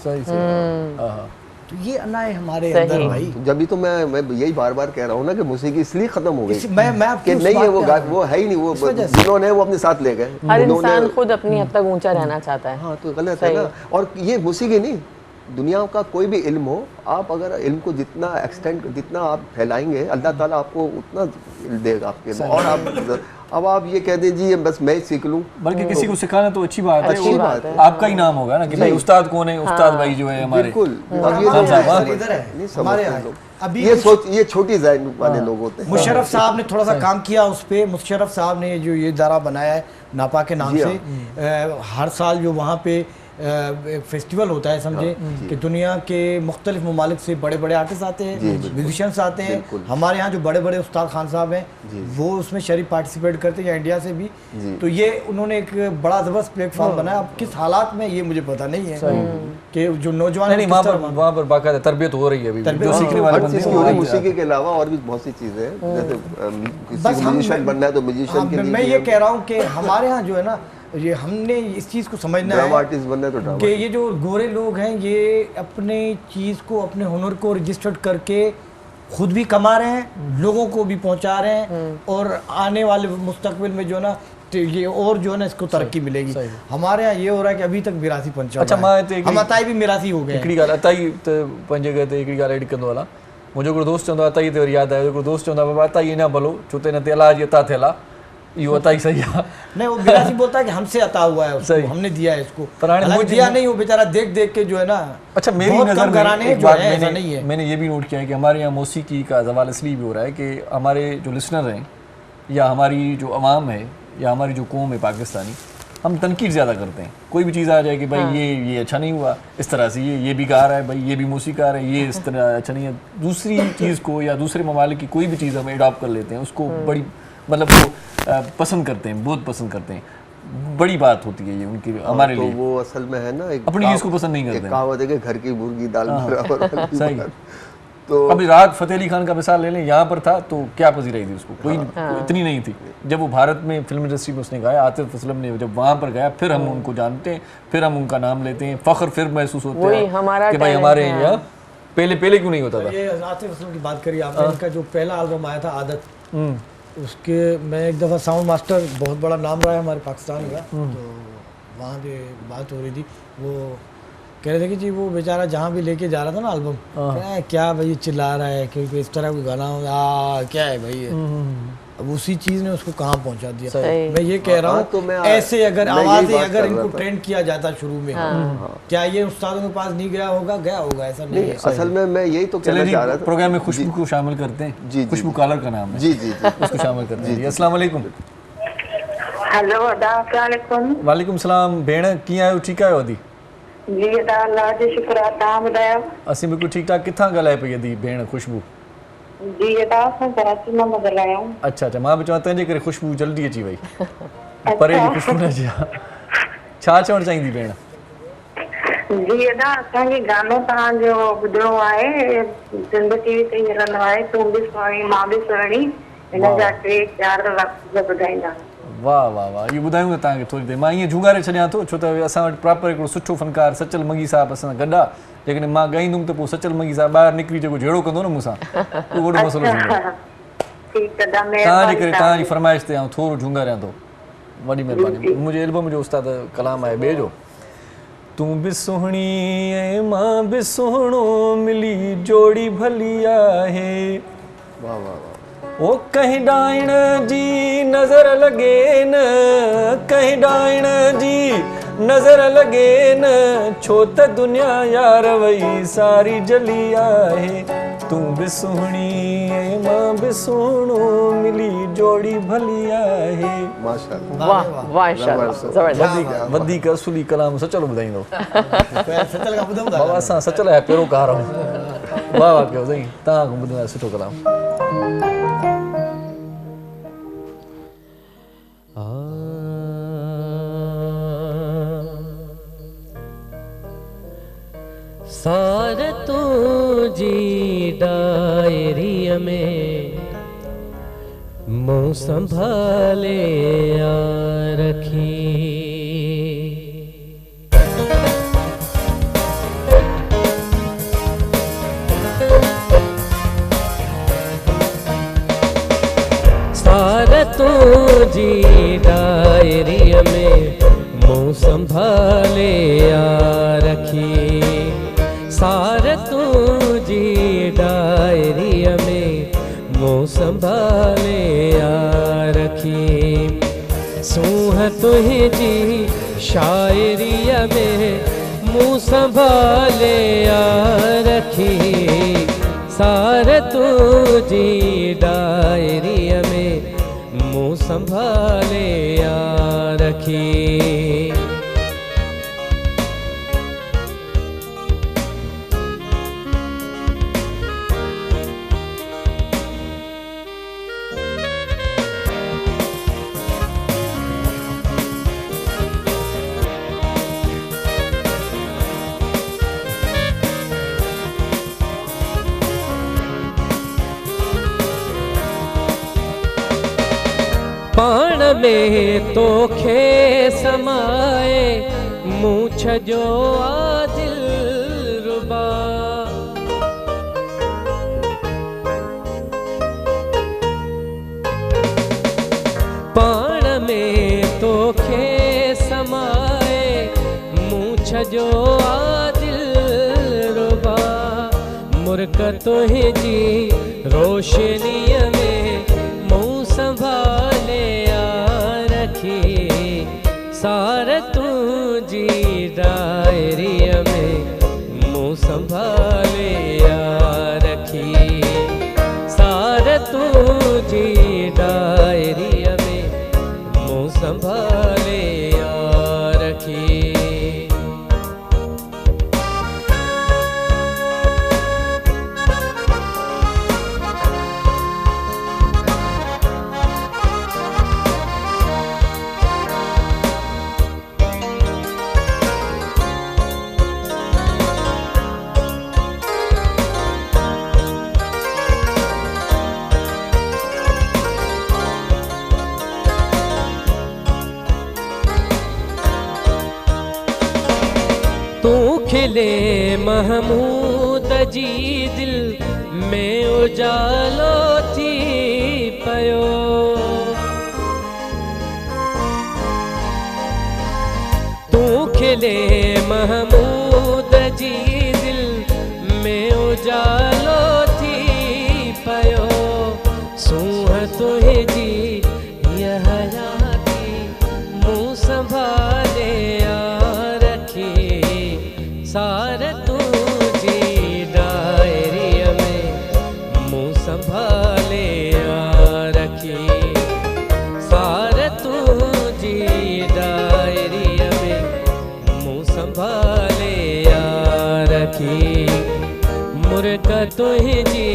तो ये अन्ना है हमारे अंदर भाई। जब भी तो मैं यही बार बार कह रहा हूँ ना कि मौसीकी इसलिए खत्म हो गई, मैं आपके नहीं है वो है ही नहीं, वो जिन्होंने वो अपने साथ ले गए। हर इंसान खुद अपनी हद तक ऊंचा रहना चाहता है। हाँ तो गलत है ना। और ये मौसीकी नहीं, दुनिया का कोई भी इल्म हो, आप अगर इल्म को जितना एक्सटेंड, जितना आप फैलाएंगे, अल्लाह ताला आपको उतना देगा आपके। और अब आप ये कह दें जी बस मैं सीख लूं, बल्कि किसी को सिखाना तो अच्छी बात है, आपका ही नाम होगा ना कि भाई उस्ताद कौन है, उस्ताद भाई जो है हमारे। बिल्कुल। अब ये ये छोटी ज़हन वाले लोग होते हैं। मुशर्रफ साहब ने थोड़ा सा काम किया उस पे, मुशर्रफ साहब ने जो ये इदारा बनाया है नापा के नाम से, हर साल जो वहाँ पे एक फेस्टिवल होता है, समझे कि दुनिया के मुख्तलिफ ममालिक से बड़े बड़े आर्टिस्ट आते हैं, म्यूजिशियंस आते हैं। हमारे यहाँ जो बड़े बड़े उस्ताद खान साहब हैं वो उसमें शरीफ पार्टिसिपेट करते हैं, इंडिया से भी। तो ये उन्होंने एक बड़ा ज़बरदस्त प्लेटफॉर्म बनाया। अब किस हालात में ये मुझे पता नहीं है कि जो नौजवान वहाँ पर बाकायदा तरबियत हो रही है अभी, जो सीखने वाले बंदे हैं। मौसीकी के अलावा और भी बहुत सी चीज़ें हैं, जैसे म्यूजिशियन बनना है तो म्यूजिशियन के लिए। मैं ये कह रहा हूँ कि हमारे यहाँ जो है ना, ये हमने इस चीज़ को समझना है आर्टिस्ट बनना है तो कि ये जो गोरे लोग हैं ये अपने चीज़ को, अपने हुनर को रजिस्टर्ड करके खुद भी कमा रहे हैं, लोगों को भी पहुंचा रहे हैं, और आने वाले मुस्तकबिल में जो है ना ये और जो है ना इसको तरक्की मिलेगी। हमारे यहाँ ये हो रहा है कि अभी तक मिरासी पंचा। अच्छा हम अताई भी मिरासी हो गए। हिकिड़ी ॻाल्हि अताई त पंहिंजे घर ते हिकिड़ी ॻाल्हि एड कंदो हलां, मुंहिंजो हिकिड़ो दोस्त चवंदो आहे, अताई ते वरी यादि आयो, हिकिड़ो दोस्त चवंदो आहे बाबा अताई न भलो, छो त हिन ते अलाह जी अता थियल आहे, इहो अताई सही है। नहीं वो मिरासी बोलता है कि हमसे अता हुआ है उसको, हमने दिया है इसको, पर दिया नहीं, वो बेचारा देख देख के जो है ना। अच्छा मेरी नज़र में एक बात मैंने ये भी नोट किया है कि हमारे यहाँ मौसीकी का सवाल इसलिए भी हो रहा है कि हमारे जो लिसनर हैं या हमारी जो अवाम है या हमारी जो कौम है पाकिस्तानी, हम तनकीद ज़्यादा करते हैं। कोई भी चीज़ आ जाए कि भाई ये अच्छा नहीं हुआ, इस तरह से ये भी गा रहा है, भाई ये भी मौसीकार है, ये इस तरह अच्छा नहीं है। दूसरी चीज़ को या दूसरे ममालिक की कोई भी चीज़ हम एडॉप्ट कर लेते हैं, उसको बड़ी मतलब वो पसंद करते हैं, बहुत पसंद करते हैं। बड़ी बात होती है ये उनकी, हमारे लिए। वो असल में है ना, अपनी चीज़ को पसंद नहीं करते हैं। कहावत है कि घर की मुर्गी दाल बराबर। सही। तो अभी राहत फ़तेह अली खान का मिसाल ले लें, यहाँ पर था तो क्या पसी रही थी उसको, कोई इतनी नहीं थी। जब वो भारत में फिल्म इंडस्ट्री में उसने गाया, आतिफ असलम ने जब वहाँ पर गाया, फिर हम उनको जानते हैं, फिर हम उनका नाम लेते हैं, फ़ख्र फिर महसूस होता है कि भाई हमारे यहाँ पहले क्यों नहीं होता था। ये आतिफ असलम की बात करी आपने, इनका जो पहला एल्बम आया था आदत, उसके मैं एक दफ़ा साउंड मास्टर, बहुत बड़ा नाम रहा है हमारे पाकिस्तान का, तो वहाँ पे बात हो रही थी, वो कह रहे थे कि जी वो बेचारा जहाँ भी लेके जा रहा था ना एल्बम, क्या भाई चिल्ला रहा है, क्योंकि इस तरह कोई गाना हो क्या है भाई है। अब उसी चीज़ ने उसको कहाँ पहुँचा दिया। मैं ये कह रहा हूँ तो ऐसे अगर आवाज़ें अगर इनको ट्रेंड किया जाता शुरू में, क्या ये उस्तादों के पास नहीं गया होगा ऐसा नहीं है। असल में मैं यही तो कहना चाह रहा था। प्रोग्राम में खुशबू को शामिल करते हैं। जी, खुशबू कालर का नाम है। जी, उसको शामिल करते हैं। अस्सलाम वालेकुम। हेलो, अस्सलाम वालेकुम। वालेकुम सलाम। भेण कीअं आहियो? ठीकु आहियो अदी? जी अल्लाह जो शुक्र आहे, तव्हां ॿुधायो? असीं बिल्कुलु ठीकु ठाक। किथां ॻाल्हाए पई अदी भेण खुशबू? जी असां कराची मां ॻाल्हायूं। अच्छा, मां बि चवां तंहिंजे करे खुशबू जल्दी अची वई, परे जी खुशबू न अची। छा चवणु चाहींदी भेण? जी असांखे गानो तव्हांजो ॿुधणो आहे, सिंध टीवी ते हलंदो आहे, तूं बि सुहिणी मां बि सुहिणी, हिन जा 3-4 लफ़्ज़ ॿुधाईंदा। वाह वाह वाह, इहो ॿुधायूं था तव्हांखे थोरी देरि। मां ईअं जुगारे छॾियां थो छो त असां वटि प्रॉपर हिकिड़ो सुठो फनकार सचल मगी साहिबु असां सां गॾु आहे। जेकॾहिं मां ॻाईंदुमि त पोइ सचल मगी साहिबु ॿाहिरि निकिरी जेको जहिड़ो कंदो न मूंसां, उहो वॾो मसइलो थींदो। तव्हांजे करे तव्हांजी फरमाइश ते आउं थोरो जुगारियां थो, वॾी महिरबानी। मुंहिंजे एल्बम जो उस्ताद कलाम आहे ॿिए जो, तूं बि सुहिणी ऐं मां बि सुहिणो मिली जोड़ी भली आहे। वाह वाह वाह। ओ कहीं डाइण जी नज़र लॻे न, कहीं डाइण जी नज़र लॻे न, छो त दुनिया यार वई सारी जली आहे। तूं बि सुहिणी ऐं मां बि सुहिणो मिली जोड़ी भली आहे। माशाअल्लाह, वाह वाह ज़बरदस्त। वधीक असुली कलाम सचल ॿुधाईंदो। सचल खां ॿुधूं था। बाबा असां सचल जा पैरोकार आहियूं। वाह वाह कयो साईं, तव्हां खां ॿुधो आहे सुठो कलाम। सार तुझी डायरीअ में मूं संभाले रखी। सार तुझी डायरीअ में मूं संभाले रखी। सार तुझी डायरीअ में मूं संभाले रखी। सूंह तुझी शायरीअ में मूं संभाले रखी। सार तुझी डायरीअ में मूं संभाले रखी। पाण में तोखे समाए मूं छजो आ दिलरुबा। पाण में तोखे समाए मूं छजो आ दिलरुबा। मुर्क तुंहिंजी रोशनीअ में मूं संभाले रखी। सार तुझी डायरीअ में मूं संभाले रखी। सार तुझी डायरीअ में मूं संभाले रखी। खिले महमूद जी दिल में उजालो थी पयो। तू खिले महमूद जी दिल में उजालो थी पयो। सूंह तुझी यह हयाती मूं संभाले सार तुझी डायरीअ में मूं संभाले रखी। सार तुझी डायरीअ में मूं संभाले रखी। मुर्क तुझी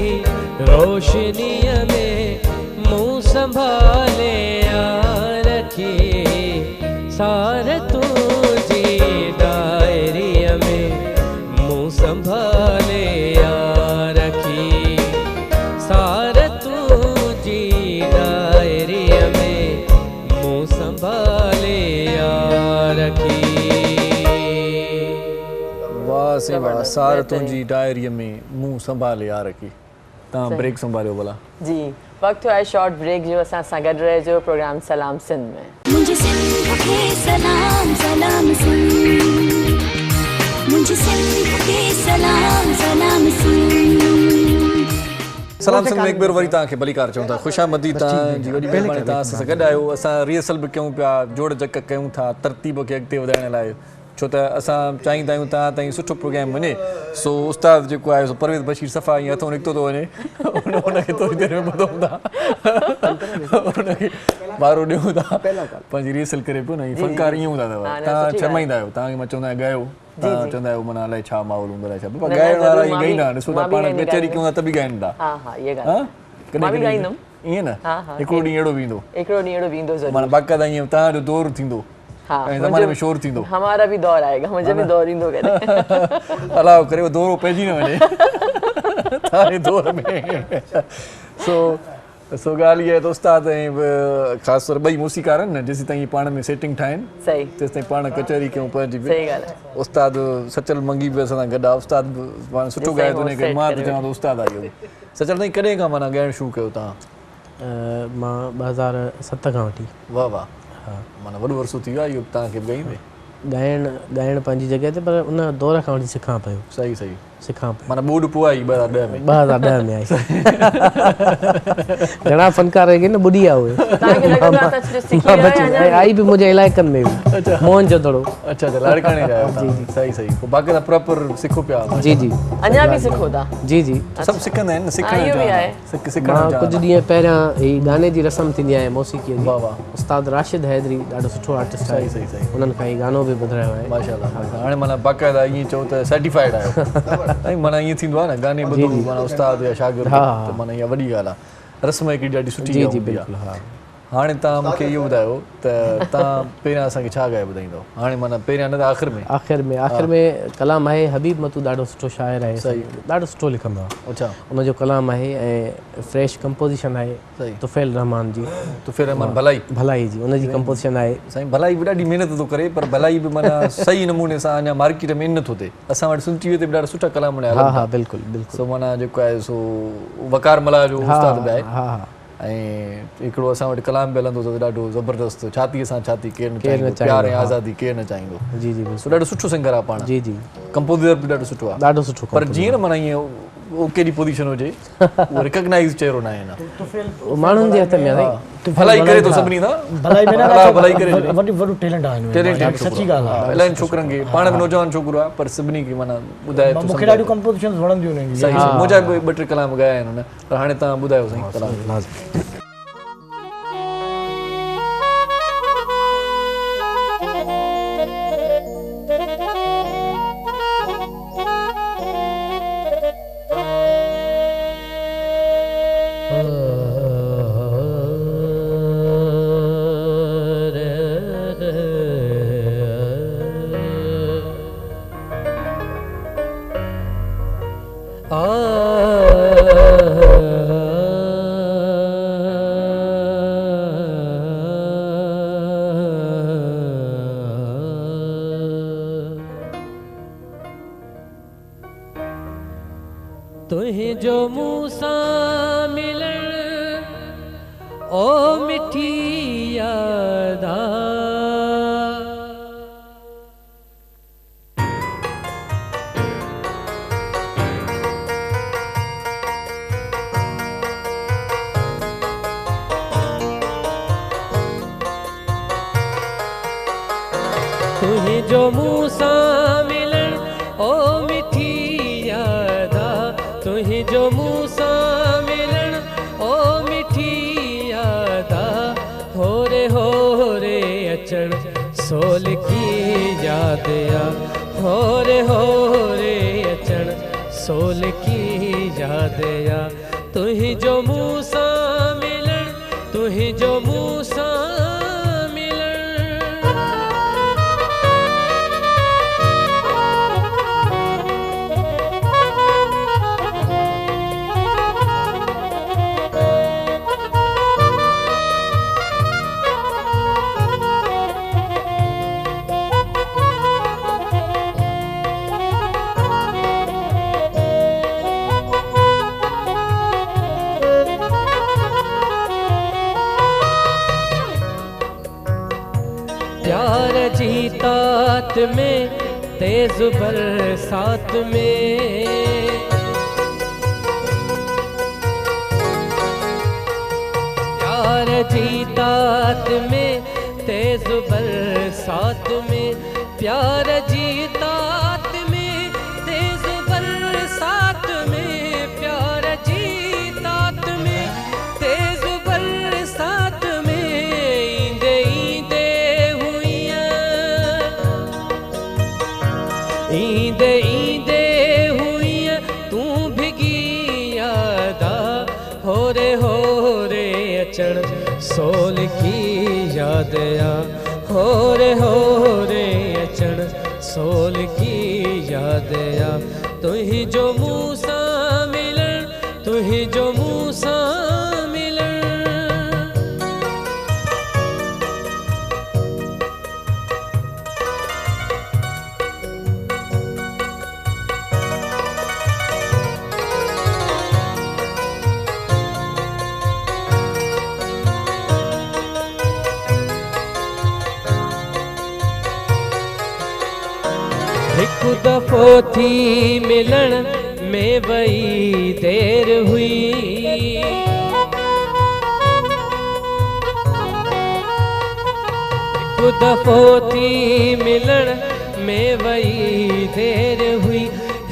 रोशनीअ में मूं संभाले रखी। सार तुझी डायरीअ में मूं संभाले रखी। सार तुझी डायरीअ में मूं वाह से वाह सार तुंहिंजी डायरीअ में मुंहुं संभाले यार की तव्हां ब्रेक संभालियो भला जी वक़्तु आहे शॉर्ट ब्रेक जो असां सां गॾु रहिजो प्रोग्राम सलाम सिंध में मुझे सिंध के सलाम सलाम सिंध मुझे सिंध के सलाम सलाम सिंध सलाम सिंध में हिकु भेरो वरी तव्हांखे भलीकार चऊं था ख़ुशामदी तव्हांजी वॾी महिरबानी तव्हां असां सां गॾु आहियो असां रिहर्सल बि कयूं पिया जोड़ जक कयूं था तरतीब खे अॻिते वधाइण लाइ छो त असां चाहींदा आहियूं तव्हां ताईं सुठो प्रोग्राम वञे सो उस्ताद जेको आहे सो परवेज़ बशीर सफ़ा ईअं हथों निकितो थो वञे उनखे थोरी देरि में ॿुधूं था उनखे वारो ॾियूं था पंहिंजी रिहर्सल करे पियो न फनकार ईअं हूंदा अथव तव्हां शर्माईंदा आहियो तव्हांखे मां चवंदा आहियां ॻायो तव्हां चवंदा आहियो माना अलाए छा माहौल हूंदो अलाए छा बाबा ॻाइण वारा ईअं ॻाईंदा ॾिसो था पाण कचहरी कयूं था त बि ॻाइनि था ईअं न हिकिड़ो ॾींहुं अहिड़ो वेंदो माना बाक़ाइदा ईअं तव्हांजो दौरु थींदो ऐं ज़माने में शोर थींदो हमारा भी दौर आएगा मुझे भी दौर ईंदो करे अलाह करे वो दौरो पइजी न वञे तव्हांजे दौर में सो ॻाल्हि इहा आहे त उस्ताद ऐं ख़ासि तौर ॿई मूसीकार आहिनि न जेसीं ताईं पाण में सेटिंग ठाहिनि सही तेसि ताईं पाण कचहरी कयूं पंहिंजी सही ॻाल्हि आहे उस्ताद सचल मंगी बि असां सां गॾु आहे उस्ताद बि पाण सुठो ॻाए थो उन करे मां त चवां थो उस्ताद आहे इहो सचल ताईं कॾहिं खां माना ॻाइणु शुरू कयो तव्हां मां 2007 खां वठी वाह वाह हा माना वॾो वरसो थी वियो आहे इहो तव्हांखे बि ॻाईंदे ॻाइणु पंहिंजी जॻह ते पर उन दौर खां वठी सिखां पियो सही सही सिखां पियो माना ॿोॾ पोइ आई 2010 में 2010 में आई घणा फनकार आहिनि न ॿुधी आहे उहे आई बि मुंहिंजे इलाइक़नि में बि मोहन जो थोरो अच्छा अच्छा लाड़काणे जा जी जी सही सही पोइ बाक़ी त प्रॉपर सिखो पिया जी जी अञा बि सिखो था जी जी सभु सिखंदा आहिनि न सिखण कुझु ॾींहं पहिरियां ही गाने जी रस्म थींदी आहे मौसीक़ीअ जी वाह वाह उस्ताद राशिद हैदरी ॾाढो सुठो आर्टिस्ट आहे सही सही उन्हनि खां ई गानो बि ॿुधायो आहे माशाअल्लाह हाणे माना बाक़ाइदा ईअं चओ त सर्टिफाइड आहियो ऐं माना ईअं थींदो आहे न गाने ॿुधो माना उस्ताद या शागिर्द त माना इहा वॾी ॻाल्हि आहे रस्म हिकिड़ी ॾाढी सुठी जी जी बिल्कुलु हा हाणे तव्हां मूंखे इहो ॿुधायो त तव्हां पहिरियां असांखे छा ॻाए ॿुधाईंदव हाणे माना पहिरियां न त आख़िर में कलाम आहे हबीब मतू ॾाढो सुठो शाइर आहे सही ॾाढो सुठो लिखंदो आहे अच्छा उनजो कलाम आहे ऐं फ्रेश कंपोज़िशन आहे सही तुफ़ैल रहमान जी तुफ़ैल रहमान भलाई जी उनजी कंपोज़िशन आहे साईं भलाई बि ॾाढी महिनत थो करे पर भलाई बि माना सही नमूने सां अञा मार्केट में इन नथो थिए असां वटि सुन टीवीअ ते बि ॾाढा सुठा कलाम हा हा बिल्कुलु बिल्कुलु सो माना जेको आहे सो वकार मला जो उस्ताद बि आहे हा हा ऐं हिकिड़ो असां वटि कलाम बि हलंदो त ॾाढो ज़बरदस्तु छातीअ सां छाती केरु न चाहींदो प्यार ऐं आज़ादी केरु न चाहींदो जी जी सो ॾाढो सुठो सिंगर आहे पाण जी जी कंपोज़र बि ॾाढो सुठो आहे ॾाढो सुठो पर जीअं न माना ईअं उहो कहिड़ी पोज़ीशन हुजे उहो रिकॉग्नाइज़ चहिरो न आहे न माण्हुनि जे हथ में आहे भलाई करे थो सभिनी सां भलाई करे वॾो टैलेंट आहे सची ॻाल्हि आहे इलाही छोकिरनि खे पाण बि नौजवान छोकिरो आहे पर सभिनी खे माना ॿुधाए मूंखे ॾाढियूं कंपोज़िशन वणंदियूं आहिनि सही मुंहिंजा बि ॿ टे कलाम ॻाया आहिनि हुन पर हाणे तव्हां ॿुधायो साईं कलाम तुंहिंजो मूं सां मिलण ओ मिठी याद तुंहिंजो मूं सां मिलण ओ मिठी याद तुंहिंजो मूं सां मिलण ओ मिठी याद हो रे अचण सो लिखी याद हो रे अचण सो लिखी याद तुंहिंजो मूं सां मिलण तुंहिंजो मूं सां में तेज बरसात में प्यार जीतात में तेज बरसात में प्यार जीतात में तेज बरसात में प्यार जीतात में तेज बरसात में ईंदे ईंदे हुई तू भिगी यादा हो रे अचण सोल की याद आ हो रे अचण सोल की याद आ तुही जो मूसा मिलन तुही जो मूसा मिलन एक दफ़ो थी मिलन में वही देर हुई एक दफ़ो थी मिलन में वही देर हुई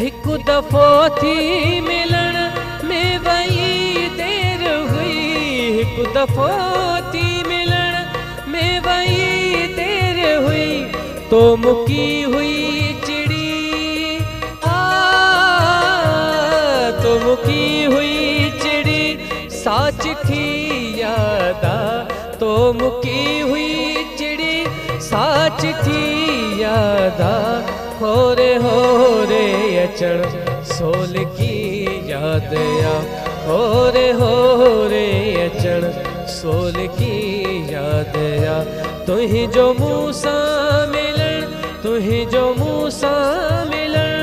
एक दफ़ो थी मिलन में वही देर हुई एक दफ़ो थी मिलन में वही देर हुई तो मुकी हुई मुकी हुई चिड़ी साच की यादा तो मुकी हुई चिड़ी साच की यादा हो रे अचण सोल की याद आ हो रे अचण सोल की याद आ तुही जो मूसा मिलन तुही जो मूसा मिलन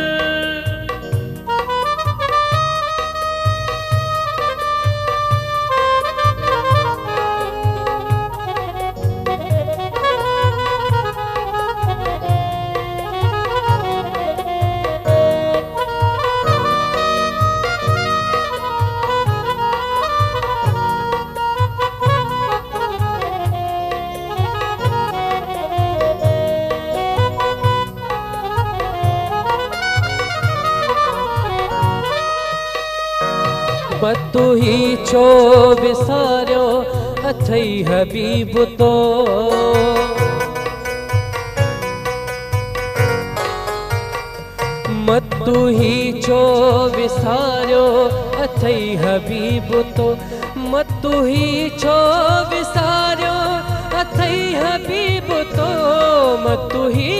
तू ही छो विसारियो अथई हबीब तो मत तू ही छो विसारियो अथई हबीब तो मत तू ही छो विसारियो अथई हबीब तो मत तू ही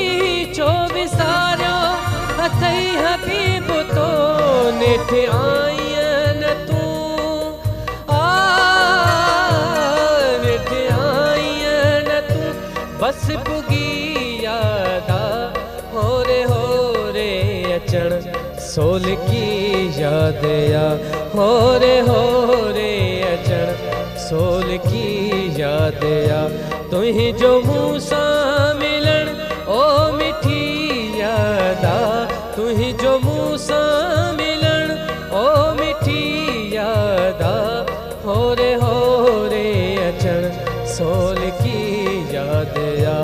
छो विसारियो अथई हबीब तो नेठ आई बस बुगी यादा हो रे अचण सोल की याद आ हो रे अचण सोल की याद आ तुही जो मूसा मिलन ओ मिठी यादा तुही जो मूसा मिलन ओ मिठी यादा हो रे अचण सोल की याद आ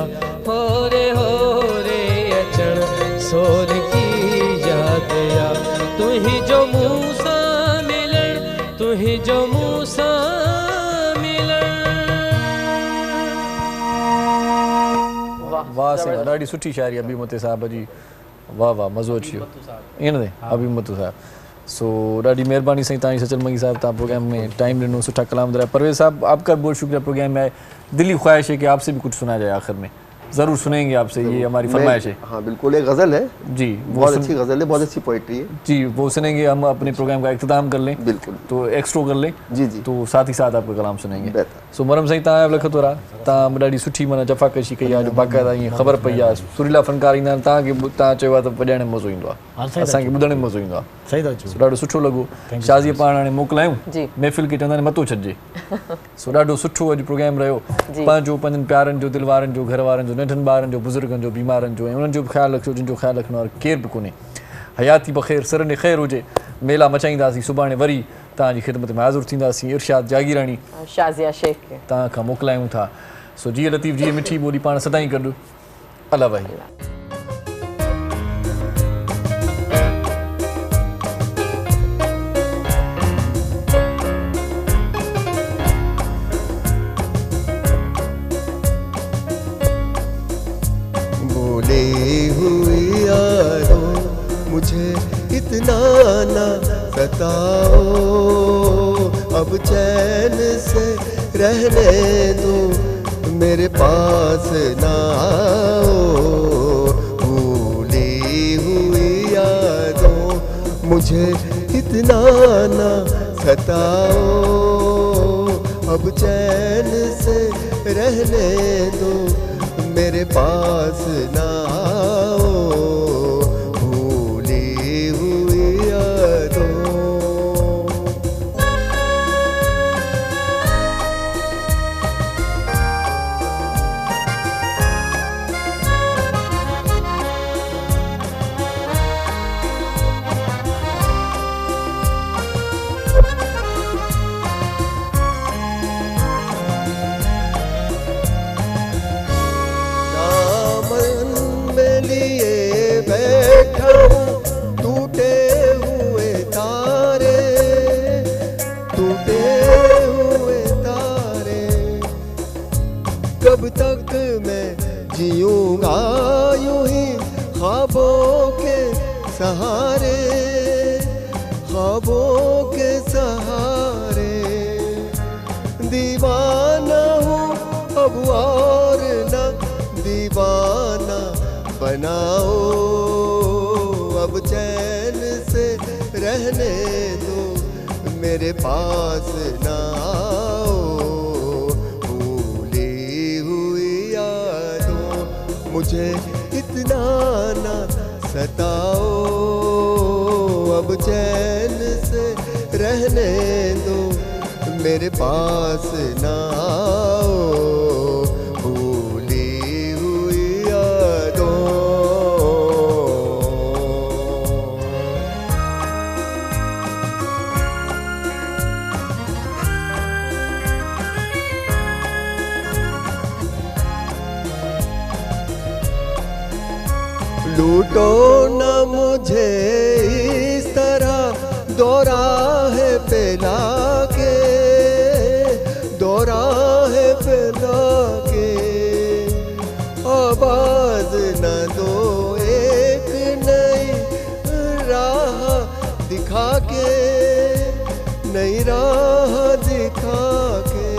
हो रे अचण सोल की याद आ तुही जो मूसा मिलन तुही जो मूसा मिलन वाह सिंह ॾाढी सुठी शायरी अभिमत साहब जी वाह वाह मज़ो अची वियो ईअं न अभिमत साहब सो ॾाढी महिरबानी साईं तव्हांजी सचल मंगी साहब तव्हां प्रोग्राम में टाइम ॾिनो सुठा कलाम ॿुधाया परवेज़ साहब आपका बहुत शुक्रिया प्रोग्राम में आए दिली ख्वाहिश है कि आपसे भी कुछ सुना जाए आखिर में ज़रूर सुनेंगे आपसे ये हमारी फरमाइश है हाँ बिल्कुल एक गज़ल है जी बहुत अच्छी गज़ल है बहुत अच्छी पोइट्री है जी वो सुनेंगे हम अपने प्रोग्राम का इख्तिताम कर लें बिल्कुल तो एक्स्ट्रो कर लें जी जी तो साथ ही साथ आपका कलाम सुनेंगे सो मरम साईं तव्हां लखत वारा तव्हां ॾाढी सुठी माना जफ़ाकशी कई आहे जो बाक़ाइदा ईअं ख़बर पई आहे सुरीला फनकार ईंदा आहिनि तव्हांखे तव्हां चयो आहे त वॼाइण में मज़ो ईंदो आहे असांखे ॿुधण में मज़ो ईंदो आहे सही था चओ ॾाढो सुठो लॻो शाज़ीअ पाण हाणे मोकिलायूं महफ़िल खे चवंदा आहिनि मथो छॾिजे सो ॾाढो सुठो अॼु प्रोग्राम रहियो पंहिंजो पंहिंजनि प्यारनि जो दिलि वारनि जो घर वारनि जो नंढनि ॿारनि जो बुज़ुर्गनि जो बीमारनि जो ऐं उन्हनि जो बि ख़्यालु रखियो जिन जो ख़्यालु रखण वारो केर बि कोन्हे। हयाती बख़ैर सरनि ख़ैर हुजे। मेला मचाईंदासीं, सुभाणे वरी तव्हांजी ख़िदमत में हाज़ुर थींदासीं। इरशाद जागीराणी शाज़िया शेख तव्हां खां मोकिलायूं था। सो जीअं लतीफ़ जी मिठी ॿोली पाण सदाईं गॾु। अला भाई। मुझे इतना ना सताओ, अब चैन से रहने दो, मेरे पास ना आओ। भूली हुई यादों मुझे इतना ना सताओ, अब चैन से रहने दो, मेरे पास ना आओ। कब तक मैं जीऊंगा यूं ही ख्वाबों के सहारे, ख्वाबों के सहारे। दीवाना हूँ अब और न दीवाना बनाओ, अब चैन से रहने दो, मेरे पास ना आओ। मुझे इतना ना सताओ, अब चैन से रहने दो, मेरे पास ना आओ। भूली हुई यादों लूटो न मुझे इस तरह दोराहे पे लाके, दोराहे पे लाके। आवाज न दो एक नई राह दिखा के, नई राह दिखा के।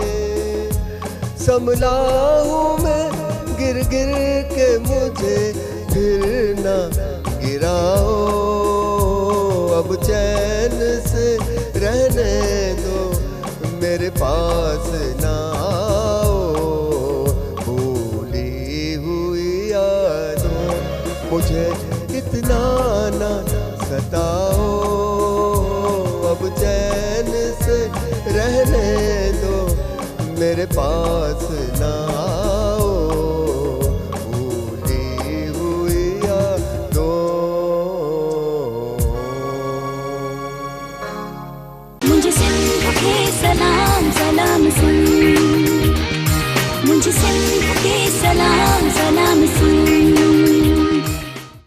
संभला हूँ मैं गिर गिर के, मुझे फिर न गिराओ, अब चैन से रहने दो, मेरे पास ना आओ। भूली हुई यादों मुझे इतना ना सताओ, अब चैन से रहने दो, मेरे पास ना आओ।